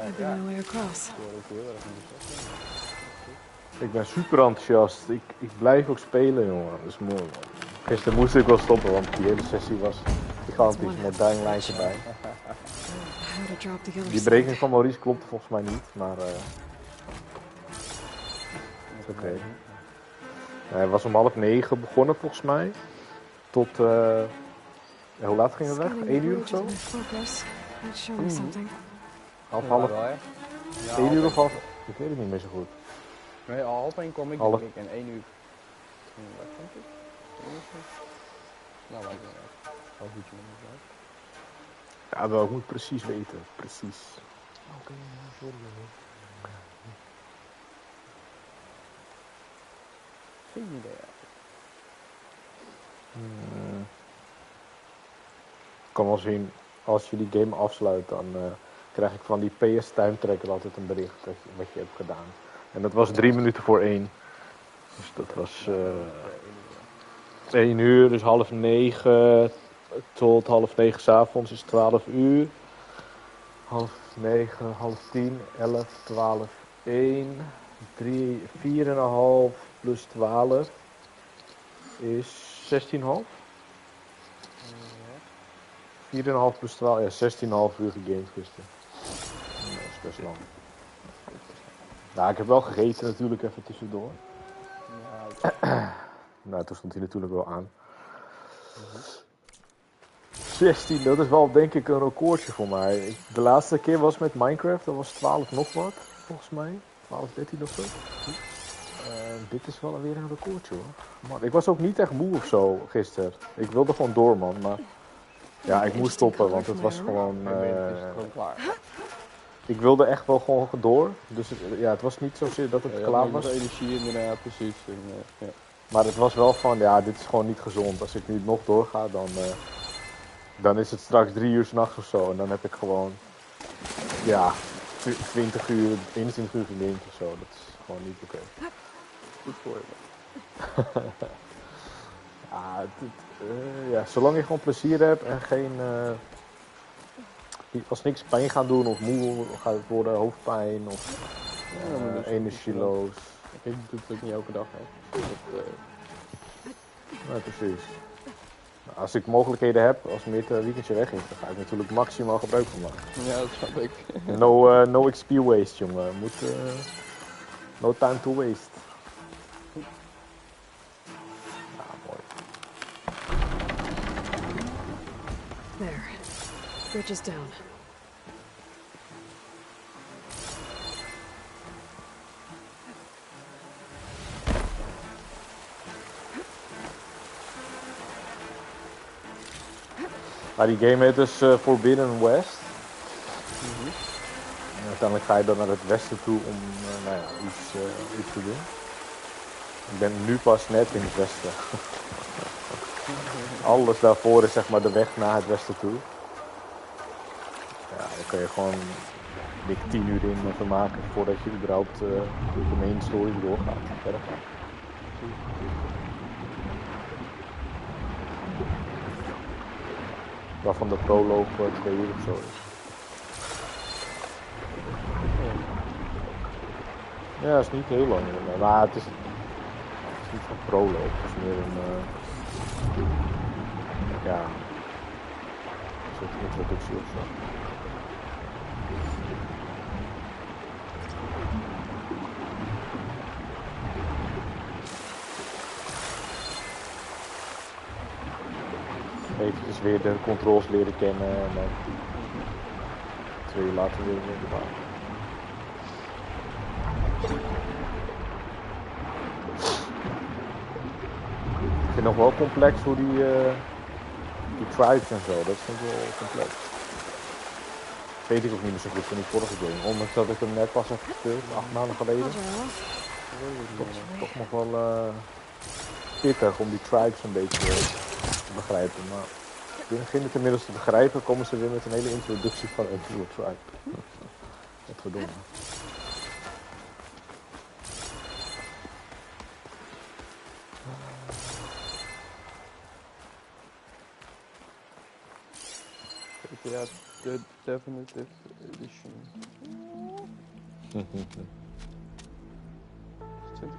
Maybe no way across. Ik ben super enthousiast. Ik blijf ook spelen, jongen. Dat is mooi, man. Gisteren moest ik wel stoppen, want die hele sessie was gigantisch met Dying Light erbij. Die berekening van Maurice klopte volgens mij niet, maar is oké. Hij was om 8:30 begonnen volgens mij. Tot, hoe laat ging het weg? 1 uur of zo? Half. 1 uur of half? Ik weet het niet meer zo goed. Nee, al 12:30 kwam ik denk ik en 1 uur. Wat vond ik? Nou, lijkt me uit. Half uurtje minder uit. Ja, wel, ik moet precies weten. Precies. Oké, sorry. Geen idee. Ik kan wel zien, als je die game afsluit, dan krijg ik van die PS Time Tracker altijd een bericht wat je hebt gedaan. En dat was 3 minuten voor 1. Dus dat was 1 uur, dus 8:30 tot 8:30 s'avonds is 12 uur. 8:30, 9:30, 11, 12, 1, 3, 4,5 plus 12 is 16,5. 4,5 plus 12, ja 16,5 uur gegamed gisteren. Dat is best lang. Nou, ik heb wel gegeten natuurlijk even tussendoor. Nou, toen stond hij natuurlijk wel aan. 16, dat is wel denk ik een recordje voor mij. De laatste keer was met Minecraft, dat was 12 nog wat, volgens mij. 12, 13 of zo. Dit is wel weer een recordje hoor. Man, ik was ook niet echt moe of zo gisteren. Ik wilde gewoon door man, maar ja, ik moest stoppen, want het was gewoon... Ik wilde echt wel gewoon door. Dus ja, het was niet zozeer dat het klaar was. Energie inderdaad, precies. En, ja. Maar het was wel van, ja, dit is gewoon niet gezond. Als ik nu nog doorga, dan is het straks 3 uur 's nachts of zo. En dan heb ik gewoon, ja, 20 uur, 21 uur gelinkt of zo. Dat is gewoon niet oké. Goed voor je. Ja, zolang je gewoon plezier hebt en geen... als niks pijn gaat doen of moe gaat het worden, hoofdpijn of energieloos. Ik doe het ook niet elke dag, hè. Ja, precies. Als ik mogelijkheden heb, als Meert een weekendje weg is, dan ga ik natuurlijk maximaal gebruik van maken. Ja, dat snap ik. No XP waste, jongen. No time to waste. Ja, mooi. There. Bridge is down. Die game heet dus Forbidden West. En uiteindelijk ga je dan naar het westen toe om iets te doen. Ik ben nu pas net in het westen. Alles daarvoor is zeg maar de weg naar het westen toe. Ja, dan kun je gewoon dik 10 uur in vermaken voordat je überhaupt de main story doorgaat. Verder gaat. Waarvan de proloog 2 uur of zo is. Ja, dat is niet heel lang. Maar het is niet van proloog. Het is meer een... ja... een soort introductie of zo. Eventjes weer de controls leren kennen en dan 2 uur later weer in de baan. Ik vind nog wel complex hoe die tribes en zo, dat vind ik wel complex. Dat weet ik ook niet meer zo goed van die vorige game, ondanks dat ik hem net pas heb gespeeld, 8 maanden geleden. Toch nog wel pittig om die tribes een beetje te begrijpen, maar ik begin het inmiddels te begrijpen, komen ze weer met een hele introductie van een nieuwe tribe. Wat verdomme. Ja, de Definitive Edition. 20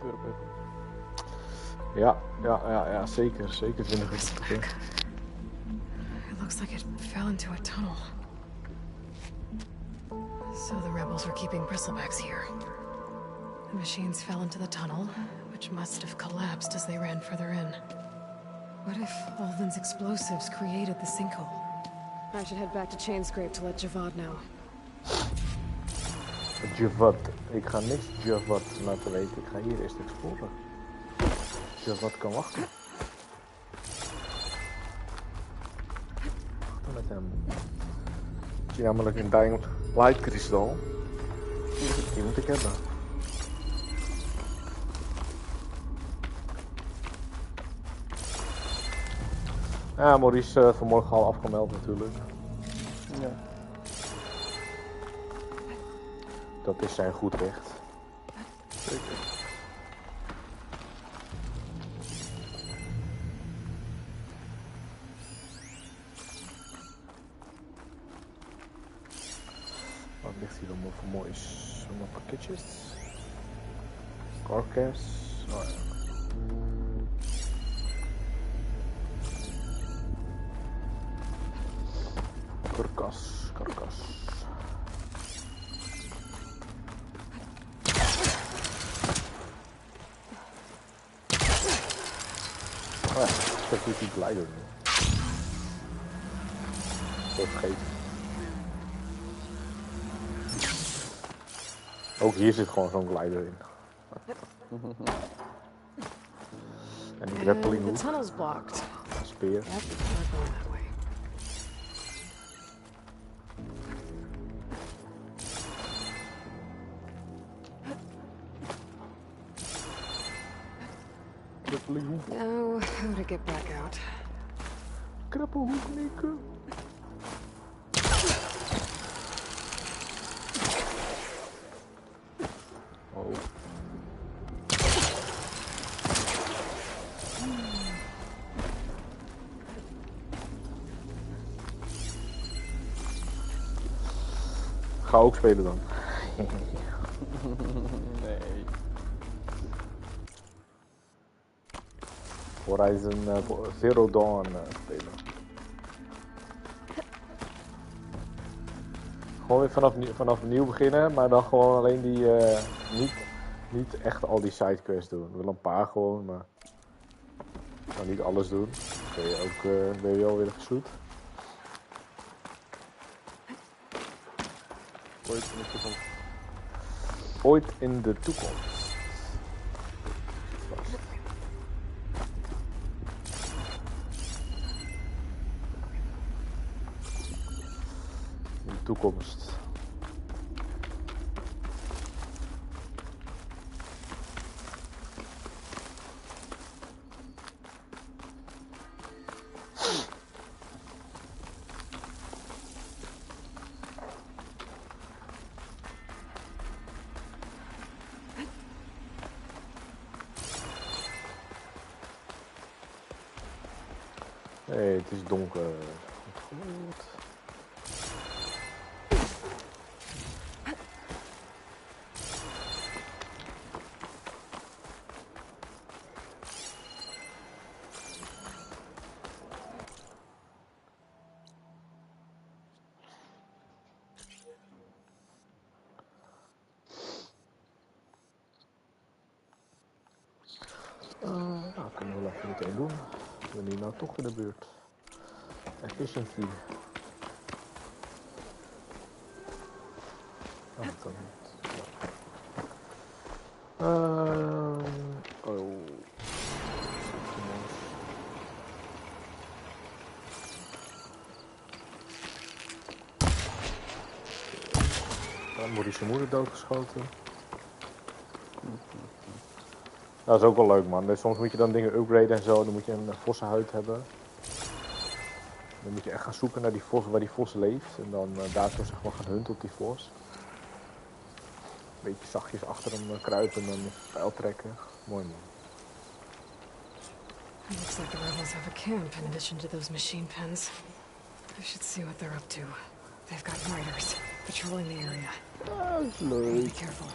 euro per. Ja, zeker 20 euro. It looks like it fell into a tunnel. So the rebels were keeping bristlebacks here. The machines fell into the tunnel, which must have collapsed as they ran further in. What if Alden's explosives created the sinkhole? I should head back to Chainscrape to let Javad know. Javad. Ik ga niks Javad laten weten. Ik ga hier eerst exploren. Javad kan wachten. Wachten met hem. Ik zie namelijk een Dying Light kristal. Die moet ik hebben. Ja, Maurice vanmorgen al afgemeld natuurlijk. Ja. Dat is zijn goed recht. Zeker. Wat ligt hier allemaal voor moois? Allemaal pakketjes. Carcass. Oh ja. Karkas. Oh ja, ik heb hier die glider nu. Dat vergeten. Ook hier zit gewoon zo'n glider in. En die grappling hoek. The tunnel's blocked. Speer. Yep, we're going that way. Krappelenhoek. Now, how to get back out? Krappenhoek, Nikke. Oh. Ga ook spelen dan. Nee. Horizon Zero Dawn spelen. Gewoon weer vanaf nieuw beginnen, maar dan gewoon alleen die, niet echt al die sidequests doen. Wel een paar gewoon, maar dan niet alles doen. Ben je ook ben je wel weer gezoet. Ooit in de toekomst. Ooit in de toekomst. In de toekomst. Nee, het is donker. Goed. Nou, kunnen we wel even meteen doen. Ik ben hier nou toch in de buurt. Efficiency. Oh, dat kan niet. Oh. Dan wordt zijn moeder doodgeschoten. Dat is ook wel leuk, man. Dus soms moet je dan dingen upgraden en zo. Dan moet je een vossenhuid hebben. Dan moet je echt gaan zoeken naar die vos, waar die vos leeft. En dan daardoor zeg maar gaan hunten op die vos. Een beetje zachtjes achter hem kruipen en dan een pijl trekken. Mooi, man. It looks like the rebels have a camp in addition to those machine pens. I should see what they're up to. They've got riders patrolling the area. Be careful.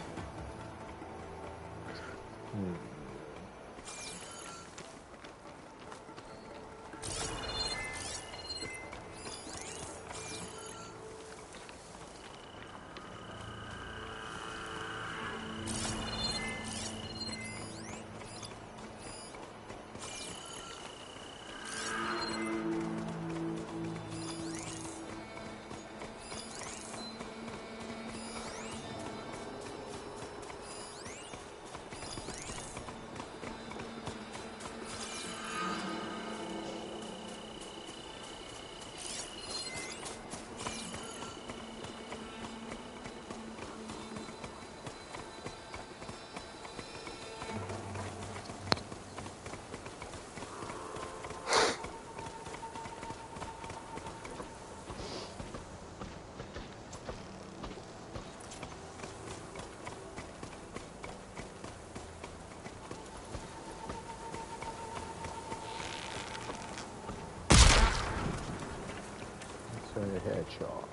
Headshot.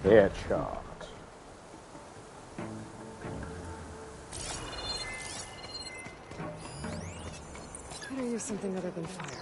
Headshot. Better use something other than fire.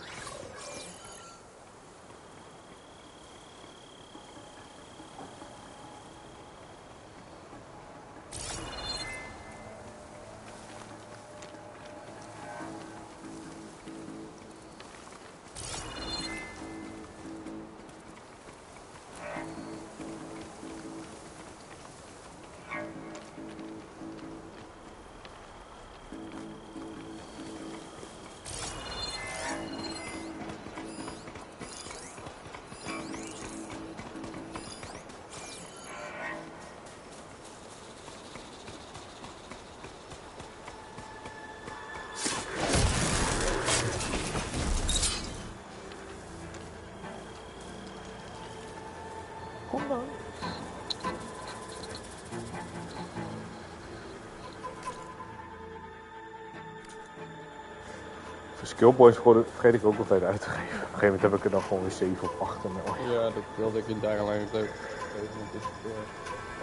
skill points vergeet ik ook altijd uit te geven. Op een gegeven moment heb ik er dan gewoon weer 7 of 8. En, Ja, dat had ik in dagen lang ook.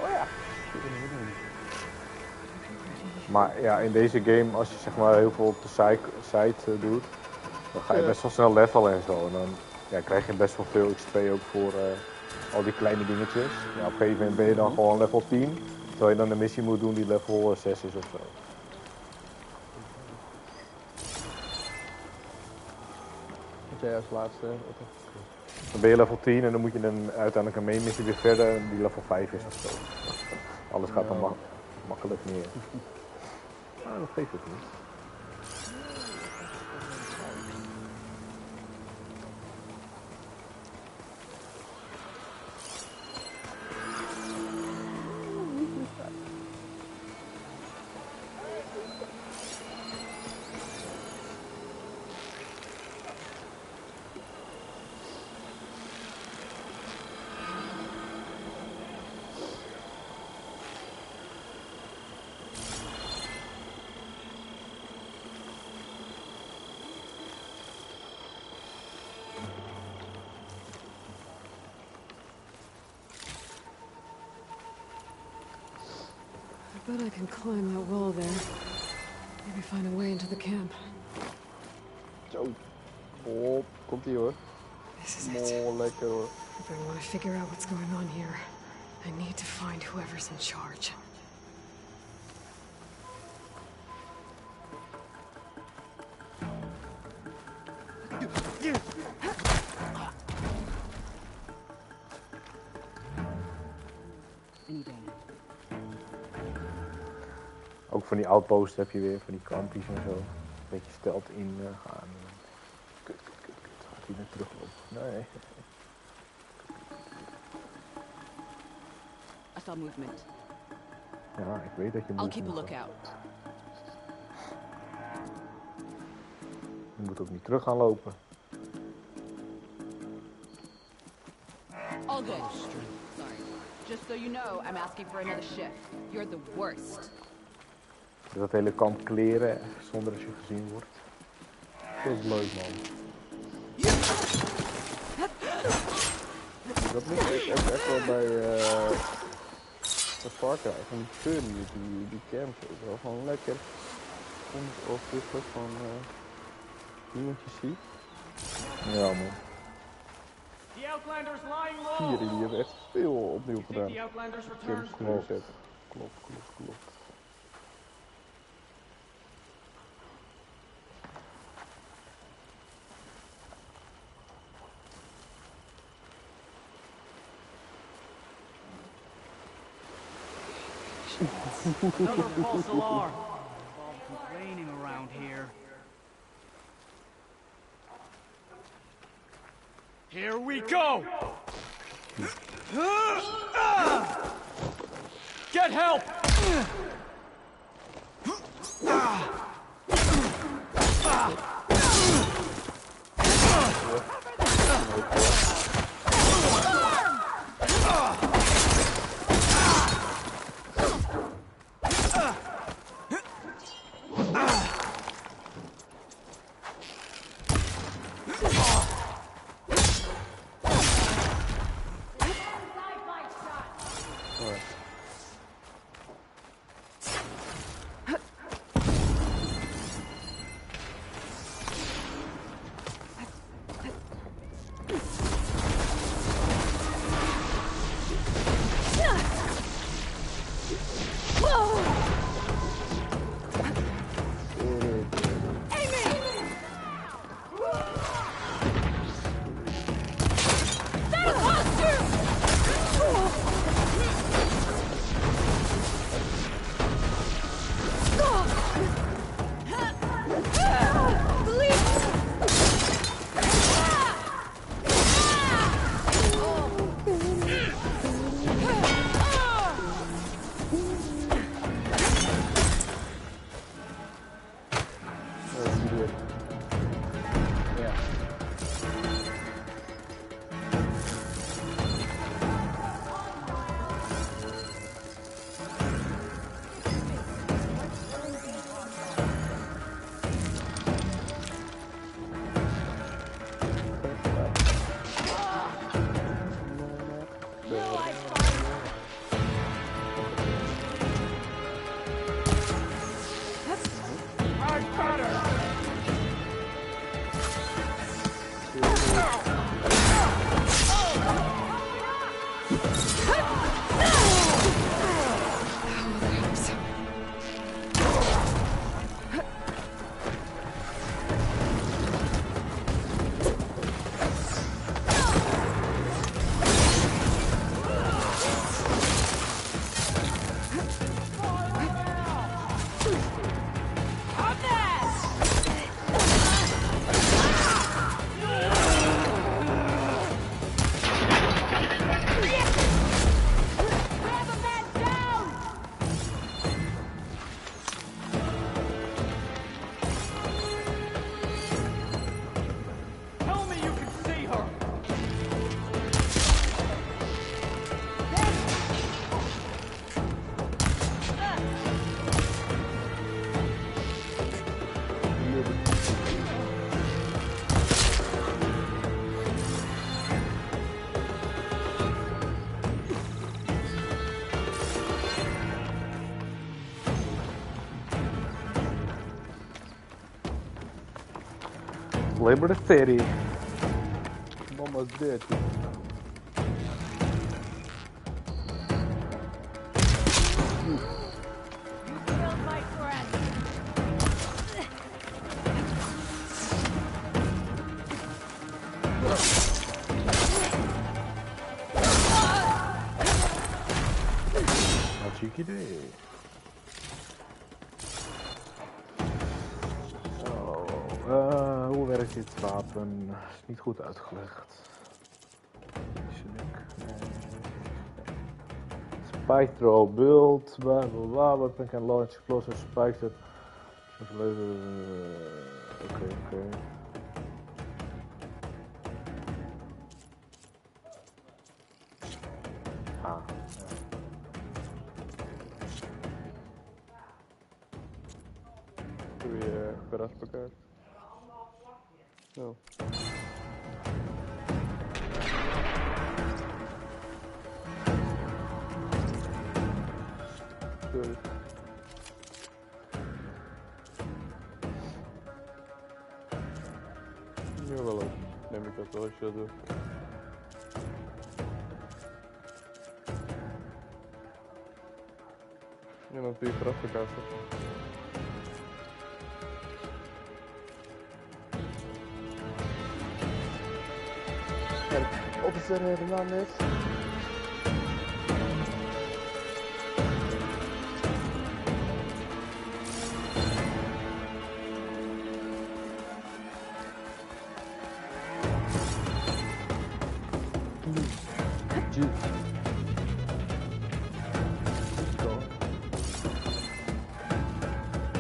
Oh ja. Maar ja, in deze game, als je zeg maar heel veel op de site doet, dan ga je best wel snel levelen en zo. En dan krijg je best wel veel XP ook voor al die kleine dingetjes. Ja, op een gegeven moment ben je dan gewoon level 10, terwijl je dan een missie moet doen die level 6 is of zo. Wat jij als laatste? Dan ben je level 10 en dan moet je dan uiteindelijk een main missie weer verder die level 5 is of zo. Alles gaat dan makkelijk meer. Maar dat geeft het niet. I bet I can climb that wall there. Maybe find a way into the camp. Zo. Oh, komt ie hoor. This is it. Lekker hoor. If I want to figure out what's going on here, I need to find whoever's in charge. Ook van die outposts heb je weer, van die kampjes en zo. Een beetje stelt in gaan. Kut. Gaat hij naar teruglopen? Nee. I saw movement. Ja, ik weet dat je moet. I'll keep a lookout. Je moet ook niet terug gaan lopen. All good. Sorry. Just so you know, I'm asking for another shift. You're the worst. Dat hele kamp kleren zonder dat je gezien wordt. Dat is leuk, man. Dat mis ik ook echt wel bij de Far Cry, van die fun, die camps. Wel gewoon lekker of dit soort van niemand je ziet. Ja, man. The Outlanders lying low. Hier, die hebben echt veel opnieuw gedaan. The Outlanders Camps neerzetten. Klopt. Another false alarm. All complaining around here. Here we go! Get help! Liberty. Mama's dirty. Wat zie ik idee. Hoe werkt dit wapen? Is niet goed uitgelegd. Spike throw build, blah blah blah. Weapon can launch explosive spikes that. Oké. Ah. Doe je verrast elkaar. Zo. Sorry. Nu wel ook. Neem ik dat wel als je dat doet. Ja, dan doe je verrast elkaar. Officer Hernandez.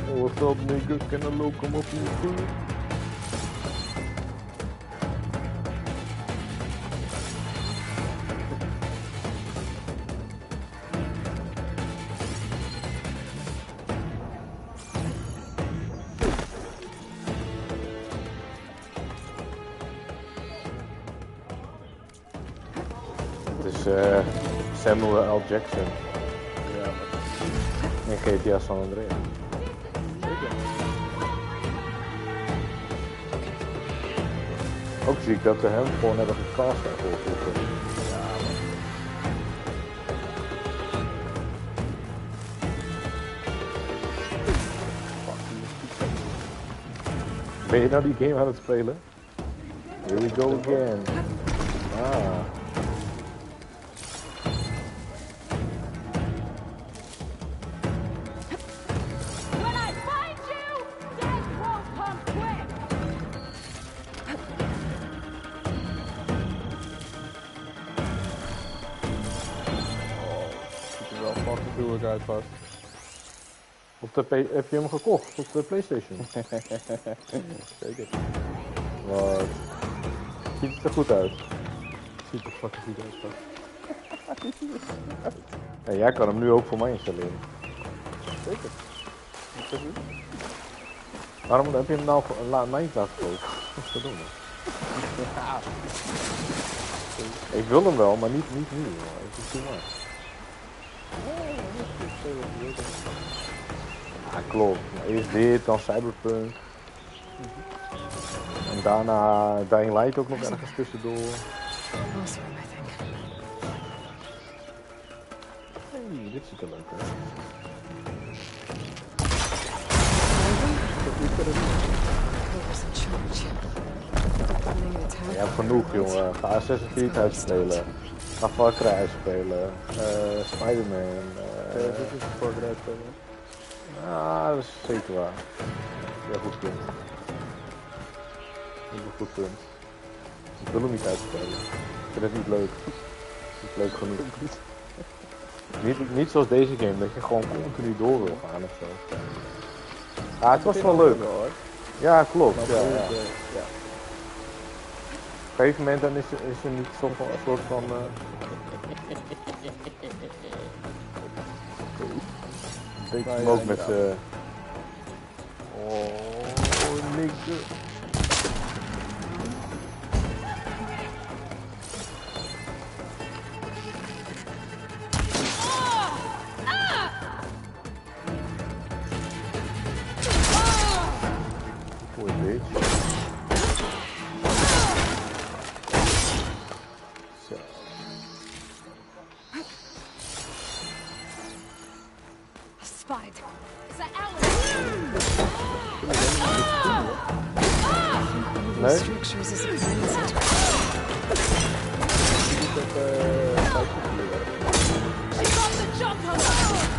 Oh, what's up, nigga? Can I look him up in your food? Samuel L. Jackson. Ja. In GTA San Andreas. Zeker. Ook zie ik dat ze hem gewoon hebben gecast eigenlijk. Ben je nou die game aan het spelen? Here we go again. Ah. Vast. Heb je hem gekocht op de PlayStation? Zeker. Wat? Ziet het er goed uit? Ziet er fucking goed uit. En jij kan hem nu ook voor mij installeren. Zeker. Waarom heb je hem nou Minecraft gekocht? Verdomme. Ik wil hem wel, maar niet nu. Het is too much. Ja, klopt. Maar eerst dit, dan Cyberpunk. En daarna Dying Light ook nog ergens tussendoor. Hey, dit ziet er leuk uit. Je hebt genoeg, jongen. Ga Assassin's Creed uitspelen. Ga Far Cry uitspelen. Spider-Man. Dit is een Far Cry uitspelen. Ah, dat is zeker waar. Ja, goed punt. Een goed punt. Ik wil hem niet uitspelen. Ik vind het niet leuk. Niet leuk genoeg. Niet zoals deze game, dat je gewoon continu door wil gaan ofzo. Ah, het was wel leuk. Ja, klopt. Ja. Op een gegeven moment dan is er niet een soort van... Ik hem ook met z'n... Oh, nigga. Poor bitch. these structures as a command center.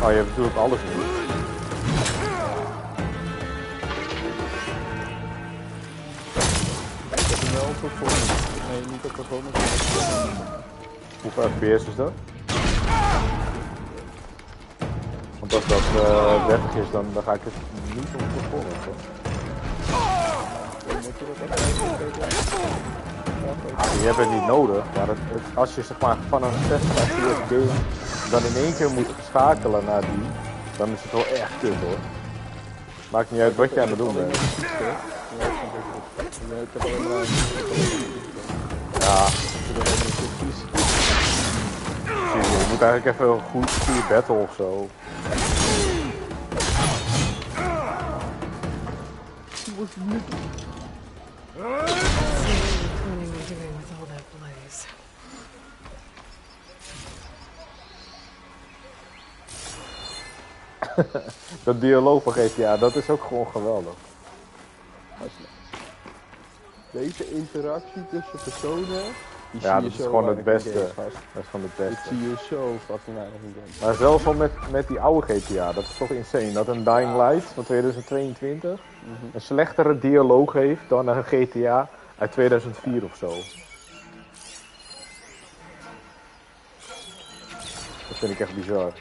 Oh, je hebt natuurlijk alles niet. Ik heb hem wel op performance. Nee, niet op performance. Hoeveel FPS is dat? Want als dat 30 is, dan ga ik het niet op performance. Je hebt het niet nodig, maar als je zeg maar van een 60 FPS game dan in één keer moet schakelen naar die, dan is het wel echt kut hoor. Maakt niet uit wat je aan het doen bent. Ja. Je moet eigenlijk even een goede battle of zo. Dat dialoog van GTA, dat is ook gewoon geweldig. Deze interactie tussen personen, die ja, zie je dat is zo gewoon het beste. Game, dat is gewoon het beste. Dat zie je zo fucking weinig in games. Maar zelfs al met die oude GTA, dat is toch insane. Dat een Dying Light van 2022 een slechtere dialoog heeft dan een GTA uit 2004 of zo. Dat vind ik echt bizar.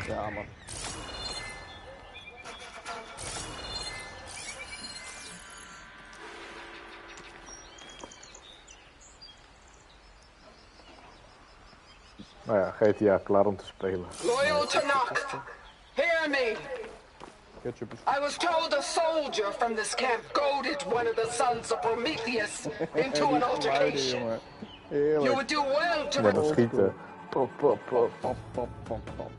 Ja man. Nou ja, GTA klaar om te spelen. Loyal Tanakh, hear me. I was told a soldier from this camp goaded one of the sons of Prometheus into an altercation. You would do well to... Ja, dan schieten. Pop, pop, pop, pop, pop, pop, pop.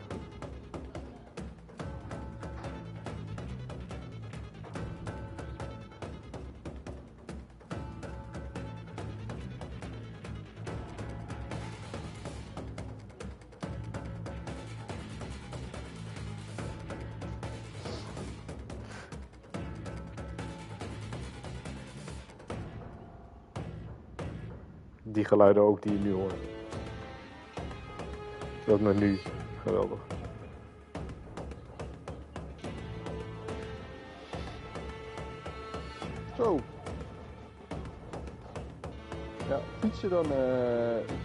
Die geluiden ook die je nu hoort. Dat menu, geweldig. Zo. Ja, fietsen dan,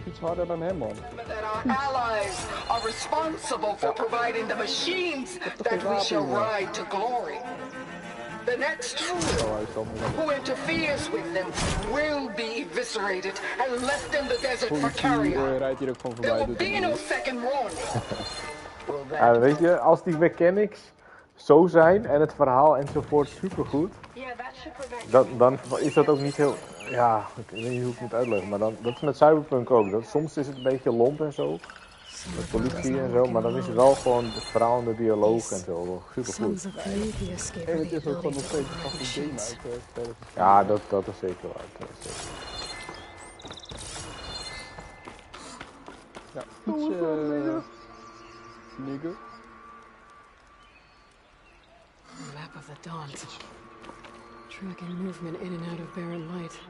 fiets harder dan hem man. That our allies are responsible for providing the machines that we shall ride to glory. The next ruler who interferes with them will be eviscerated and left in the desert for carrion. There will be no second warning. Ja, weet je, als die mechanics zo zijn en het verhaal enzovoort supergoed, dan is dat ook niet heel... Ja, ik weet niet hoe ik het moet uitleggen, maar dan, dat is met Cyberpunk ook. Soms is het een beetje lomp en zo. Met politie en zo, maar dan is het wel gewoon het verhaal en de dialoog en zo. Supergoed. En het is ook gewoon nog steeds een fucking game uit. Ja, dat is zeker waar. Ja, fietsen... nigger. Map of the Daunt. Tracking movement in and out of Barren Light.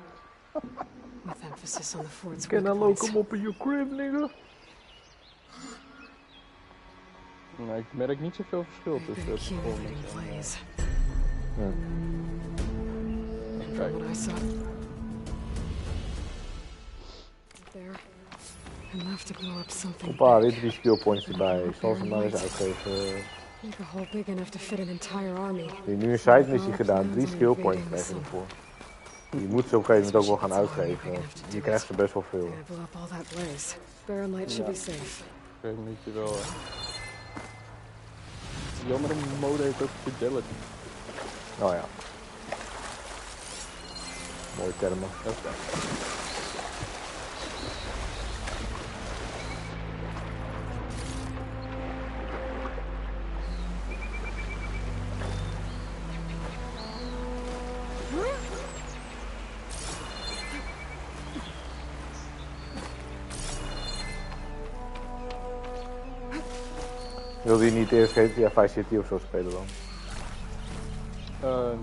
With emphasis on the fort's weak Can I points. look him up in your crib, nigga? Nee, ik merk niet zoveel verschil tussen de performance en... Kijk. What I saw. There. Enough to blow up something. Hoppa, weer 3 skill points erbij. Ik zal ze maar eens uitgeven. Make a hole big enough to fit an entire army. Je hebt nu een side missie gedaan, 3 skill points krijg je ervoor. Je moet ze op een gegeven moment ook wel gaan uitgeven. Je krijgt er best wel veel. Barren Light should be safe. Ik weet niet wel. Die andere mode heeft ook fidelity. Oh ja. Mooie termen. Wilde je niet eerst GTA Vice City of zo spelen dan?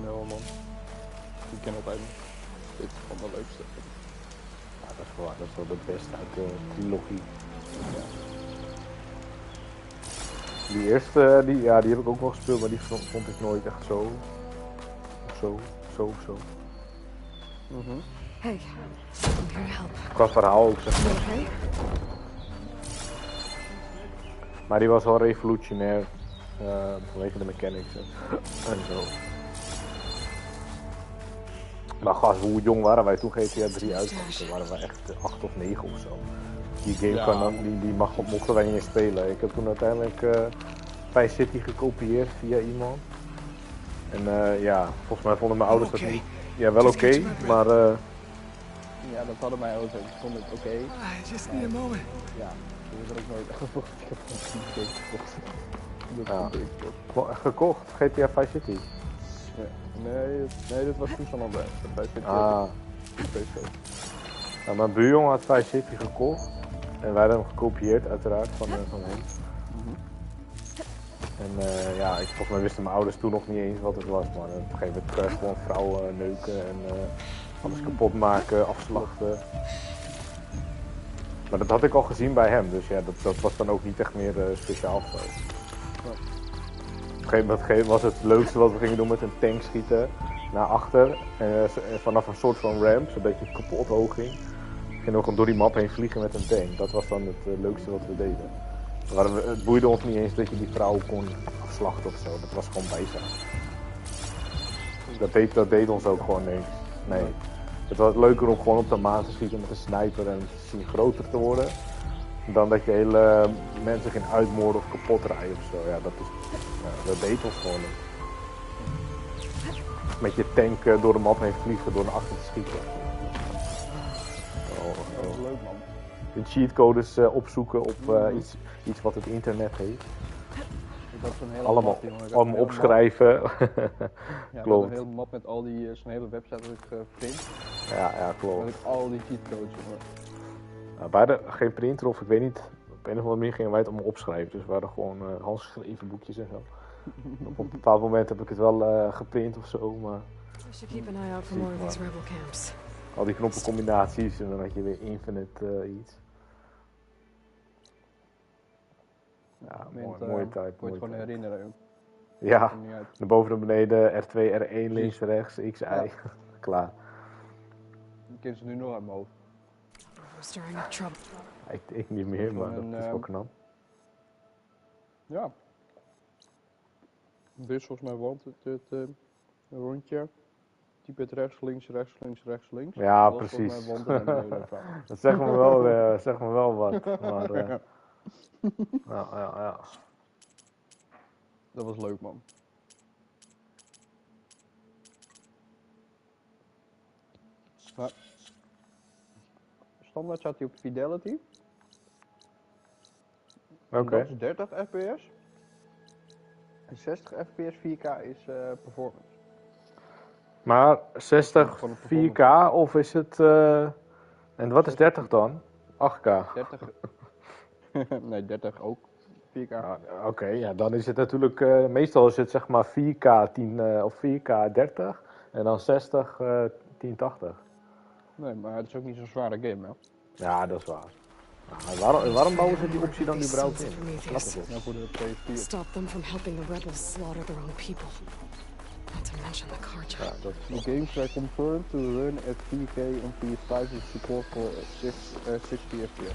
Nee man. Ik ken altijd niet. Dit is gewoon de leukste. Ja, dat is wel de beste uit de trilogie. Ja. Die eerste, die heb ik ook wel gespeeld, maar die vond ik nooit echt zo. Of zo. Hey, I'm here to help. Qua verhaal ook, zeg maar. Okay? Maar die was wel revolutionair. Vanwege de mechanics en zo. Maar gast, hoe jong waren wij toen GTA 3 uitkwam? Toen waren we echt 8 of 9 of zo. Die game mochten wij niet eens spelen. Ik heb toen uiteindelijk Vice City gekopieerd via iemand. En volgens mij vonden mijn ouders dat niet. Ja, wel oké, maar ja, dat hadden mijn ouders ook. Ik vond het oké. Just need a moment. Ja, dat is er ook nooit echt gevocht. Ik heb gewoon een game gekocht. Gekocht? GTA Vice City? Ja. Nee, dit was toen al bij Vice City. Nou, mijn buurjongen had Vice City gekocht. En wij hebben hem gekopieerd, uiteraard, van hem. En volgens mij wisten mijn ouders toen nog niet eens wat het was, maar op een gegeven moment kon je gewoon vrouwen neuken en alles kapot maken, afslachten. Maar dat had ik al gezien bij hem, dus ja, dat was dan ook niet echt meer speciaal voor hem. Op een gegeven moment was het leukste wat we gingen doen met een tank schieten naar achter. En vanaf een soort van ramp, zo'n beetje kapot hoging, gingen we gewoon door die map heen vliegen met een tank. Dat was dan het leukste wat we deden. Het boeide ons niet eens dat je die vrouw kon afslachten of zo, dat was gewoon bijzaak. Dat deed ons ook gewoon niks. Nee. Het was leuker om gewoon op de maan te schieten met een sniper en zien groter te worden. Dan dat je hele mensen ging uitmoorden of kapot rijden of zo. Ja, dat deed ons gewoon niet. Met je tank door de map heen vliegen door naar achter te schieten. Dat was leuk, man. De cheatcodes opzoeken op iets wat het internet heet. Allemaal opschrijven. Ja, klopt. een hele map met al die, zijn hele website heb ik geprint. Ja, klopt. Met al die cheatcodes. Nou, wij hadden geen printer of ik weet niet, op een of andere manier gingen wij het allemaal opschrijven. Dus we hadden gewoon handgeschreven boekjes en zo. Op een bepaald moment heb ik het wel geprint of zo, maar... We should keep an eye out for more of these rebel camps. Al die knoppencombinaties en dan had je weer infinite iets. Ja, mooie tijd. Moet je het gewoon herinneren. Ja, naar boven naar beneden, R2, R1, links, rechts, X, Y. Klaar. Ik ken ze nu nog uit mijn hoofd. Ik niet meer, maar dat is wel knap. Ja. Dus volgens mij want het rondje. Type het rechts, links, rechts, links, rechts, links. Ja, precies. Dat zegt me wel wat. Maar, ja. Dat was leuk, man. Maar standaard staat hij op Fidelity. Oké. Dat is 30 fps. En 60 fps 4K is performance. Maar 60 4K of is het... En wat is 30 dan? 8K? 30. Nee, 30 ook. 4K. Oké, ja, dan is het natuurlijk... meestal is het zeg maar 4K 10 of 4K 30 en dan 60 1080. Nee, maar het is ook niet zo'n zware game, hè? Ja, dat is waar. Waarom bouwen ze die optie dan überhaupt in? Nou, voor de PS4. Stop them from helping the rebels slaughter their own people. Not to mention the Karja. The games are confirmed to run at 4K on PS5 with support for 60 FPS.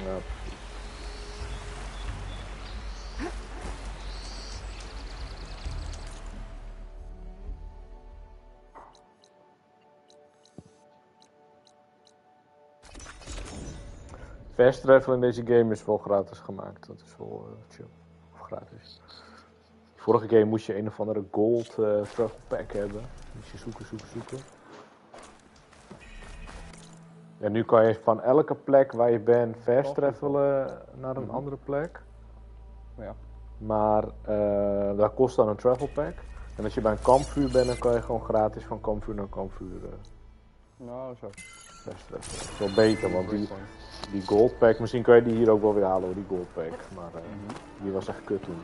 Ja. Fast travel in deze game is wel gratis gemaakt. Dat is wel chill. Of gratis. Vorige game moest je een of andere gold travel pack hebben. Moest je zoeken. En nu kan je van elke plek waar je bent fast travelen naar een andere plek. Ja. Maar dat kost dan een travel pack. En als je bij een kampvuur bent, dan kan je gewoon gratis van kampvuur naar kampvuur nou, zo. fast travelen. Dat is wel beter, want die gold pack, misschien kan je die hier ook wel weer halen hoor, die gold pack. Maar die was echt kut toen.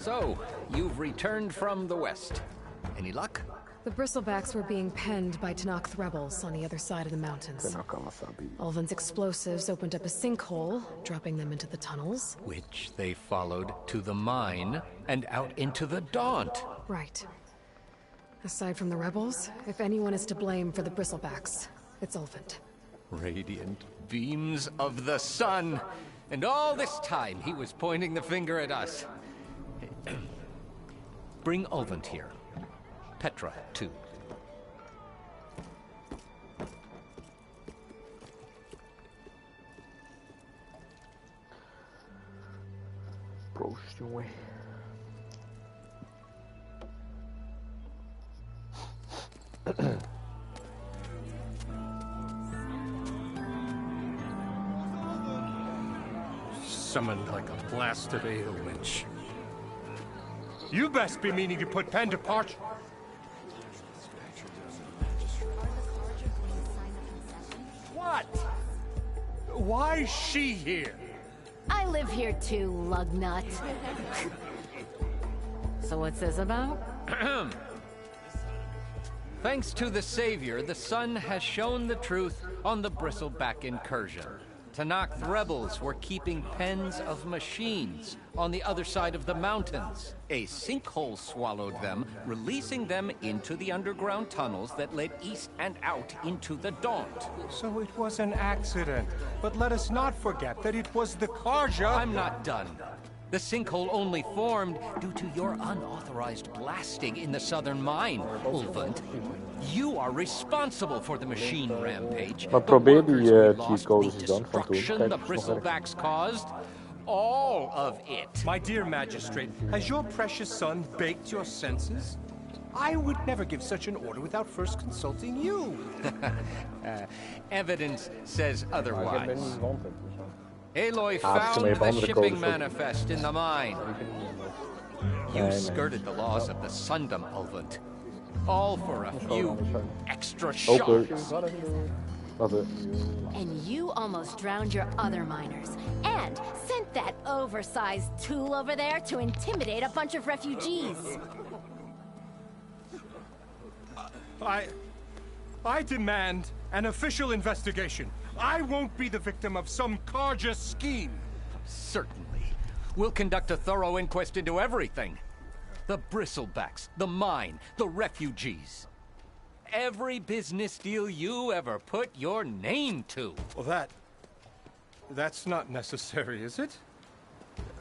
So, you've returned from the west. Any luck? The bristlebacks were being penned by Tanakh rebels on the other side of the mountains. Ulvin's explosives opened up a sinkhole, dropping them into the tunnels. Which they followed to the mine and out into the Daunt. Right. Aside from the rebels, if anyone is to blame for the bristlebacks, it's Ulvin. Radiant beams of the sun. And all this time he was pointing the finger at us. Bring Ulvin here. Petra, too. Proost, jongen. Summoned like a blasted ale winch. You best be meaning to put pen to parchment. What? Why's she here? I live here too, lugnut. So what's this about? Thanks to the Savior, the sun has shown the truth on the bristleback incursion. Tanakh rebels were keeping pens of machines on the other side of the mountains. A sinkhole swallowed them, releasing them into the underground tunnels that led east and out into the Daunt. So it was an accident. But let us not forget that it was the Karja. I'm not done. The sinkhole only formed due to your unauthorized blasting in the southern mine, Ulvin. You are responsible for the machine rampage. Maar probeer die cheat codes dan van toen. The bristlebacks caused. All of it. My dear magistrate, has your precious son baked your senses? I would never give such an order without first consulting you. Evidence says otherwise. Aloy found the shipping manifest in the mine. You skirted the laws of the Sundom, Ulvin. All for a few extra shots. And you almost drowned your other miners. And sent that oversized tool over there to intimidate a bunch of refugees. I demand an official investigation. I won't be the victim of some Karja scheme. Certainly. We'll conduct a thorough inquest into everything. The bristlebacks, the mine, the refugees. Every business deal you ever put your name to. Well, that's not necessary, is it?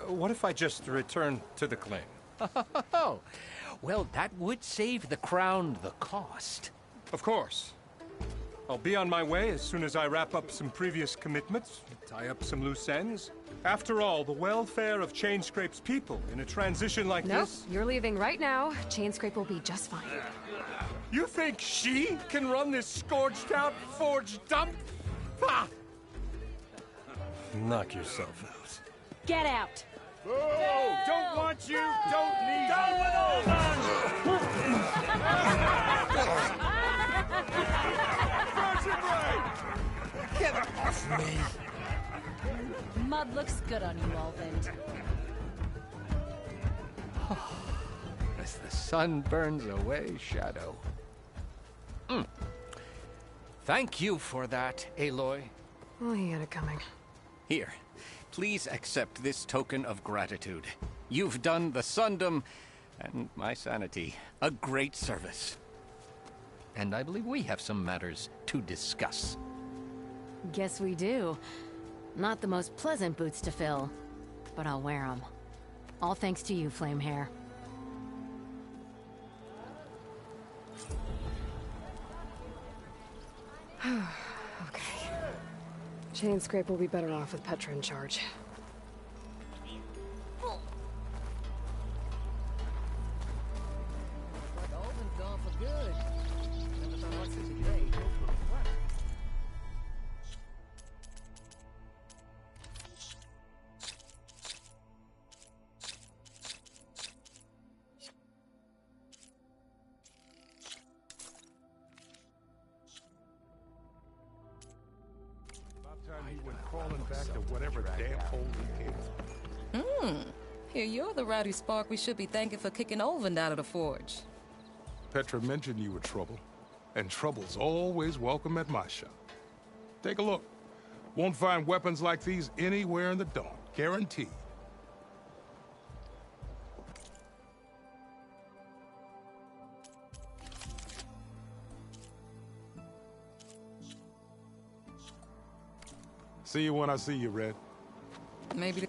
What if I just return to the claim? Oh, well, that would save the crown the cost. Of course. I'll be on my way as soon as I wrap up some previous commitments, tie up some loose ends. After all, the welfare of Chainscrape's people in a transition like this... Nope, you're leaving right now. Chainscrape will be just fine. You think she can run this scorched-out, forged dump? Ha! Knock yourself out. Get out! Oh, don't want you, don't need you. Down with all Get off me! Mud looks good on you, Ulvin. As the sun burns away shadow. Thank you for that, Aloy. Well, he had it coming. Here, please accept this token of gratitude. You've done the Sundom and my sanity a great service. And I believe we have some matters to discuss. Guess we do. Not the most pleasant boots to fill, but I'll wear them. All thanks to you, Flamehair. Okay. Chainscrape will be better off with Petra in charge. About time you went crawling back to whatever damn hole you came from. Here, you're the rowdy spark we should be thanking for kicking Olvin out of the forge. Petra mentioned you were trouble, and trouble's always welcome at my shop. Take a look. Won't find weapons like these anywhere in the Dawn, guaranteed. See you when I see you, Red. Maybe.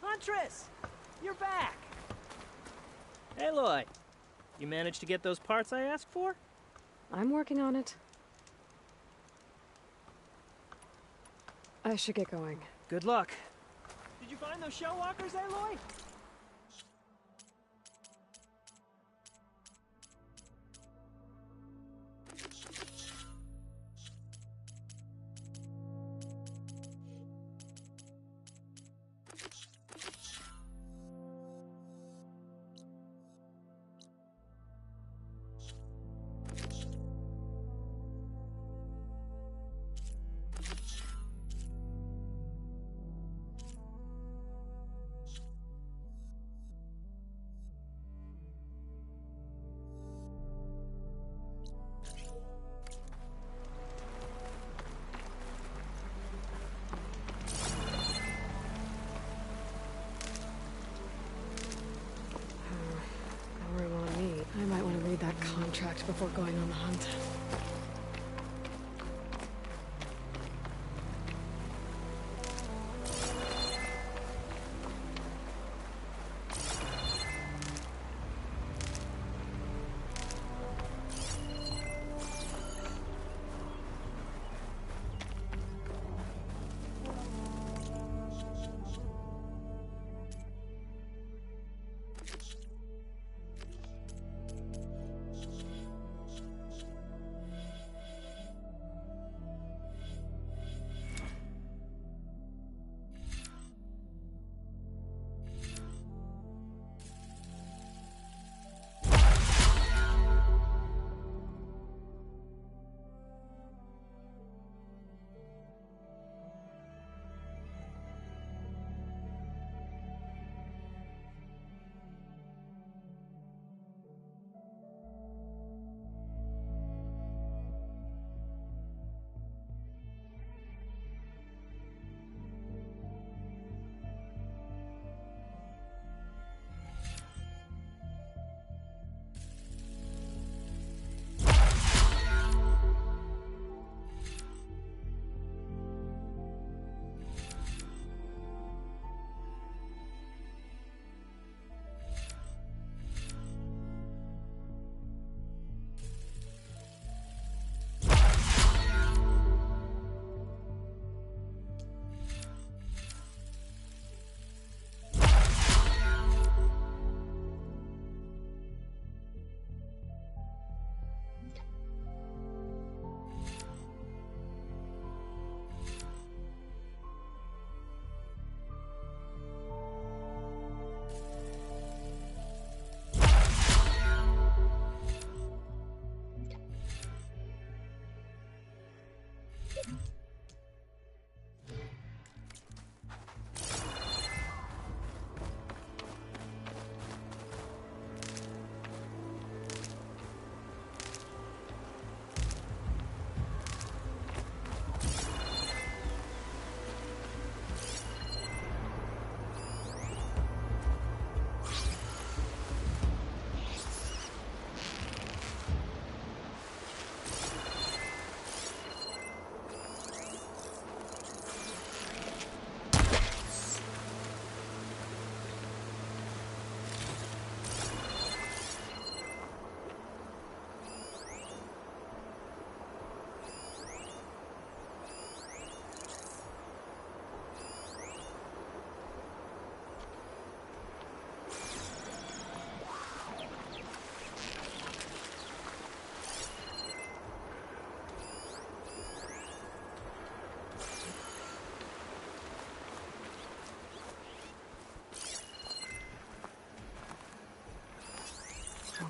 Huntress! You're back! Aloy, you managed to get those parts I asked for? I'm working on it. I should get going. Good luck. Did you find those shell walkers, Aloy? I might want to read that contract before going on the hunt.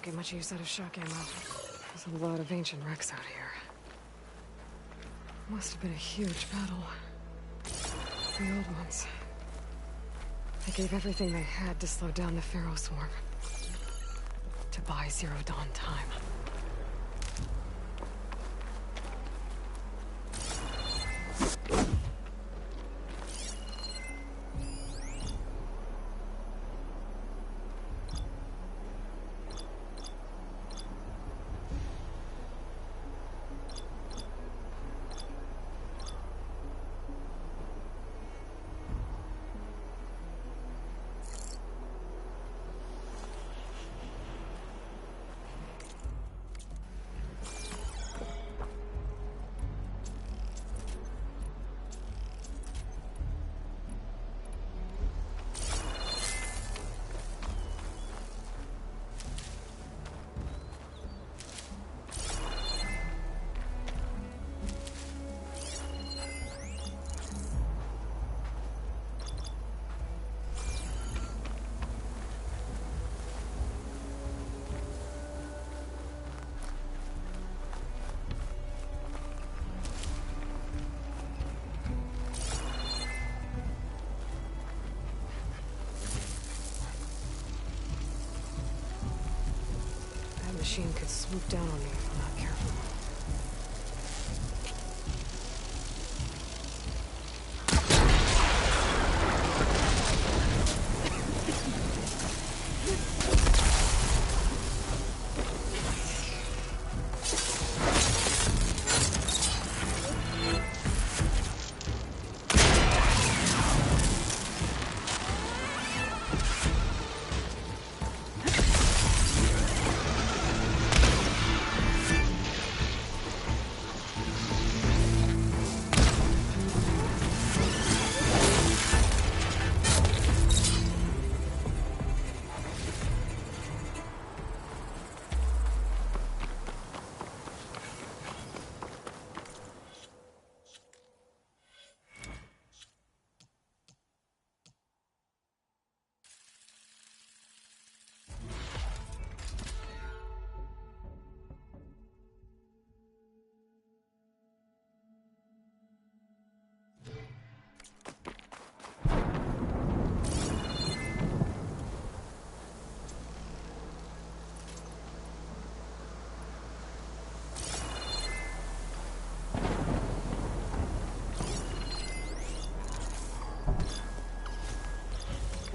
Don't get much use out of shock ammo. There's a lot of ancient wrecks out here. Must have been a huge battle. The old ones. They gave everything they had to slow down the Pharaoh swarm. To buy Zero Dawn time. Machine could swoop down on me if I'm not careful.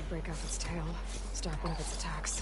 Break off its tail, stop one of its attacks.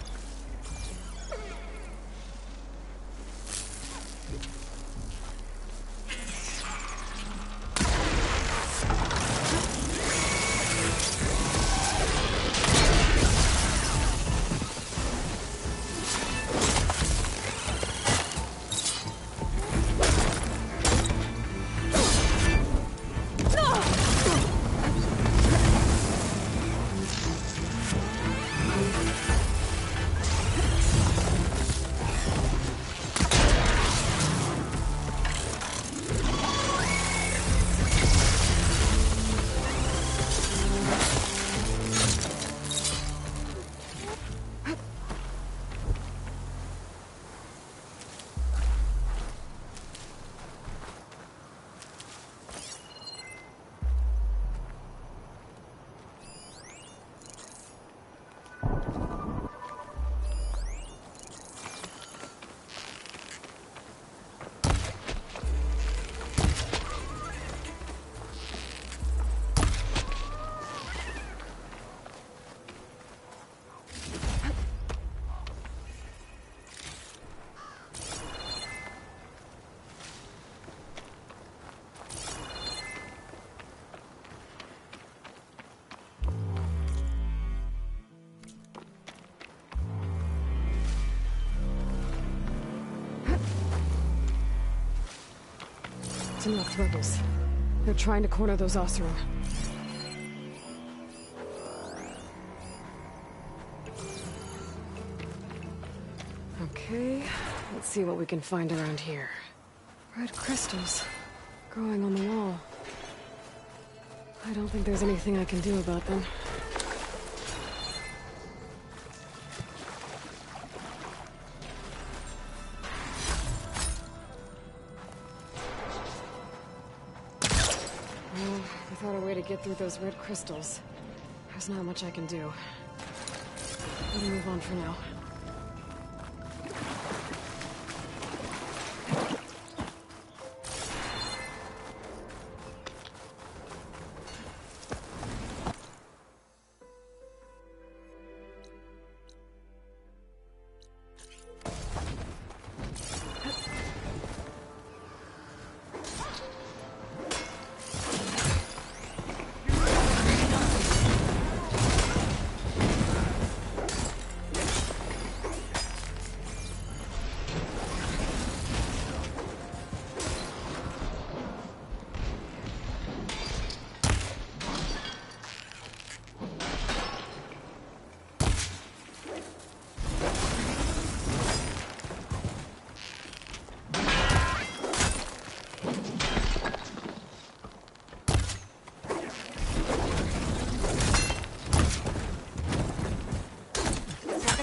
Tanakh rebels. They're trying to corner those Oseram. Okay, let's see what we can find around here. Red crystals growing on the wall. I don't think there's anything I can do about them. get through those red crystals. There's not much I can do. Better move on for now.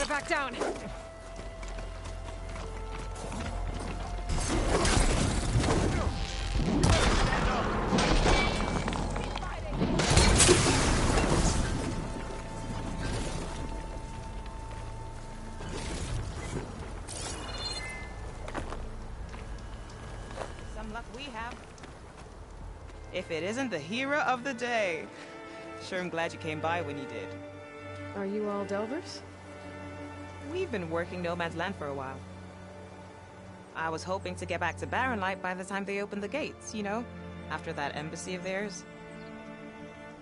Back down. Some luck we have. If it isn't the hero of the day. Sure, I'm glad you came by when you did. Are you all Delvers? We've been working No Man's Land for a while. I was hoping to get back to Barren Light by the time they opened the gates, you know? After that embassy of theirs.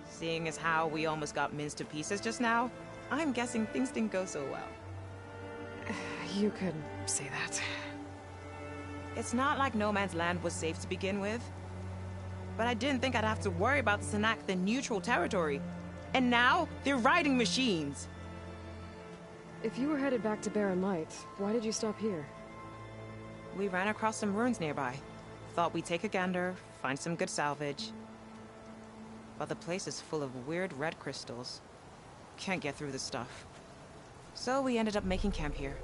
Seeing as how we almost got minced to pieces just now, I'm guessing things didn't go so well. You could say that. It's not like No Man's Land was safe to begin with. But I didn't think I'd have to worry about the Sanak, the neutral territory. And now, they're riding machines. If you were headed back to Barren Light, why did you stop here? We ran across some ruins nearby. Thought we'd take a gander, find some good salvage. But the place is full of weird red crystals. Can't get through the stuff. So we ended up making camp here.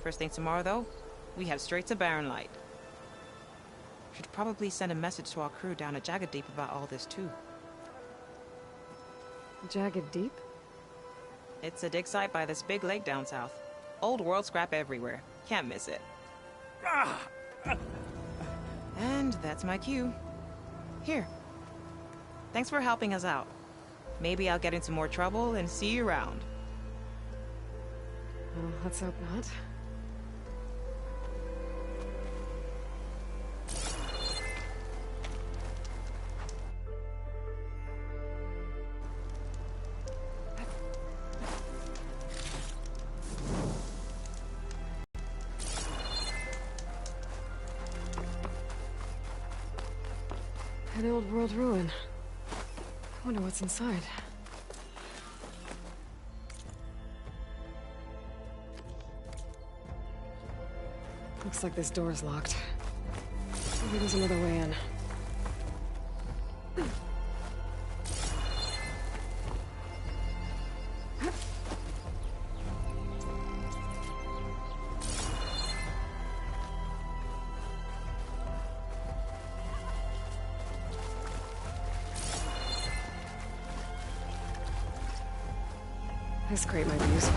First thing tomorrow, though, we head straight to Barren Light. Should probably send a message to our crew down at Jagged Deep about all this, too. Jagged Deep? It's a dig site by this big lake down south. Old world scrap everywhere. Can't miss it. And that's my cue. Here. Thanks for helping us out. Maybe I'll get into more trouble and see you around. Well, let's hope not. An old world ruin. I wonder what's inside. Looks like this door's locked. Maybe there's another way in. This crate might be useful.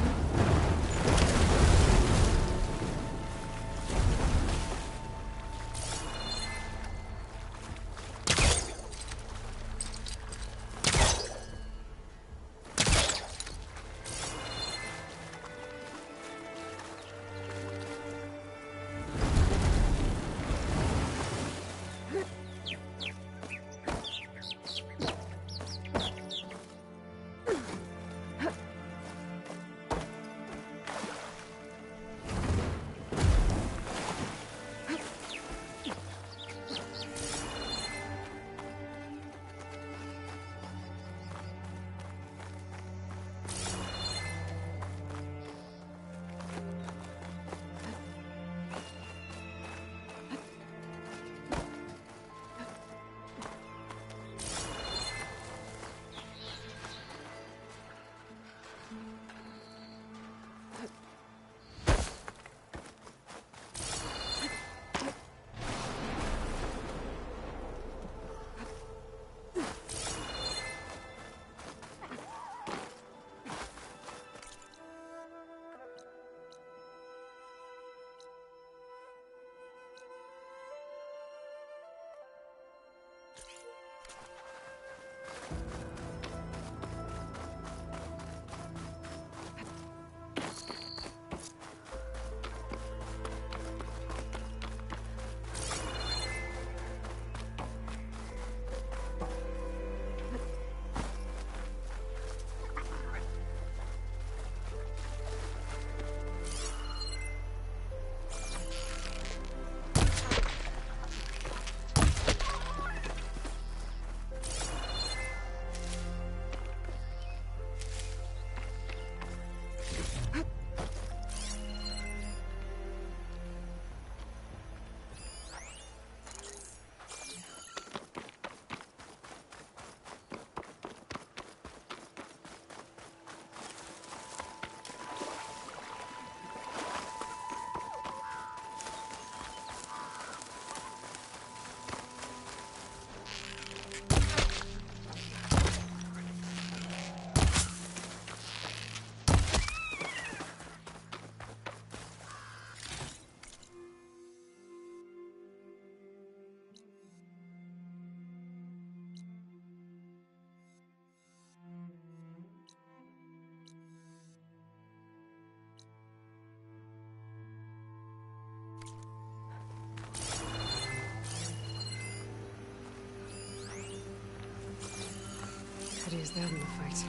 use that in the fight.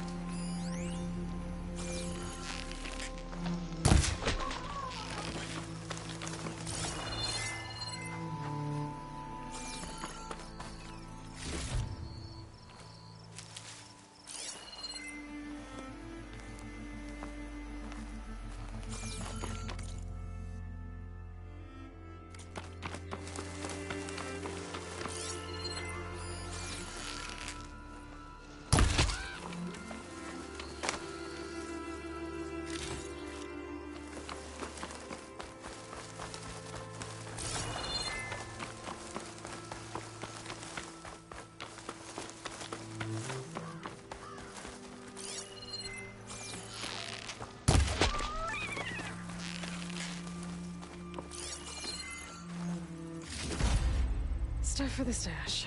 Stuff for the stash.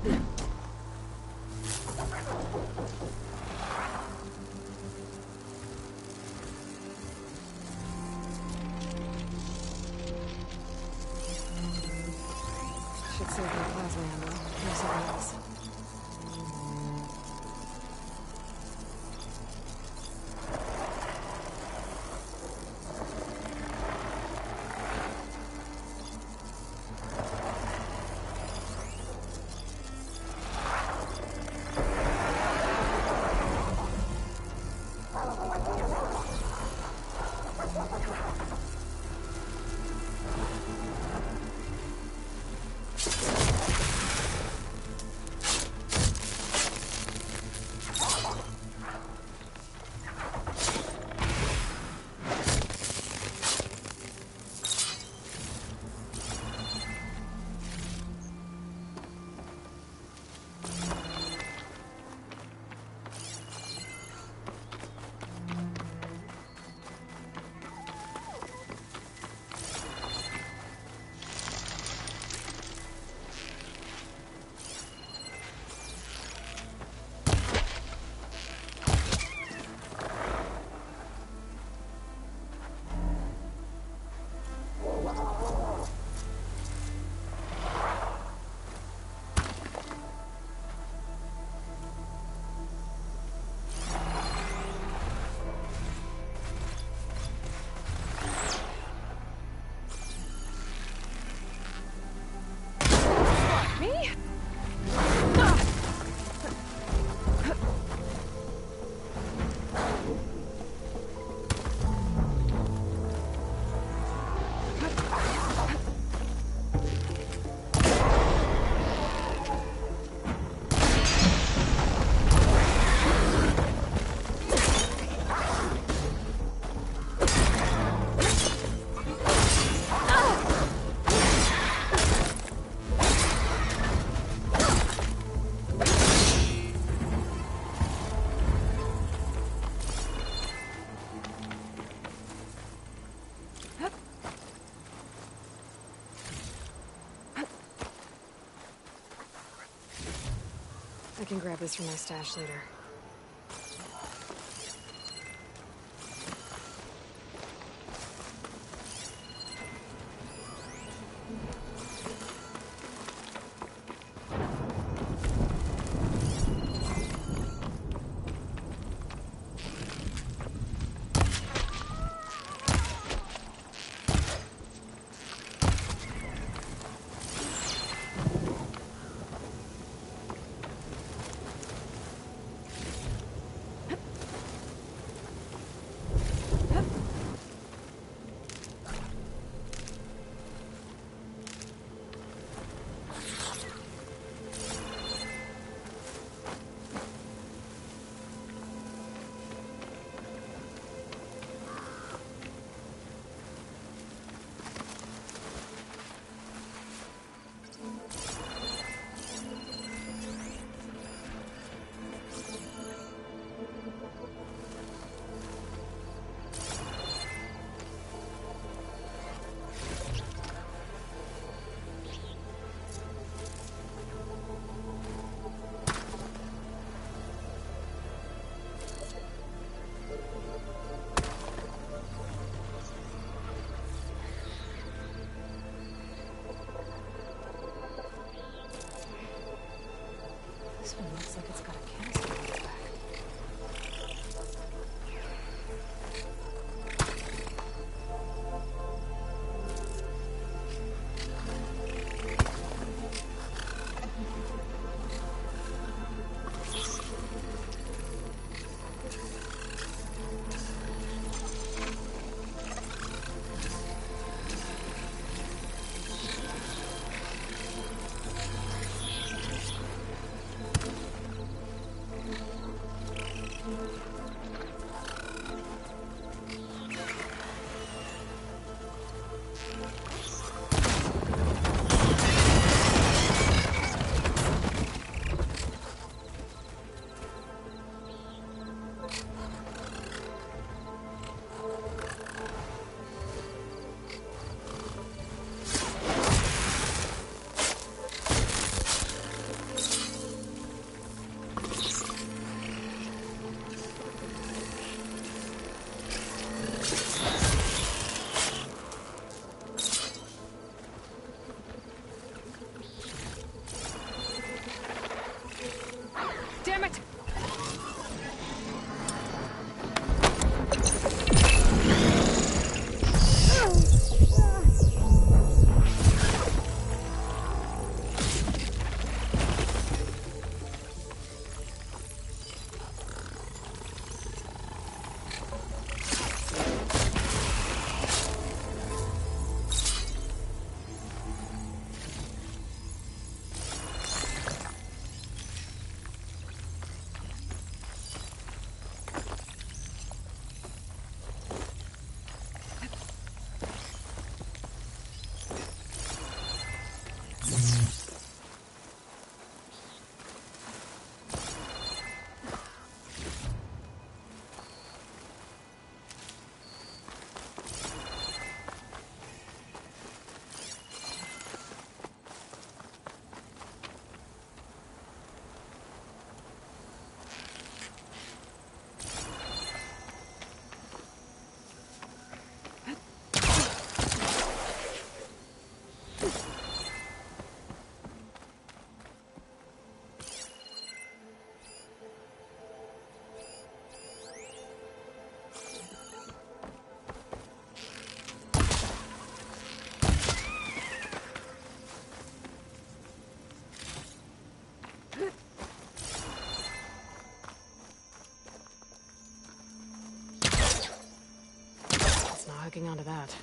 Should save my plasma ammo. Here's something else. I can grab this from my stash later. This one looks like it's got a canister on its back. that.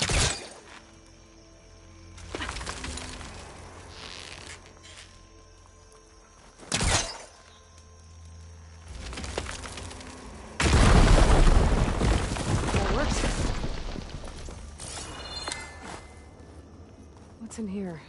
That works. What's in here?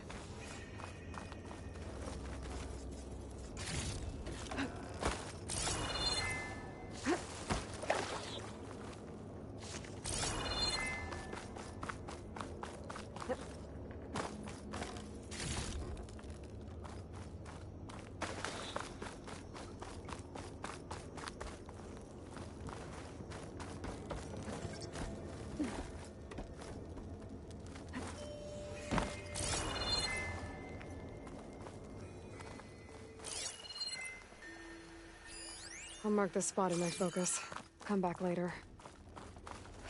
I'll mark this spot in my focus. Come back later.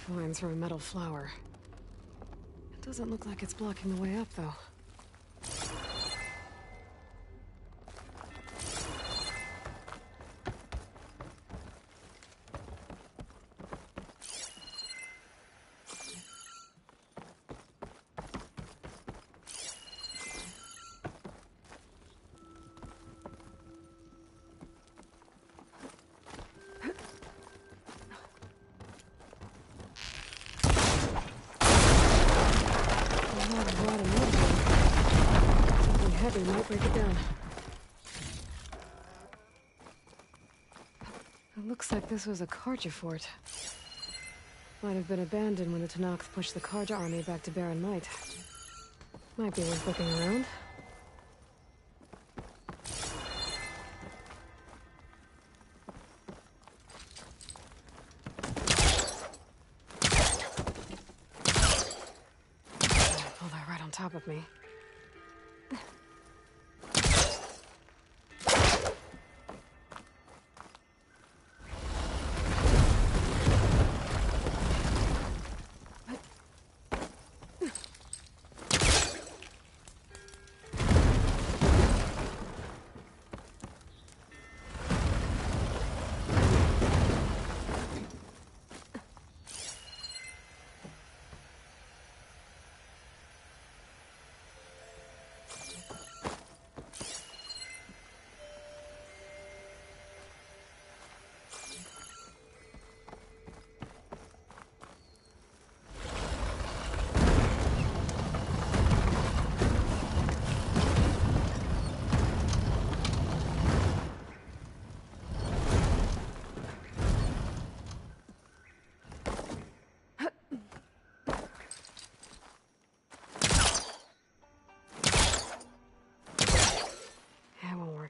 Vines from a metal flower. It doesn't look like it's blocking the way up, though. Heavy might break it down. It looks like this was a Karja fort. Might have been abandoned when the Tanakh pushed the Karja army back to Baron Light. Might be worth looking around. Pull that right on top of me.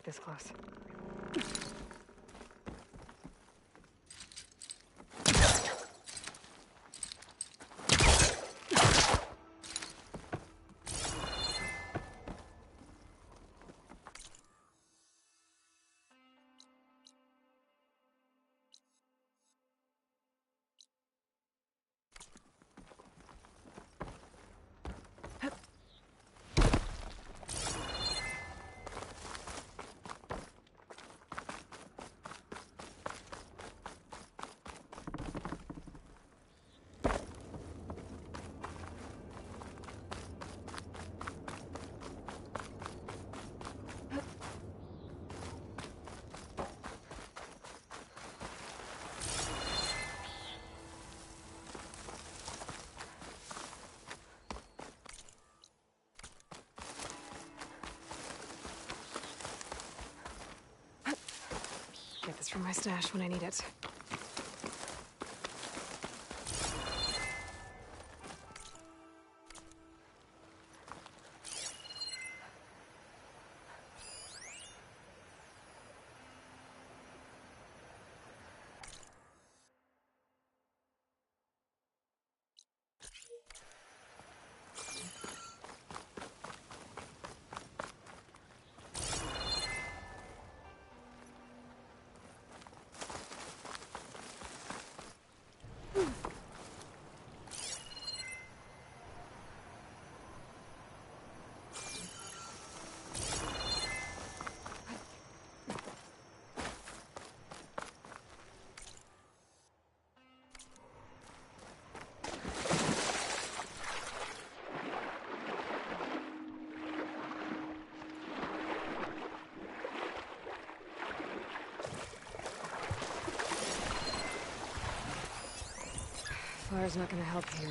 This close. Get this from my stash when I need it. fire's not gonna help here.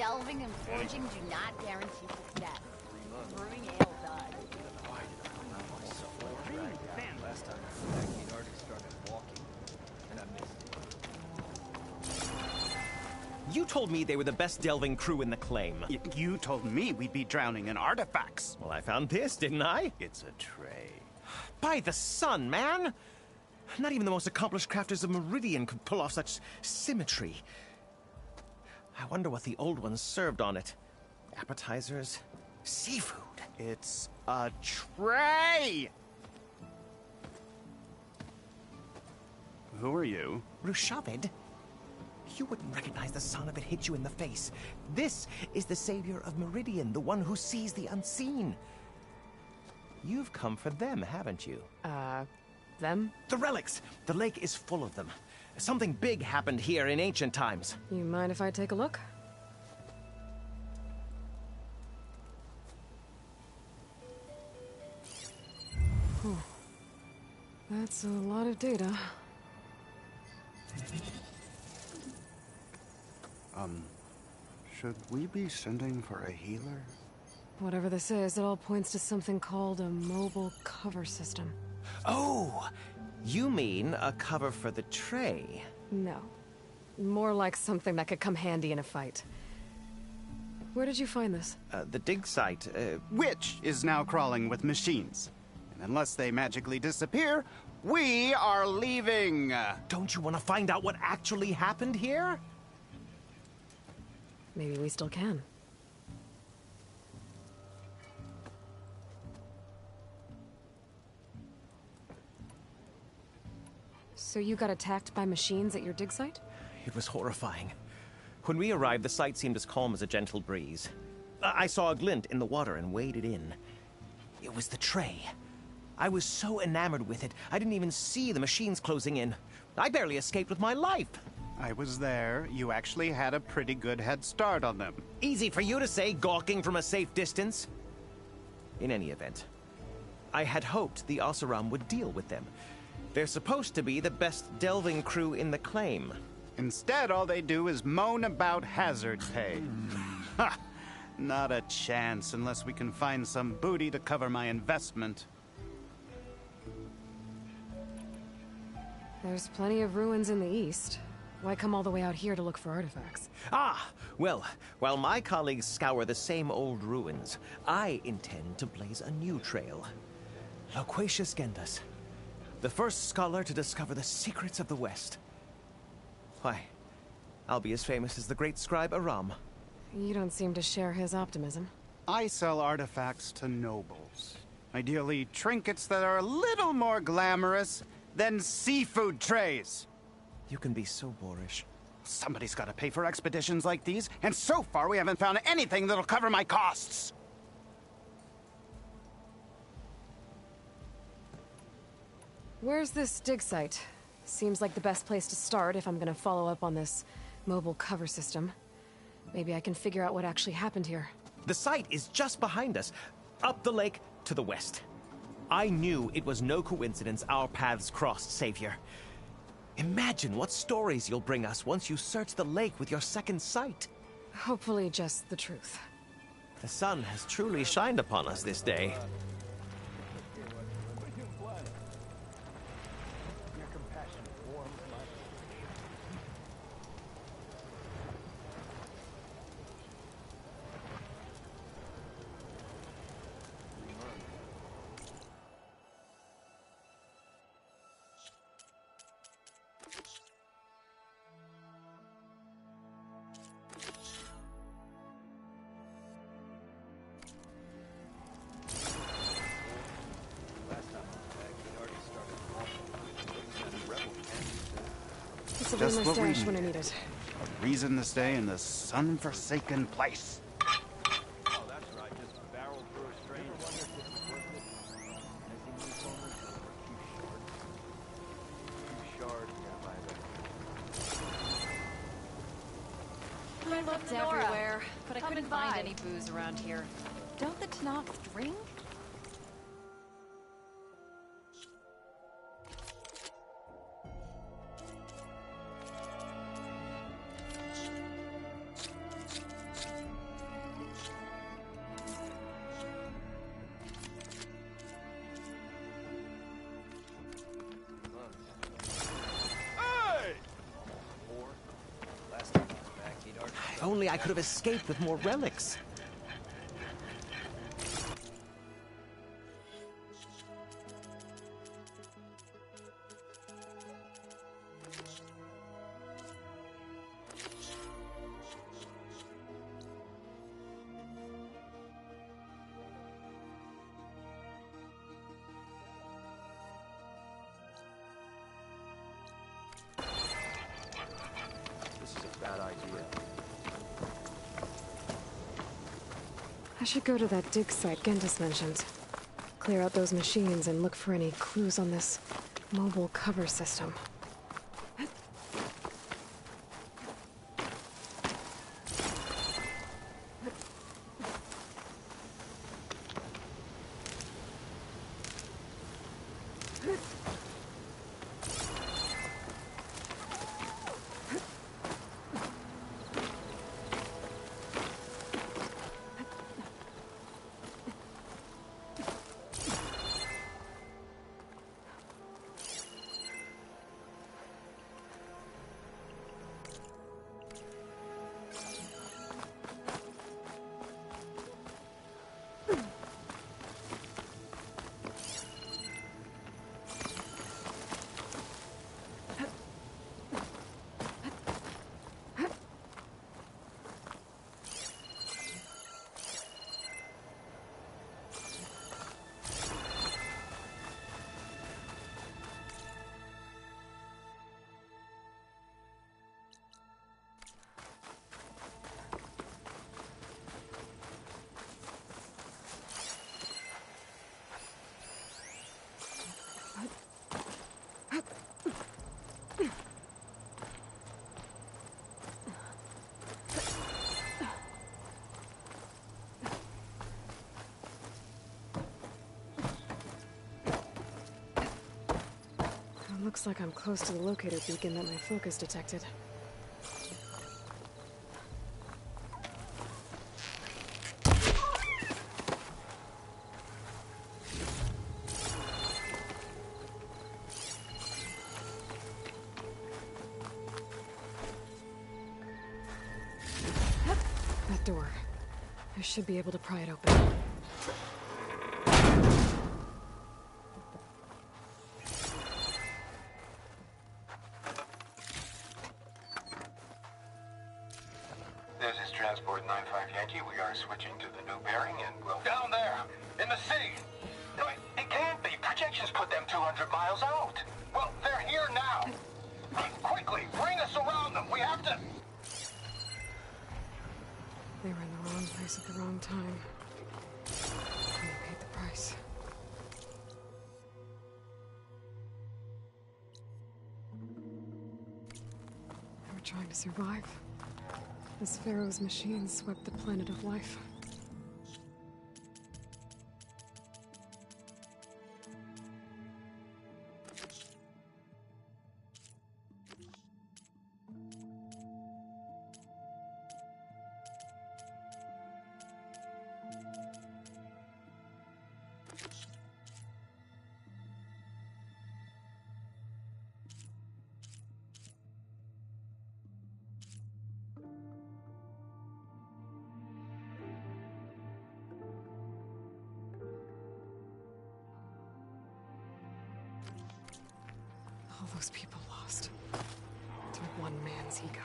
delving and forging do not guarantee success. Brewing ale does. Last time he'd already started walking, and I missed it. You told me they were the best delving crew in the claim. You told me we'd be drowning in artifacts. Well, I found this, didn't I? It's a tray. By the sun, man! Not even the most accomplished crafters of Meridian could pull off such symmetry. I wonder what the old ones served on it. Appetizers? Seafood? It's a tray! Who are you? Rushavid? You wouldn't recognize the sun if it hit you in the face. This is the savior of Meridian, the one who sees the unseen. You've come for them, haven't you? Them? The relics! The lake is full of them. Something big happened here in ancient times. You mind if I take a look? Whew. That's a lot of data. Should we be sending for a healer? Whatever this is, it all points to something called a mobile cover system. Oh! You mean a cover for the tray? No. More like something that could come handy in a fight. Where did you find this? The dig site, Which is now crawling with machines. And unless they magically disappear, we are leaving! Don't you want to find out what actually happened here? Maybe we still can. So you got attacked by machines at your dig site? It was horrifying. When we arrived, the site seemed as calm as a gentle breeze. I saw a glint in the water and waded in. It was the tray. I was so enamored with it, I didn't even see the machines closing in. I barely escaped with my life. I was there. You actually had a pretty good head start on them. Easy for you to say, gawking from a safe distance. In any event, I had hoped the Oseram would deal with them. They're supposed to be the best delving crew in the claim. Instead, all they do is moan about hazard pay. Ha! Not a chance unless we can find some booty to cover my investment. There's plenty of ruins in the east. Why come all the way out here to look for artifacts? Ah! Well, while my colleagues scour the same old ruins, I intend to blaze a new trail. Loquacious Gendas, the first scholar to discover the secrets of the West. Why, I'll be as famous as the great scribe Aram. You don't seem to share his optimism. I sell artifacts to nobles. Ideally, trinkets that are a little more glamorous than seafood trays. You can be so boorish. Somebody's got to pay for expeditions like these, and so far we haven't found anything that'll cover my costs. Where's this dig site? Seems like the best place to start if I'm gonna follow up on this mobile cover system. Maybe I can figure out what actually happened here. The site is just behind us, up the lake to the west. I knew it was no coincidence our paths crossed, Savior. Imagine what stories you'll bring us once you search the lake with your second sight. Hopefully just the truth. The sun has truly shined upon us this day. Just my what we stash when I need. need it. A reason to stay in this sun-forsaken place. Oh, that's right. Just barreled through a strange wonder if it was worth it. As he moves on, too short. I looked everywhere, but I couldn't find any booze around here. Don't the Tanox drink? If only I could have escaped with more relics. I should go to that dig site Gendis mentioned. Clear out those machines and look for any clues on this mobile cover system. Looks like I'm close to the locator beacon that my focus detected. That door. I should be able to pry it open. This is Transport 95 Yankee. We are switching to the new bearing and we'll... Down there! In the sea! No, it can't be. Projections put them 200 miles out. Well, they're here now. Quickly, bring us around them. We have to... They were in the wrong place at the wrong time. And they paid the price. They were trying to survive. As Pharaoh's machines swept the planet of life. All those people lost to one man's ego.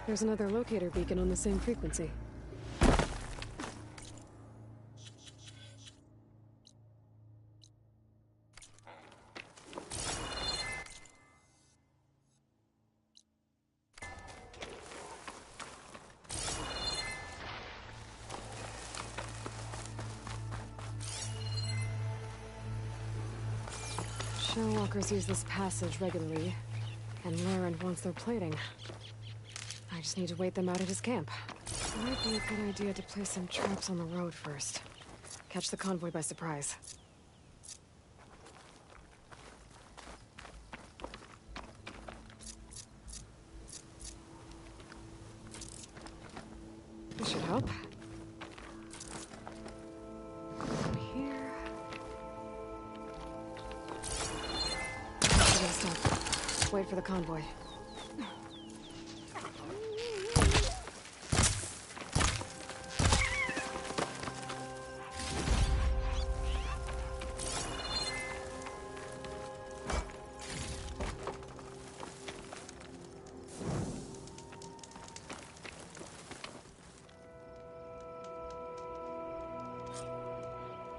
There's another locator beacon on the same frequency. Shellwalkers use this passage regularly, and Laren wants their plating. I just need to wait them out at his camp. It might be a good idea to place some traps on the road first. Catch the convoy by surprise. This should help. From here. Stop. Wait for the convoy.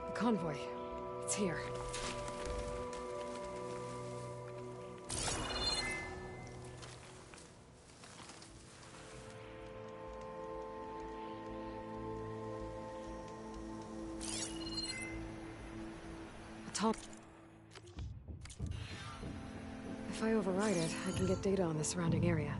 The convoy. It's here. Top. If I override it, I can get data on the surrounding area.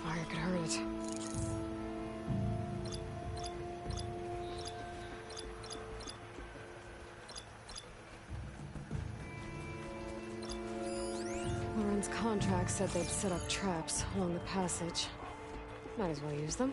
Fire could hurt it. Lauren's contract said they'd set up traps along the passage. Might as well use them.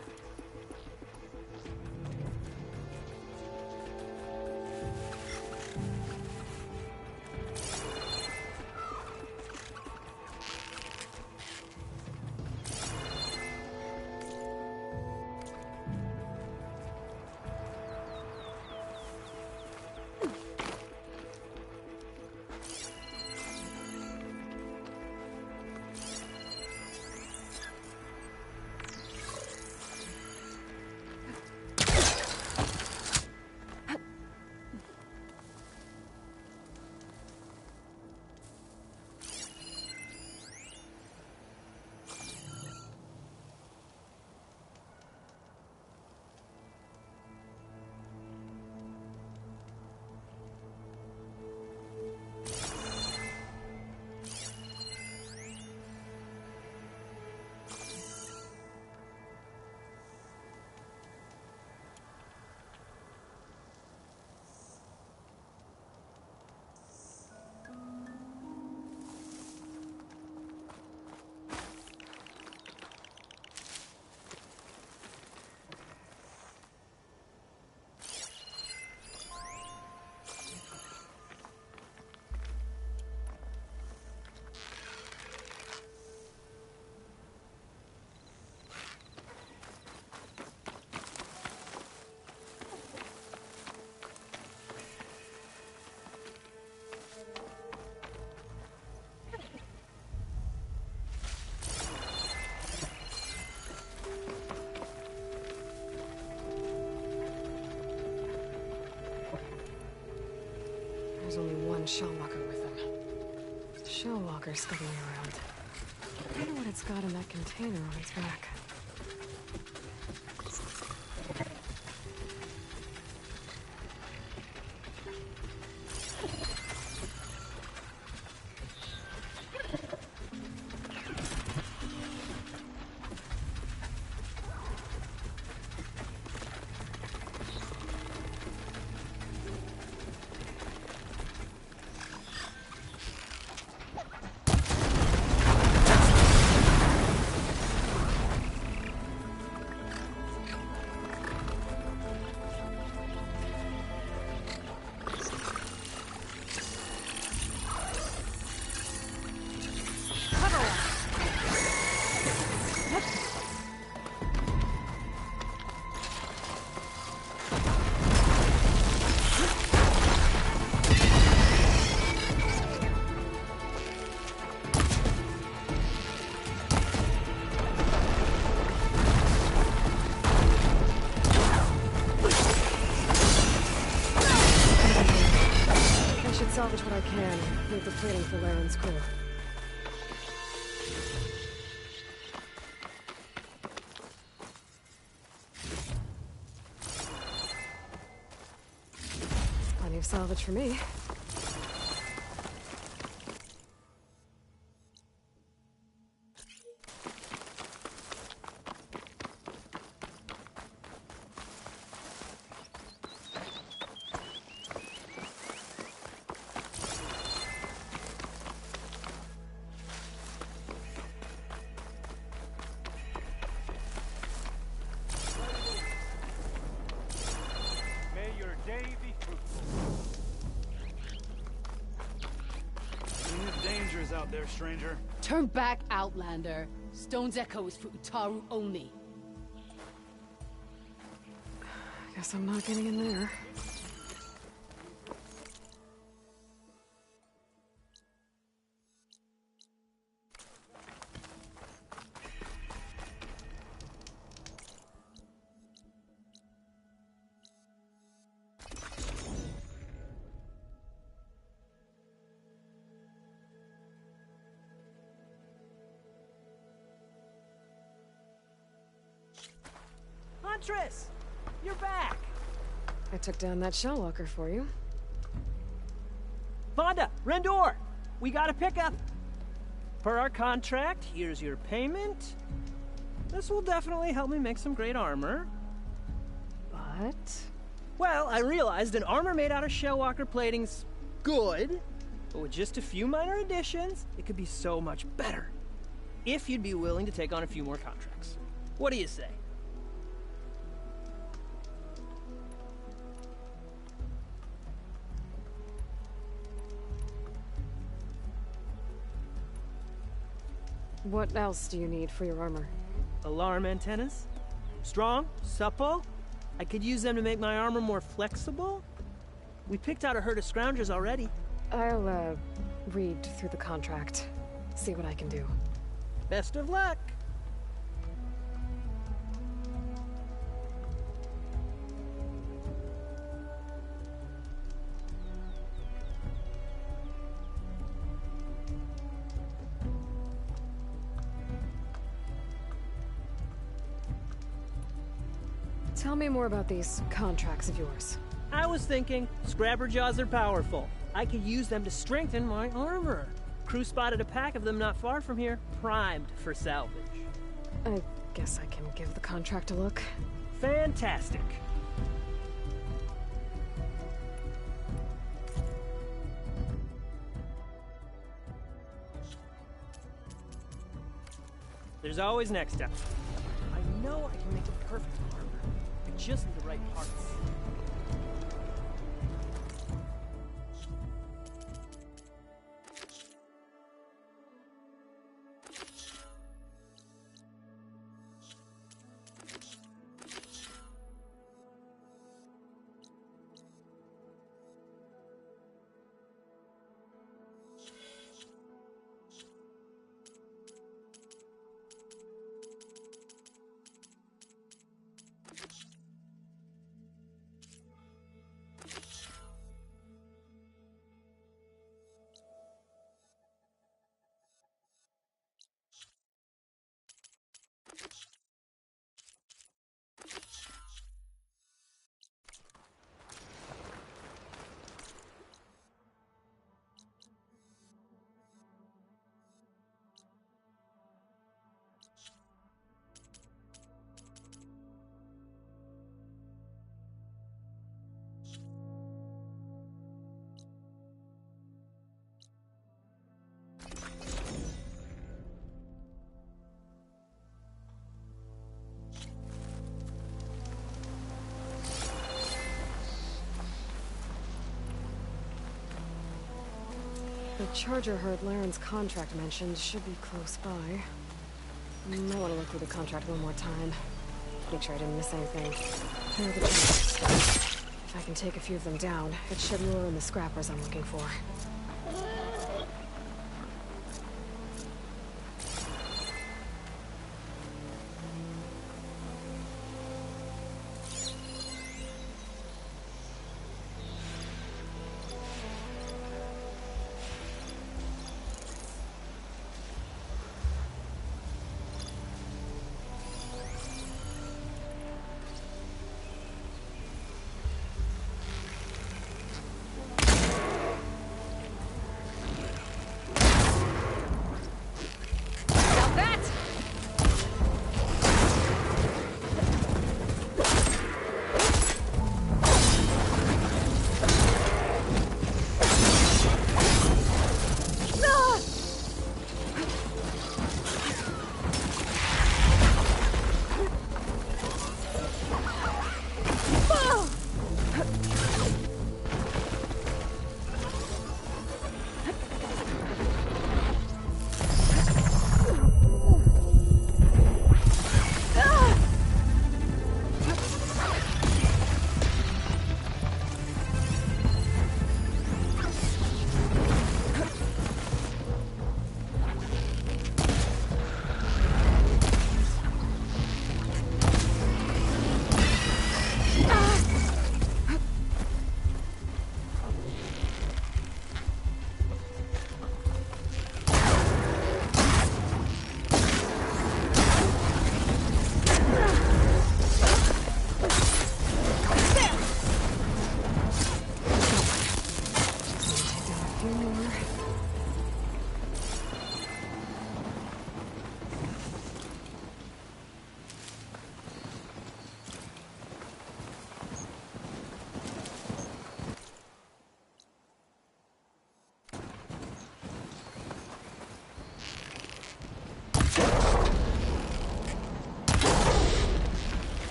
There's only one shellwalker with them. Shellwalker scuttling around. I wonder what it's got in that container on its back. Salvage what I can. Leave the plating for Laren's crew. Plenty of salvage for me. creatures out there, stranger. Turn back, Outlander. Stone's Echo is for Utaru only. Guess I'm not getting in there. Huntress! You're back! I took down that shell walker for you. Vonda! Rendor! We got a pickup! Per our contract, here's your payment. This will definitely help me make some great armor. But? Well, I realized an armor made out of shellwalker plating's good, but with just a few minor additions, it could be so much better. If you'd be willing to take on a few more contracts. What do you say? What else do you need for your armor? Alarm antennas? Strong? Supple? I could use them to make my armor more flexible? We picked out a herd of scroungers already. I'll, read through the contract. See what I can do. Best of luck! Tell me more about these contracts of yours. I was thinking, Scrabberjaws are powerful. I could use them to strengthen my armor. Crew spotted a pack of them not far from here, primed for salvage. I guess I can give the contract a look. Fantastic. There's always next step. I know I can make a perfect armor. I just need the right parts. The charger herd Laren's contract mentioned should be close by. I want to look through the contract one more time. Make sure I didn't miss anything. Here are the chargers. If I can take a few of them down, it should lure in the scrappers I'm looking for.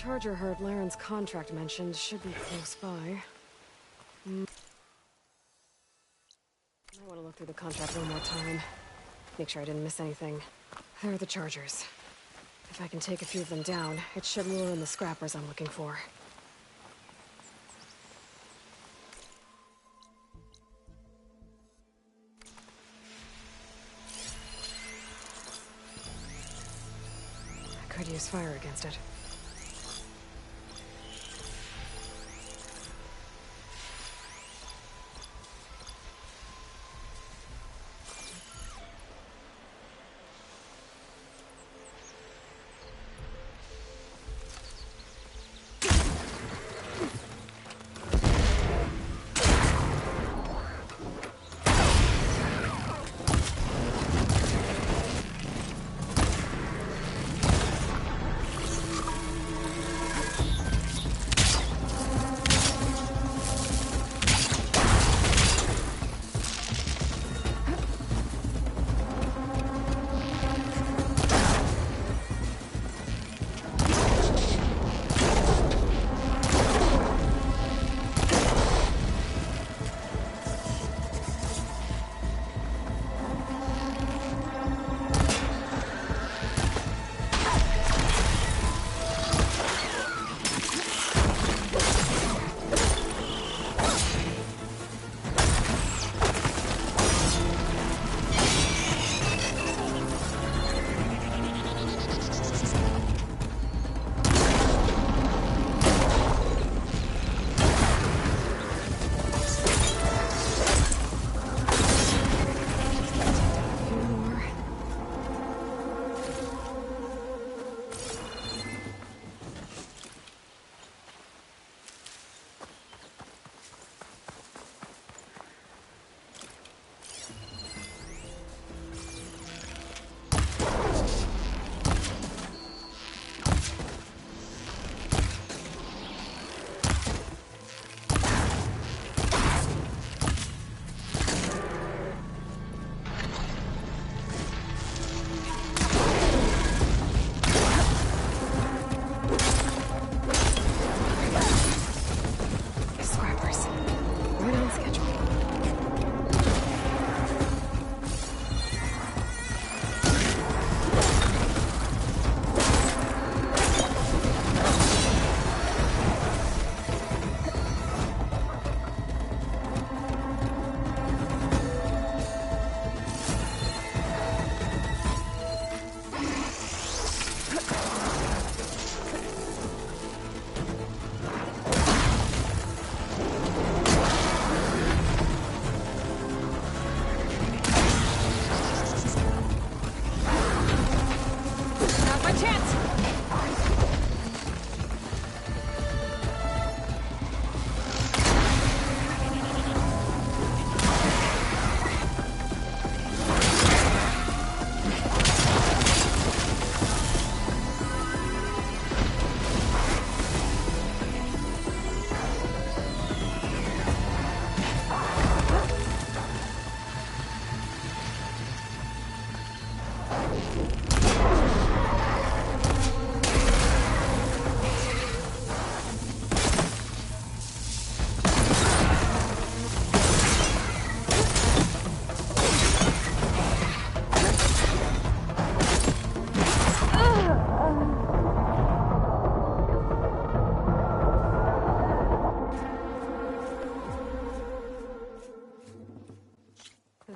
charger heard Laren's contract mentioned should be close by. Might want to look through the contract one more time. Make sure I didn't miss anything. There are the chargers. If I can take a few of them down, it should lure in the scrappers I'm looking for. I could use fire against it.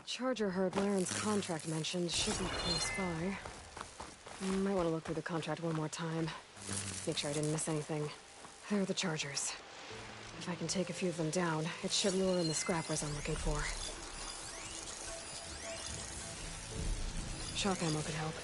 Charger heard Laren's contract mentioned should be close by. Might want to look through the contract one more time. Make sure I didn't miss anything. There are the chargers. If I can take a few of them down, it should lure in the scrappers I'm looking for. Shock ammo could help.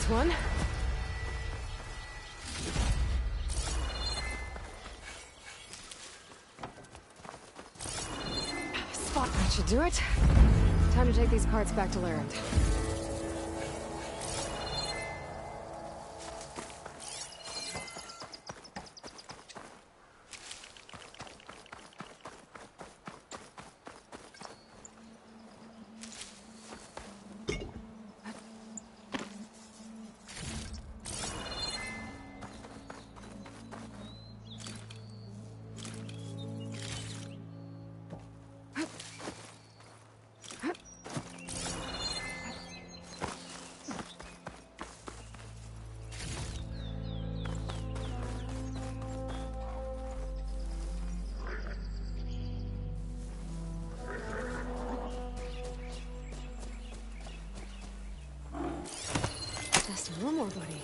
One. Spot, that should do it. Time to take these carts back to Larend. One more, buddy.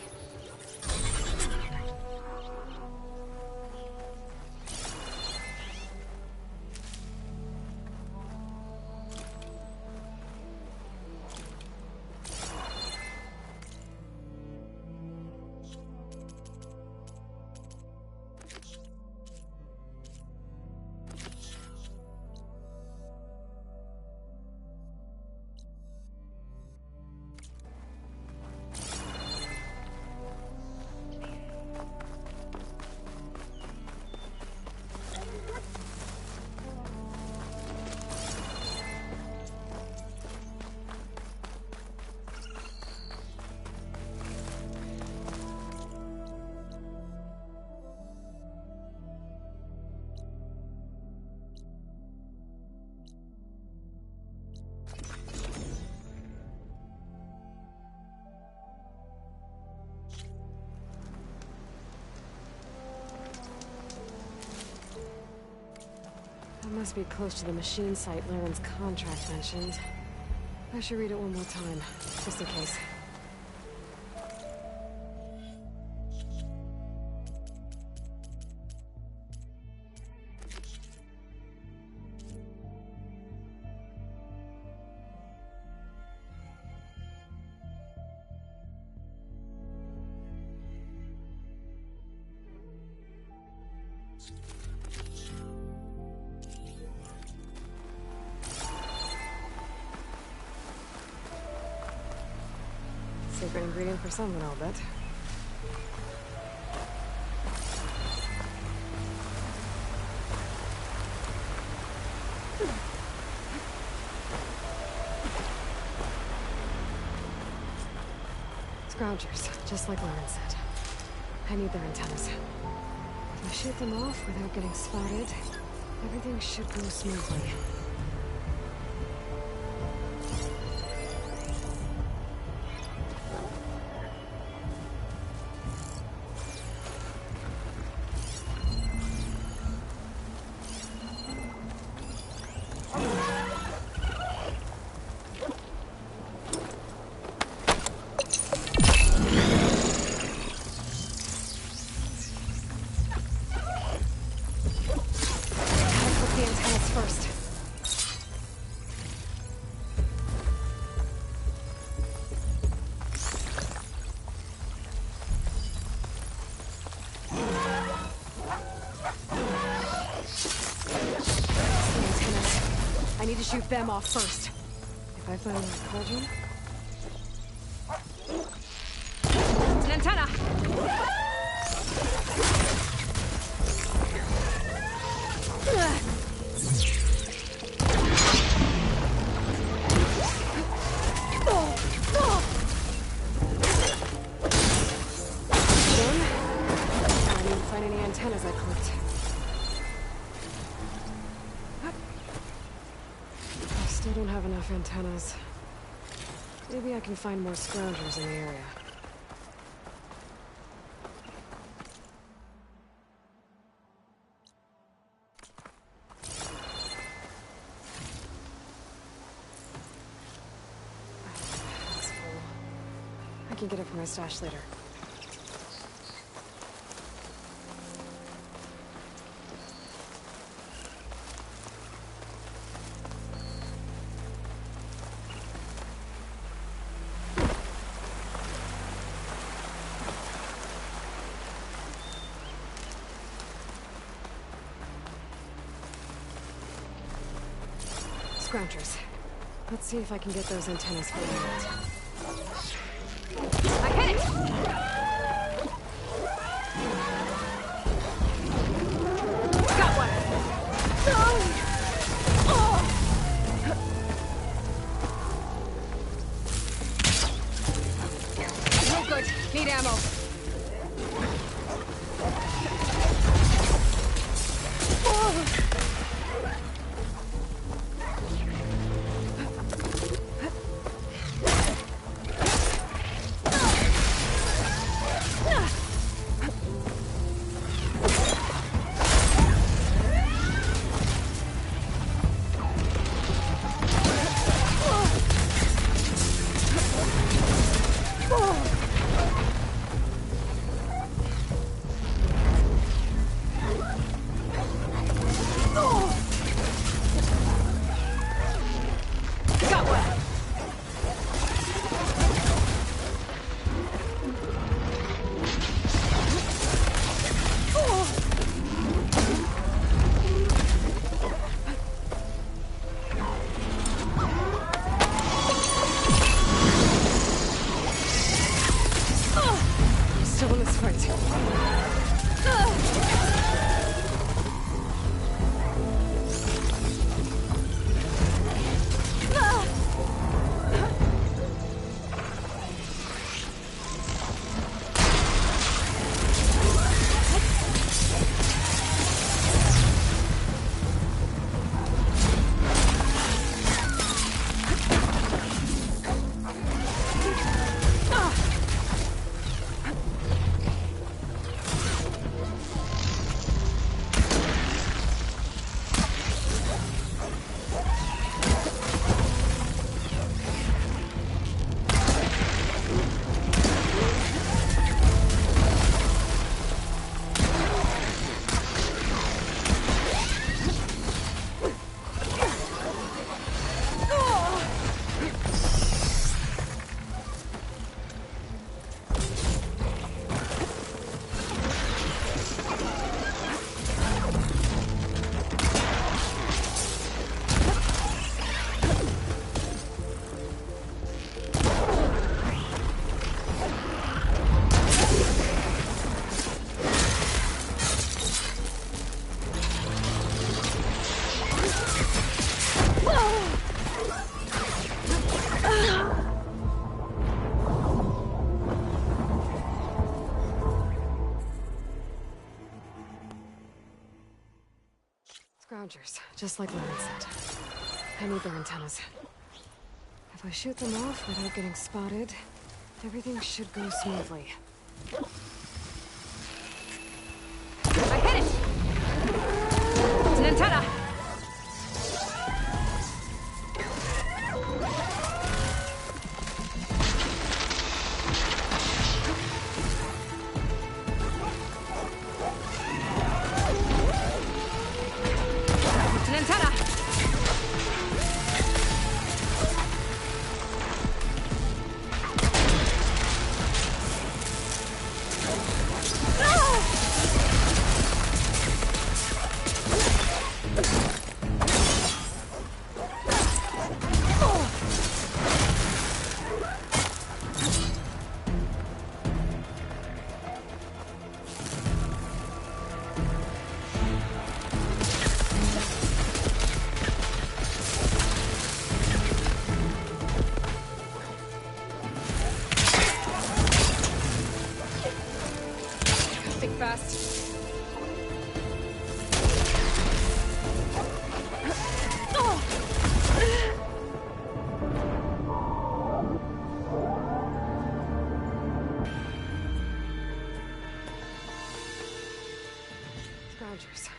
That must be close to the machine site Laren's contract mentioned. I should read it one more time, just in case. Secret ingredient for something, I'll bet. Scroungers, just like Lauren said. I need their antennas. If I shoot them off without getting spotted, everything should go smoothly. I need to shoot them off first. If I find that cauldron... It's an antenna! Antennas I clipped. I still don't have enough antennas. Maybe I can find more scroungers in the area. That's full. I can get it from my stash later. Scroungers. Let's see if I can get those antennas for a minute. I hit it! Got one! No good. Need ammo. Scroungers, just like Lauren said. I need their antennas. If I shoot them off without getting spotted, everything should go smoothly. I hit it! It's an antenna!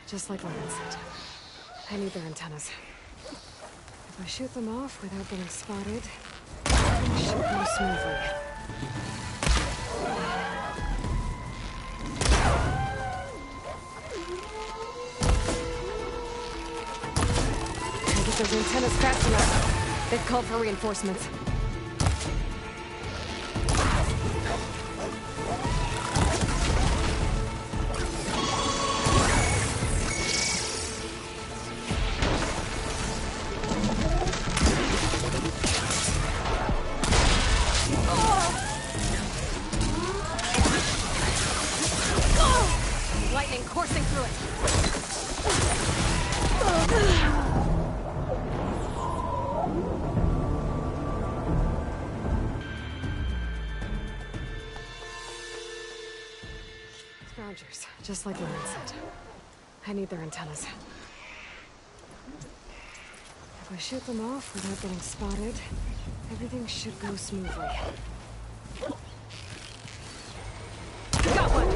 just like Lauren said. I need their antennas. If I shoot them off without being spotted, things should go smoothly. Can't get those antennas fast enough. They've called for reinforcements. Lightning coursing through it. Scroungers, just like Lauren said. I need their antennas. If I shoot them off without getting spotted, everything should go smoothly. Got one!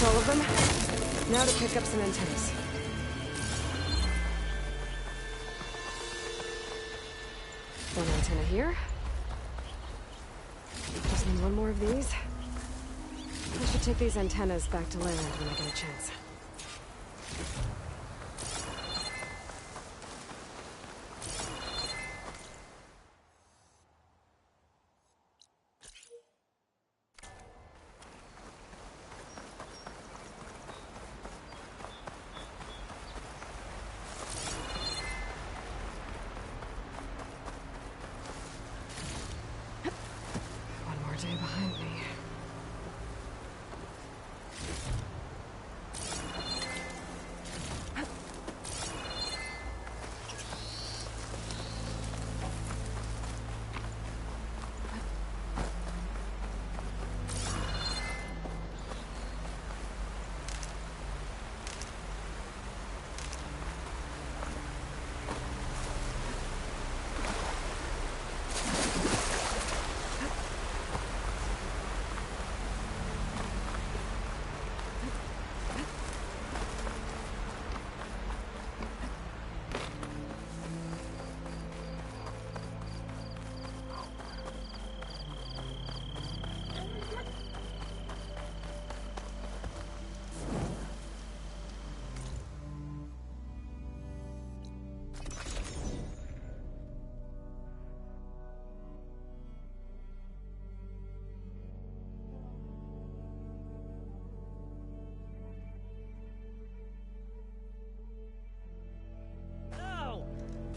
All of them. Now to pick up some antennas. One antenna here. Just need one more of these. I should take these antennas back to land when I get a chance. Day behind me.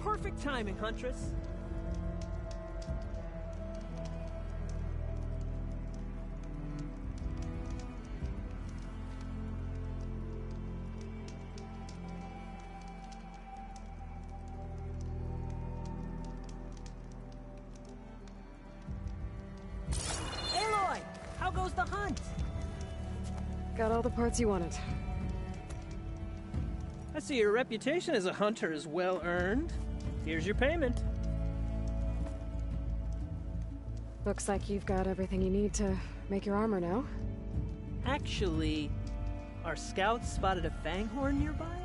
Perfect timing, Huntress. Aloy, how goes the hunt? Got all the parts you wanted. I see your reputation as a hunter is well earned. Here's your payment. Looks like you've got everything you need to make your armor now. Actually, our scouts spotted a fanghorn nearby.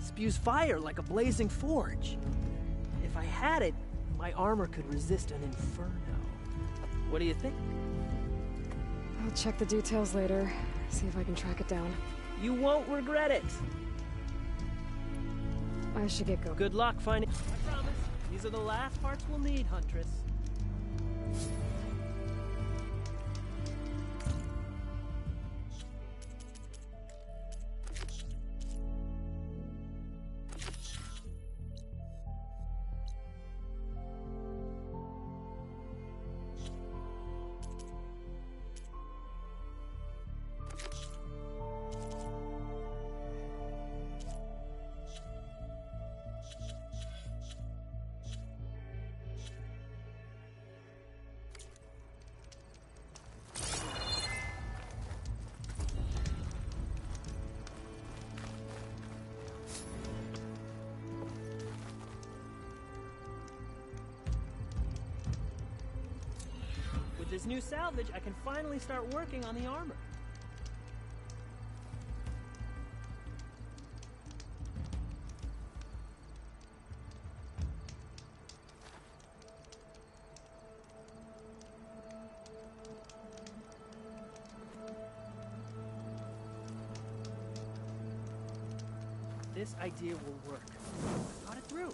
Spews fire like a blazing forge. If I had it, my armor could resist an inferno. What do you think? I'll check the details later, see if I can track it down. You won't regret it. I should get going. Good luck finding... I promise. These are the last parts we'll need, Huntress. With this new salvage, I can finally start working on the armor. This idea will work. I thought it through.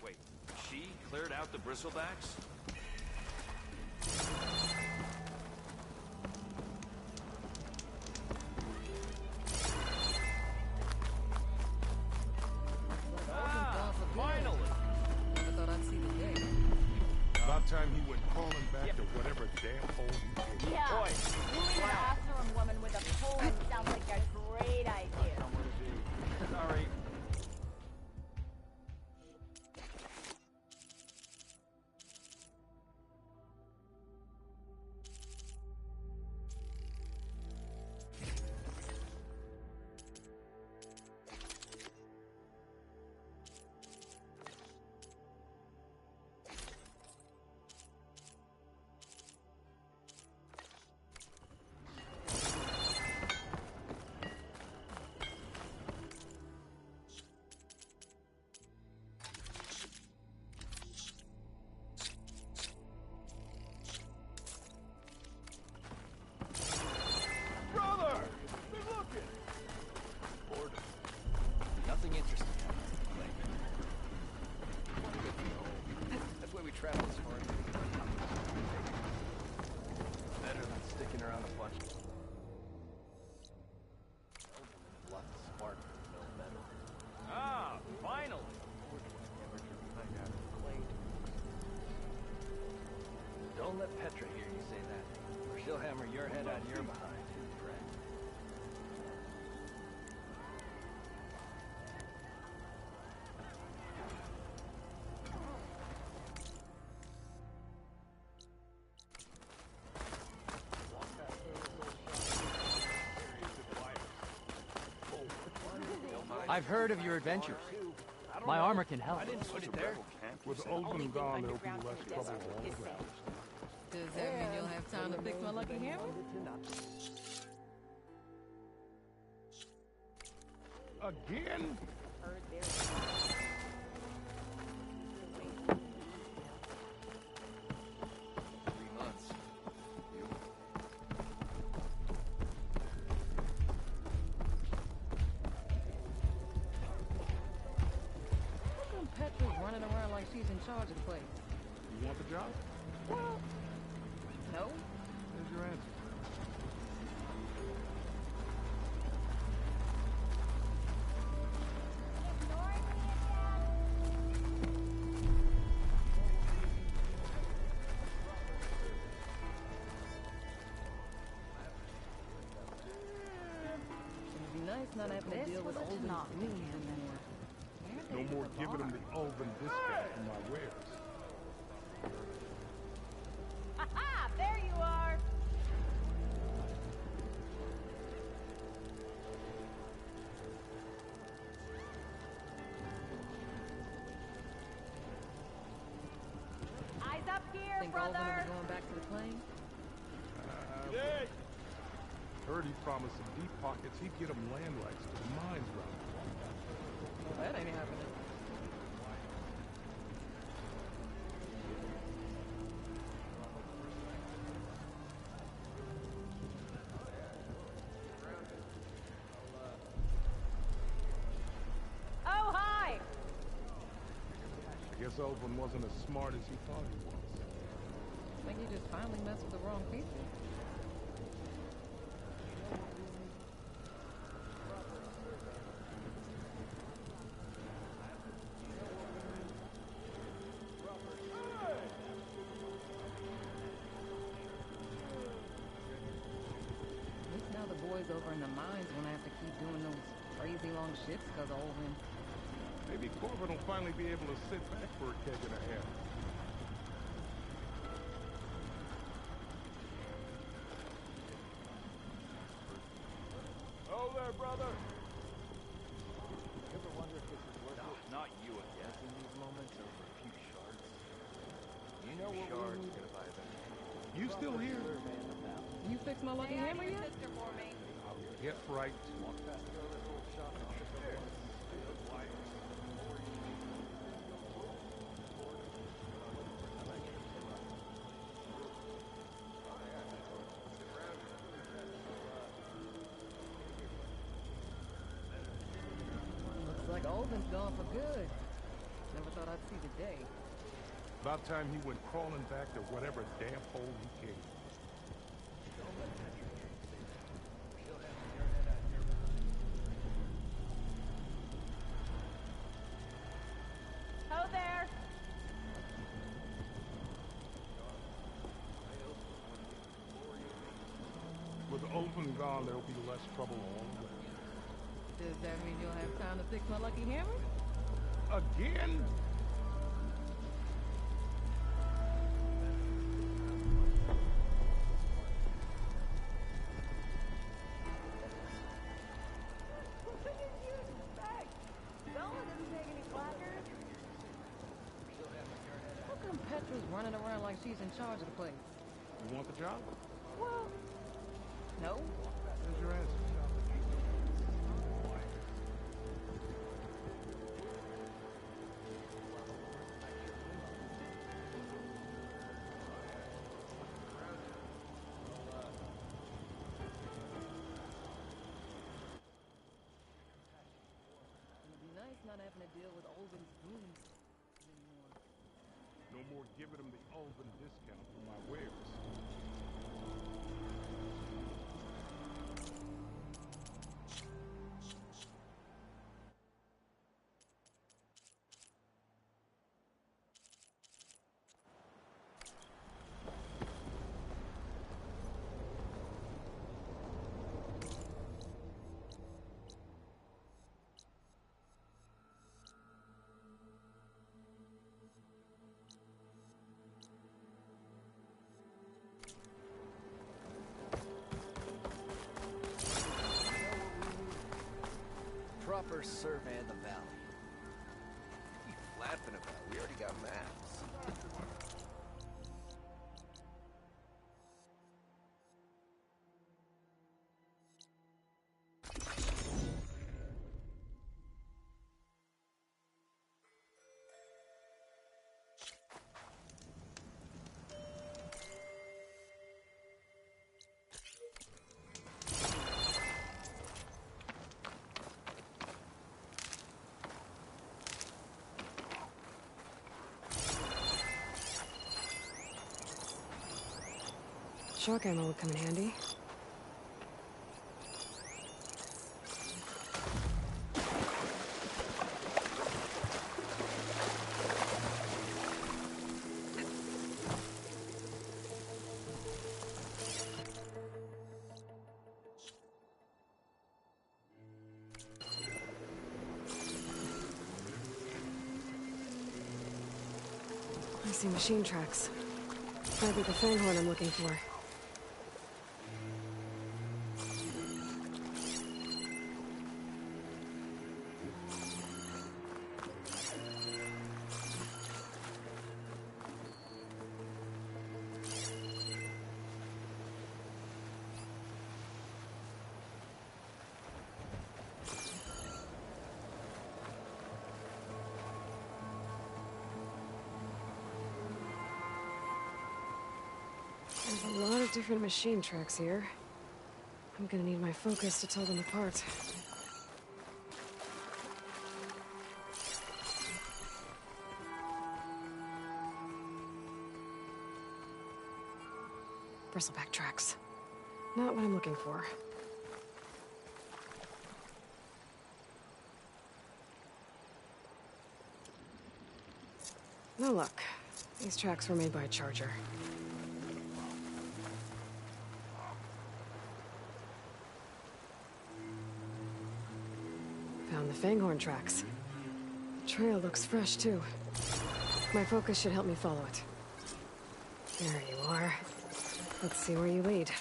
Wait, she cleared out the bristlebacks? Finally! Never thought I'd see the day. About time he went crawling back to whatever damn hole he came. Yeah, wooing an Oseram woman with a pole sounds like a great idea. Sorry. Brother! Be looking! Boredom. Nothing interesting happens in the lake. That's why we travel as far as we can. Better than sticking around a bunch. Lots of spark no better. Ah, finally! Don't let Petra hear you say that, or she'll hammer your head on your behind, Fred. I've heard of your adventures. My armor can help. I didn't put it there. With Odin gone, there'll be less trouble all around. Does that mean you'll have time to fix my lucky hammer? Again? How come Petra's running around like she's in charge of the place? You want the job? Well, no. There's your answer. It'd be nice not having to deal with old things anymore. No more giving them the Ulven discount for my wares. Ha! There you are! Eyes up here! plane? Heard he promised some deep pockets. He'd get him land rights to the mines around. Well, that ain't happening. Oh, hi! I guess Owen wasn't as smart as he thought he was. I think he just finally messed with the wrong people. At least now the boys over in the mines won't have to keep doing those crazy long shifts because of Olvin. Maybe Corbin will finally be able to sit back for a keg and a half. Oh there, brother! Ever wonder if this is worth it? Not you again. In these moments over a few shards. You know what shards gonna buy them. You still here? You fix my lucky hammer yet? Get right. Walk past the other little shop and pick up one. Looks like Olvin's gone for good. Never thought I'd see the day. About time he went crawling back to whatever damn hole he came. Ho there! With Open gone, there'll be less trouble all the way. Does that mean you'll have time to fix my lucky hammer? Again? How come Petra's running around like she's in charge of the place? You want the job? Well, no. There's your answer. It'd be nice not having to deal with Olvin's goons anymore. No more giving him the Ulven discount for my wares. Proper survey of the valley. What are you laughing about? We already got maps. Shock ammo would come in handy. I see machine tracks. Might be the fanghorn I'm looking for. There's a lot of different machine tracks here. I'm gonna need my focus to tell them apart. Bristleback tracks. Not what I'm looking for. Now look, these tracks were made by a charger. Found the Fanghorn tracks. The trail looks fresh, too. My focus should help me follow it. There you are. Let's see where you lead.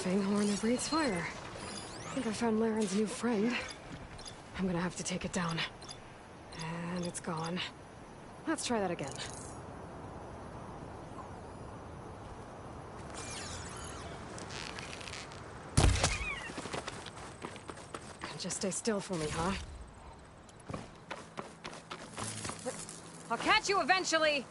Fanghorn that breathes fire. I think I found Laren's new friend. I'm gonna have to take it down. And it's gone. Let's try that again. Just stay still for me, huh? I'll catch you eventually!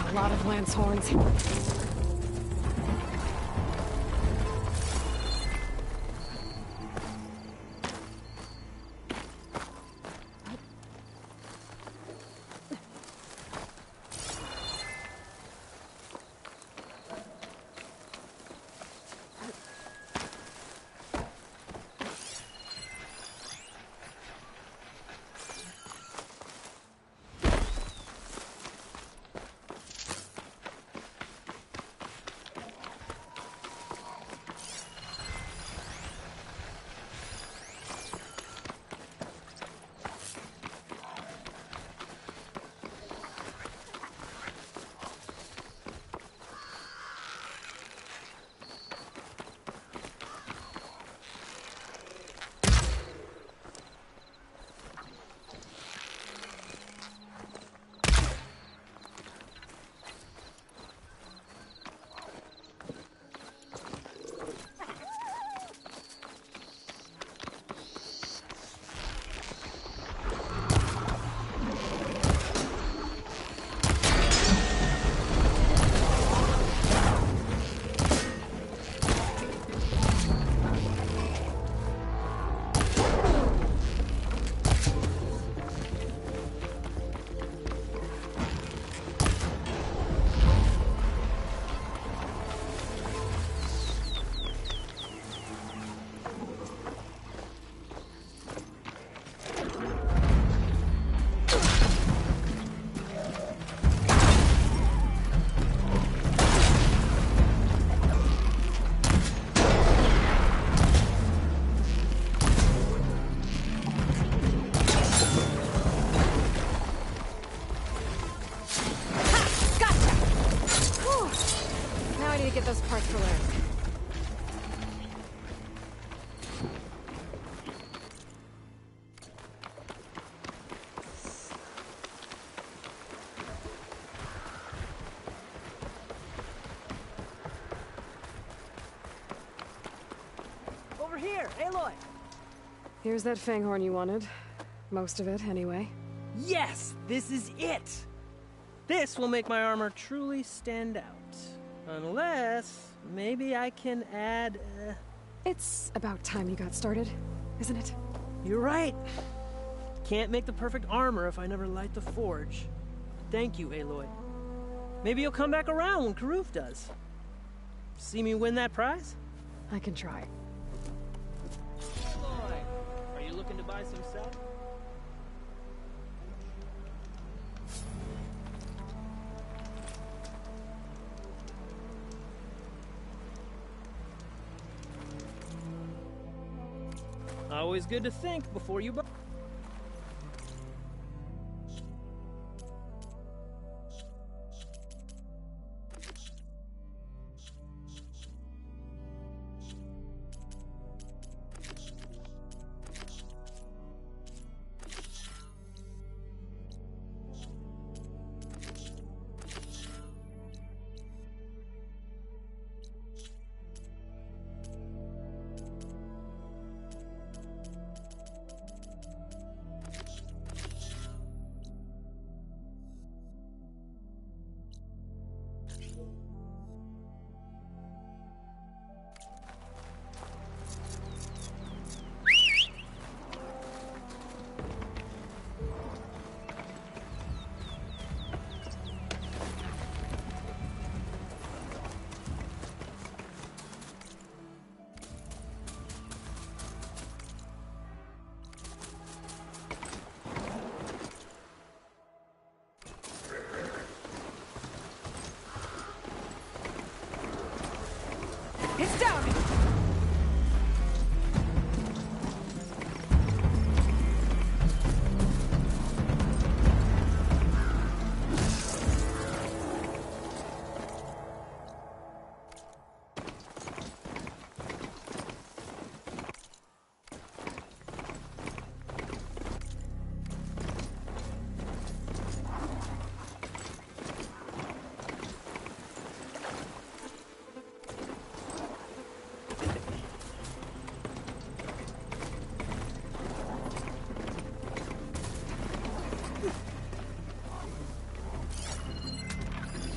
A lot of lance horns. here, Aloy! Here's that fanghorn you wanted. Most of it, anyway. Yes! This is it! This will make my armor truly stand out. Unless, maybe I can add, It's about time you got started, isn't it? You're right. Can't make the perfect armor if I never light the forge. Thank you, Aloy. Maybe you'll come back around when Karuf does. See me win that prize? I can try. Aloy, are you looking to buy some stuff? Always good to think before you buy. It's down!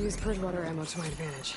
Use purge water ammo to my advantage.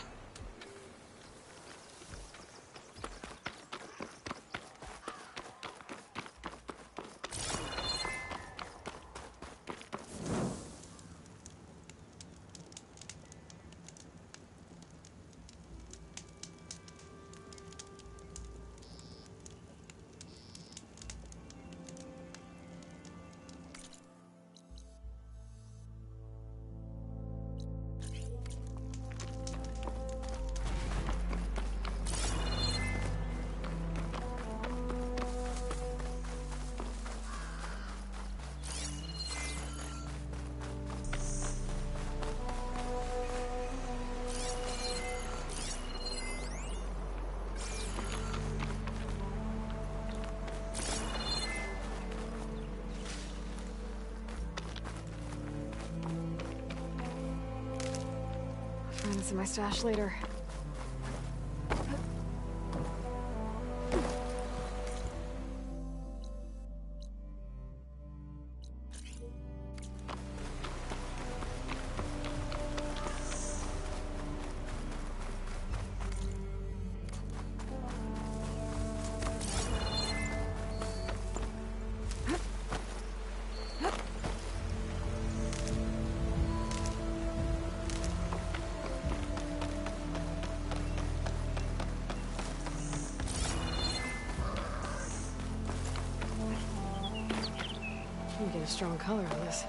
Find this in my stash later. You get a strong color on this.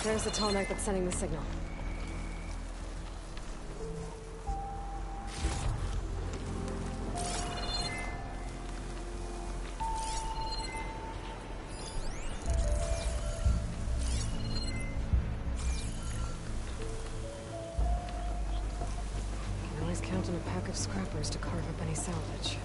There's the tall knight that's sending the signal. of scrappers to carve up any salvage.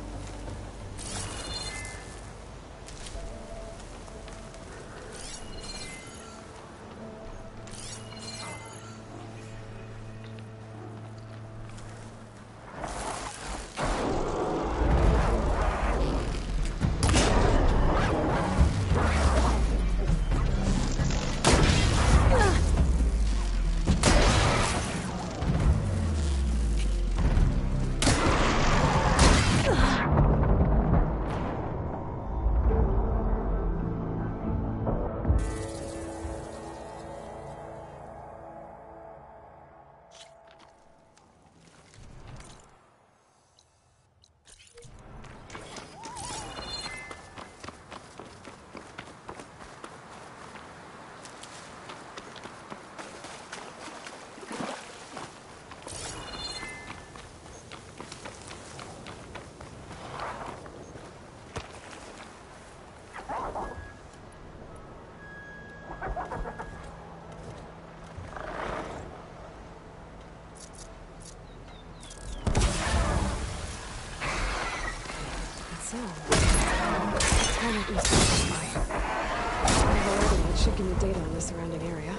It should give me data on the surrounding area.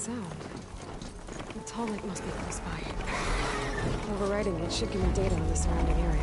The tall lake must be close by. Overriding it should give me data on the surrounding area.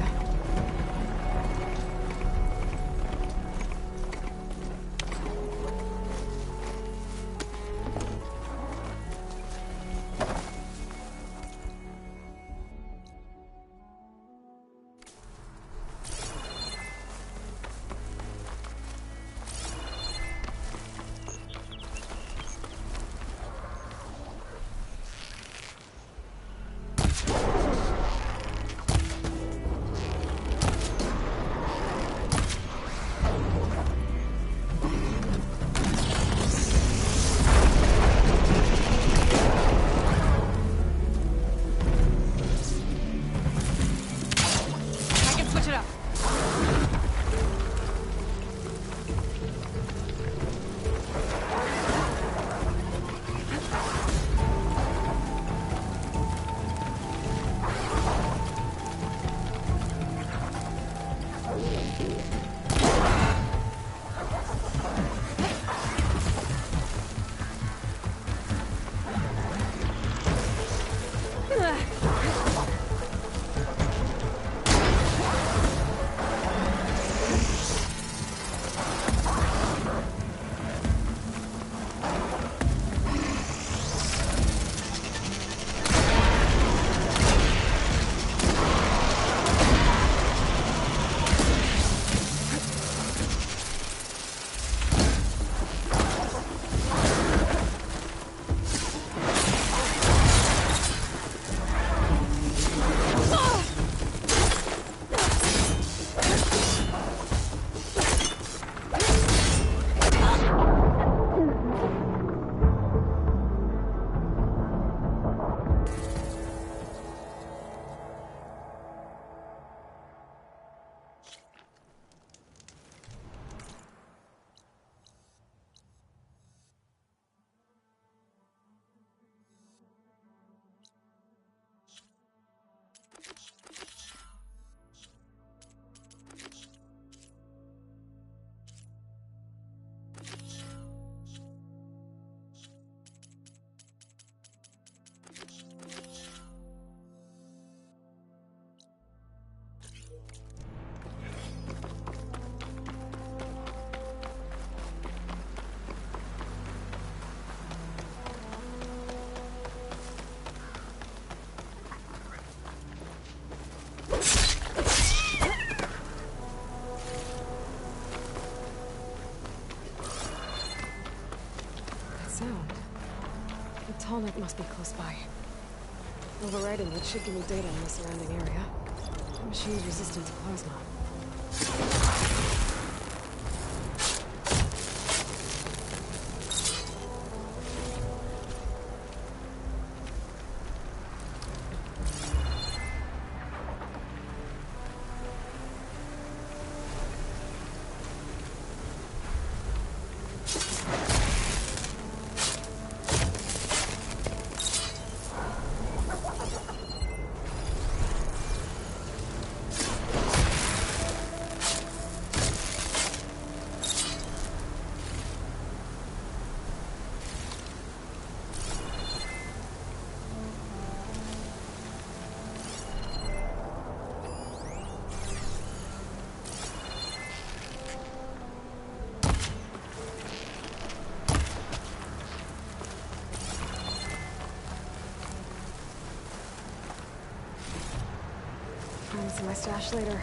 sound. The tallneck must be close by. Overriding it should give me data on the surrounding area. The machine's resistant to plasma. Find some of my stash later.